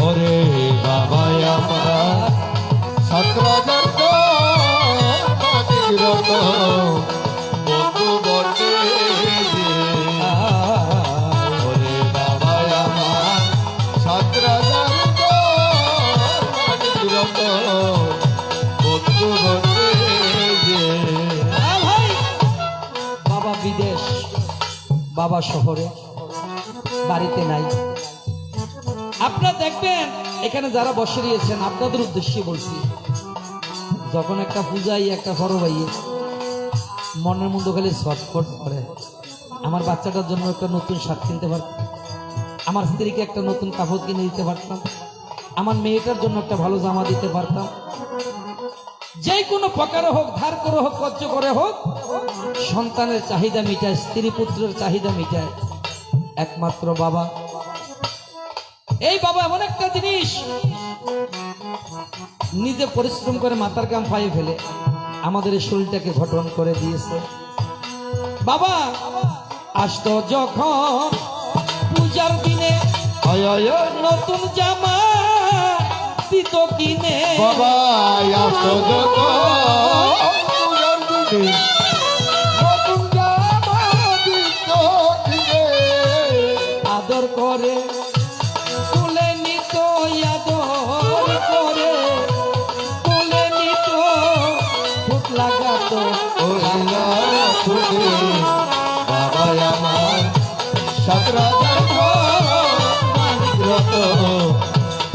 ওরে বাবাই আমার 7 রাজার বন্ধু বটে। ওরে বাবাই আমার 7 রাজার বন্ধু বটে। বাবা বিদেশ, বাবা শহরে, বাড়িতে নাই। আপনারা দেখবেন এখানে যারা বসে রয়েছেন, আপনাদের উদ্দেশ্যে বলছি, যখন একটা পূজাই একটা ফরবাই মনের মধ্যে খালি ছটফট করে, আমার বাচ্চাটার জন্য একটা নতুন শার্ট কিনতে পারতাম, আমার স্ত্রীকে একটা নতুন কাপড় কিনে দিতে পারতাম, আমার মেয়েটার জন্য একটা ভালো জামা দিতে পারতাম। যে কোনো প্রকারে হোক, ধার করে হোক, কর্য করে হোক, সন্তানের চাহিদা মিটায়, স্ত্রী পুত্রের চাহিদা মিটায় একমাত্র বাবা। এই বাবা এমন একটা জিনিস, নিজে পরিশ্রম করে মাথার কাম পায়ে ফেলে আমাদের এই শরীরটাকে গঠন করে দিয়েছে। বাবা আসতো যখন পূজার দিনে আয় আয় আয়। নতুন জামা দিত কিনে, বাবা আসতো যখন পূজার দিনে নতুন জামা দিত কিনে। আদর করে তুলে নিত, আদর করে তুলে নিত, ফুট লাগাতো ওই না খুদে বাবা আমার সাতরা রত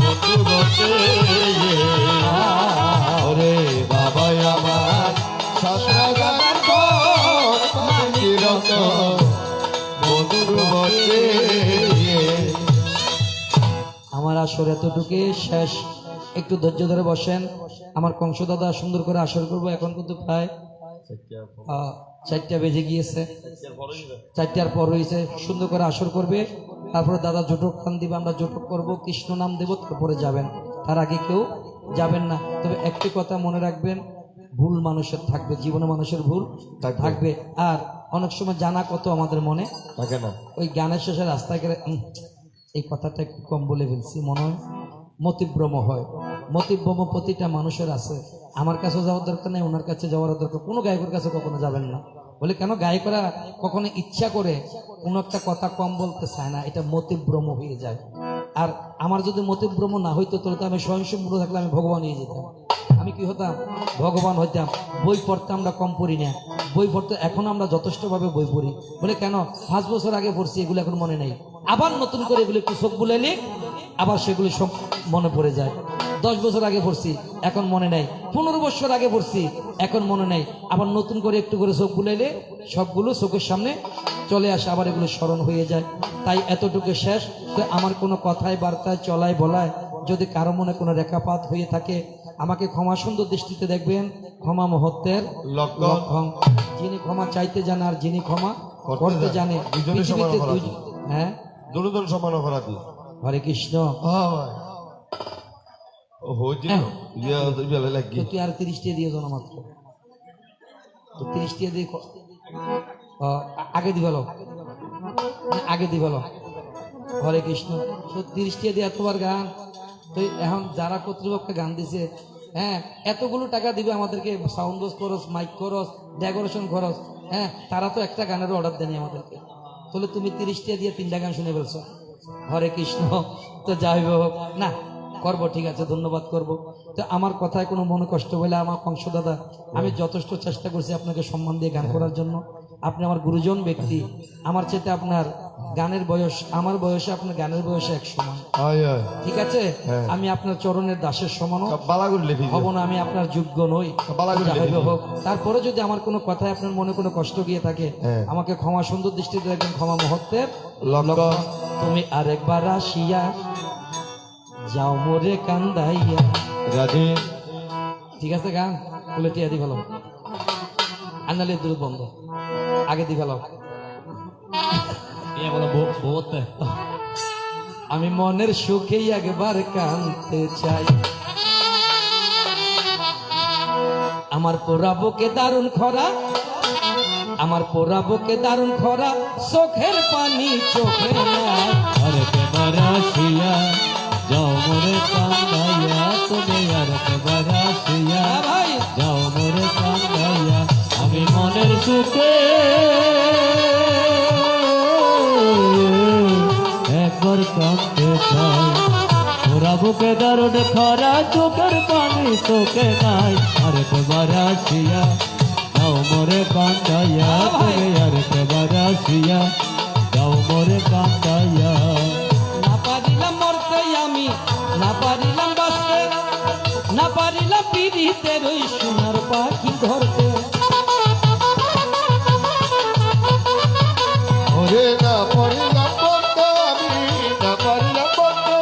বন্ধু বসে ওরে বাবা আমার সাতরা রত বন্ধু বসে। আমার আসর এতটুকু শেষ, একটু ধৈর্য ধরে বসেন। আমার কংস দাদা সুন্দর করে আসর করবো। এখন কিন্তু প্রায় 4টা বেজে গিয়েছে, 4টার পর হয়েছে। সুন্দর করে আসর করবে, তারপরে দাদা জোটক খান দিবে, আমরা জোটক করবো, কৃষ্ণ নাম দেব, তারপরে যাবেন। তার আগে কেউ যাবেন না। তবে একটি কথা মনে রাখবেন, ভুল মানুষের থাকবে, জীবনে মানুষের ভুল থাকবে। আর অনেক সময় জানা কত আমাদের মনে থাকে না। ওই গানের শেষে রাস্তায় গেলে এই কথাটা একটু কম বলে ফেলছি, মনে হয় মতিভ্রম হয়। মতিভ্রম প্রতিটা মানুষের আছে। আমার কাছে যাওয়ার দরকার নেই, ওনার কাছে যাওয়ার দরকার। কোনো গায়কের কাছে কখনো যাবেন না। বলে কেন, গায়করা কখনো ইচ্ছা করে কোনো একটা কথা কম বলতে চায় না, এটা মতিভ্রম হয়ে যায়। আর আমার যদি মতিভ্রম না হইতো তাহলে তো আমি স্বয়ংসম্পূর্ণ থাকলে আমি ভগবান হয়ে যেতাম। আমি কি হতাম, ভগবান হইতাম। বই পড়তে আমরা কম পড়ি না, বই পড়তে এখন আমরা যথেষ্টভাবে বই পড়ি। বলে কেন, 5 বছর আগে পড়ছি, এগুলো এখন মনে নেই। আবার নতুন করে এগুলো একটু চোখ বুলাইলে আবার সেগুলো সব মনে পড়ে যায়। 10 বছর আগে পড়ছি, এখন মনে নাই। 15 বছর আগে পড়ছি, এখন মনে নাই। আবার নতুন করে একটু করে চোখ বুলাইলে সবগুলো চোখের সামনে চলে আসে, আবার এগুলো স্মরণ হয়ে যায়। তাই এতটুকু শেষ। তো আমার কোনো কথায় বার্তায় চলায় বলায় যদি কারো মনে কোনো রেখাপাত হয়ে থাকে, আমাকে ক্ষমা সুন্দর দৃষ্টিতে দেখবেন। ক্ষমা মহত্বের লক্ষণ। যিনি ক্ষমা চাইতে জানে আর যিনি ক্ষমা করতে জানে, দুজনের সমান পৃথিবীতে অপরাধী। দুই- হ্যাঁ, দুজন সমান অপরাধী। হরে কৃষ্ণ। ও হইছিল ইয়া লাগি তো তুই আর 30 টাকা দিয়ে দাও না মাত্র, তো 30 টাকা দিয়ে আগে দিবাল, আগে দিবাল। হরে কৃষ্ণ। তো 30 টাকা দিয়ে এতবার গান, তো এখন যারা কর্তৃপক্ষ গান দিছে, হ্যাঁ, এতগুলো টাকা দিবে আমাদেরকে, সাউন্ড বক্স খরচ, মাইক খরচ, ডেকোরেশন খরচ, হ্যাঁ, তারা তো একটা গানের অর্ডার দেয়নি আমাদেরকে। তাহলে তুমি 30 টাকা দিয়ে 3টা গান শুনে ফেলছো। হরে কৃষ্ণ। তো যাই হোক, না করবো, ঠিক আছে, ধন্যবাদ করব। তো আমার কথায় কোনো মনে কষ্ট হলে আমার কংস দাদা, আমি যথেষ্ট চেষ্টা করছি আপনাকে সম্মান দিয়ে গান করার জন্য। আপনি আমার গুরুজন ব্যক্তি, আমার চেয়ে আপনার গানের বয়স, আমার বয়সে আপনার গানের বয়সে এক সমান, আয় আয় ঠিক আছে। হ্যাঁ। আমি আপনার চরণের দাসের সমানও বালাগুল লিখি হব না, আমি আপনার যোগ্য নই। বালাগুল যাই লিখি হোক, তারপরে যদি আমার কোনো কথায় আপনার মনে কোনো কষ্ট গিয়ে থাকে, হ্যাঁ। আমাকে ক্ষমা সুন্দর দৃষ্টিতে দেখবেন, ক্ষমা মহত্বের লক্ষণ। লক্ষণ। তুমি আরেকবার আসিয়া যাও মোরে কান্দাইয়া। রাধে ঠিক আছে, গান বলে টিয়া দি ভালো, আন্নালে দূর বন্ধ, আগে দি ভালো। আমি মনের সুখে একবার কাঁদতে চাই, আমার পোড়া বুকে দারুণ খরা, আমার পোড়া বুকে দারুণ খরা, চোখের পানি চোখে নাই। আরে কেবারাসিয়া যাও মোরে কান্দাইয়া, তুমি আর কেবারাসিয়া হ্যাঁ ভাই, যাও মোরে কান্দাইয়া, আমি মনের সুখে একবার কাঁদতে চাই। ওরা বুকে দারুণ খরা, চোখের পানি চোখে নাই। আরে কেবারাসিয়া যাও মোরে কান্দাইয়া, তুমি আর কেবারাসিয়া যাও মোরে কান্দাইয়া। না পারিলাম মরতে আমি, না পারিলাম বাঁচতে, না পারিলাম পিড়িতে রই সোনার পাখি ধরতে। ওরে না পারিলাম বলতে আমি, না পারিলাম বলতে,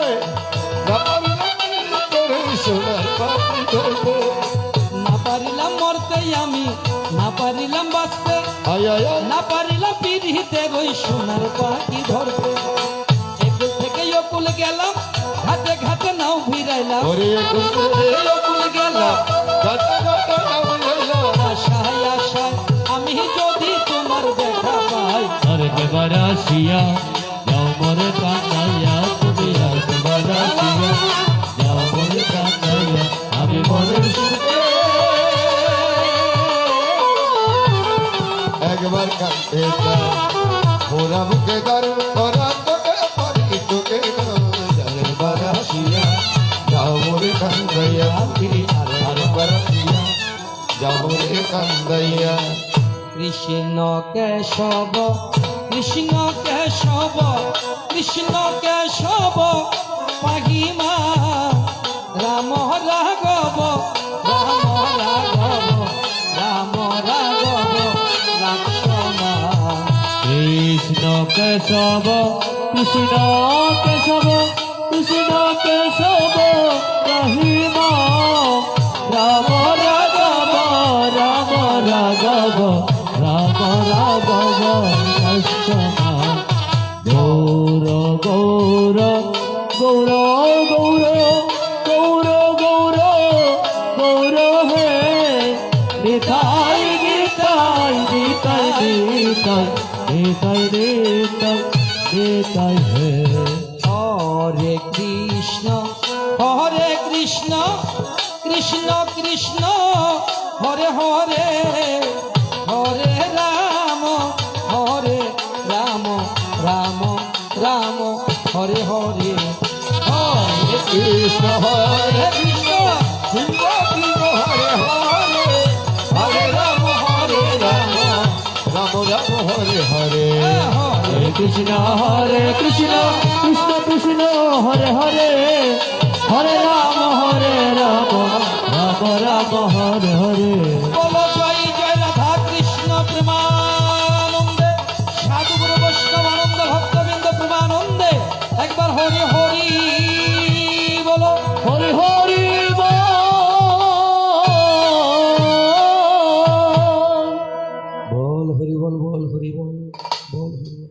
না পারিলাম তোরে সোনার পাখি ধরতে। না পারিলাম মরতে আমি, না পারিলাম বাঁচতে, আয় আয় আয় না পারিলাম পিড়িতে রই সোনার পাখি ধরতে। একুল থেকে অকুল গেলাম, নাও ভিড়াইলাম ওরে কুলে কুল গেলা গাটা গাটা নাম লইলা আশায় আশায় আমি যদি তোমার দেখা পাই আরে একবার আসিয়া যাও মরে কান্দাইয়া তুমি একবার আসিয়া যাও মরে কান্দাইয়া আমি মনের সুখে একবার কাঁদতে চাই মোরা বুকে দারুণ করা তোকে পারি তোকে একবার আসিয়া যাও মোরে কান্দাইয়া আরেকবার আসিয়া যাও মোরে কান্দাইয়া কৃষ্ণ কেশব কৃষ্ণ কেশব কৃষ্ণ কেশব পাহিমা রাম রাঘব রাম রাঘব রাম রাঘব লক্ষ্মণা কৃষ্ণ কেশব কৃষ্ণ কেশব কৃষ্ণ কেশব রহিমা রাম রাঘব রাম রাঘব রাম রাঘব লক্ষ্মণা গৌর গৌর গৌর গৌর গৌর গৌর গৌর হে নিতাই নিতাই নিতাই নিতাই নিতাই নিতাই নিতাই হে হরে কৃষ্ণ কৃষ্ণ কৃষ্ণ হরে হরে হরে রাম রাম রাম রাম হরে হরে হরে কৃষ্ণ হরে কৃষ্ণ কৃষ্ণ কৃষ্ণ হরে হরে হরে রাম হরে রাম রাম রাম হরে হরে হরে কৃষ্ণ কৃষ্ণ কৃষ্ণ হরে হরে হরে রাম রাম রাম হরে হরে বলো জয় জয় রাধা কৃষ্ণ প্রেমানন্দে সাধু গুরু বৈষ্ণব আনন্দ ভক্তবৃন্দ প্রেমানন্দে একবার হরি হরি বলো হরি হরি বল বল হরি বল বল হরি বল বল হরি বল।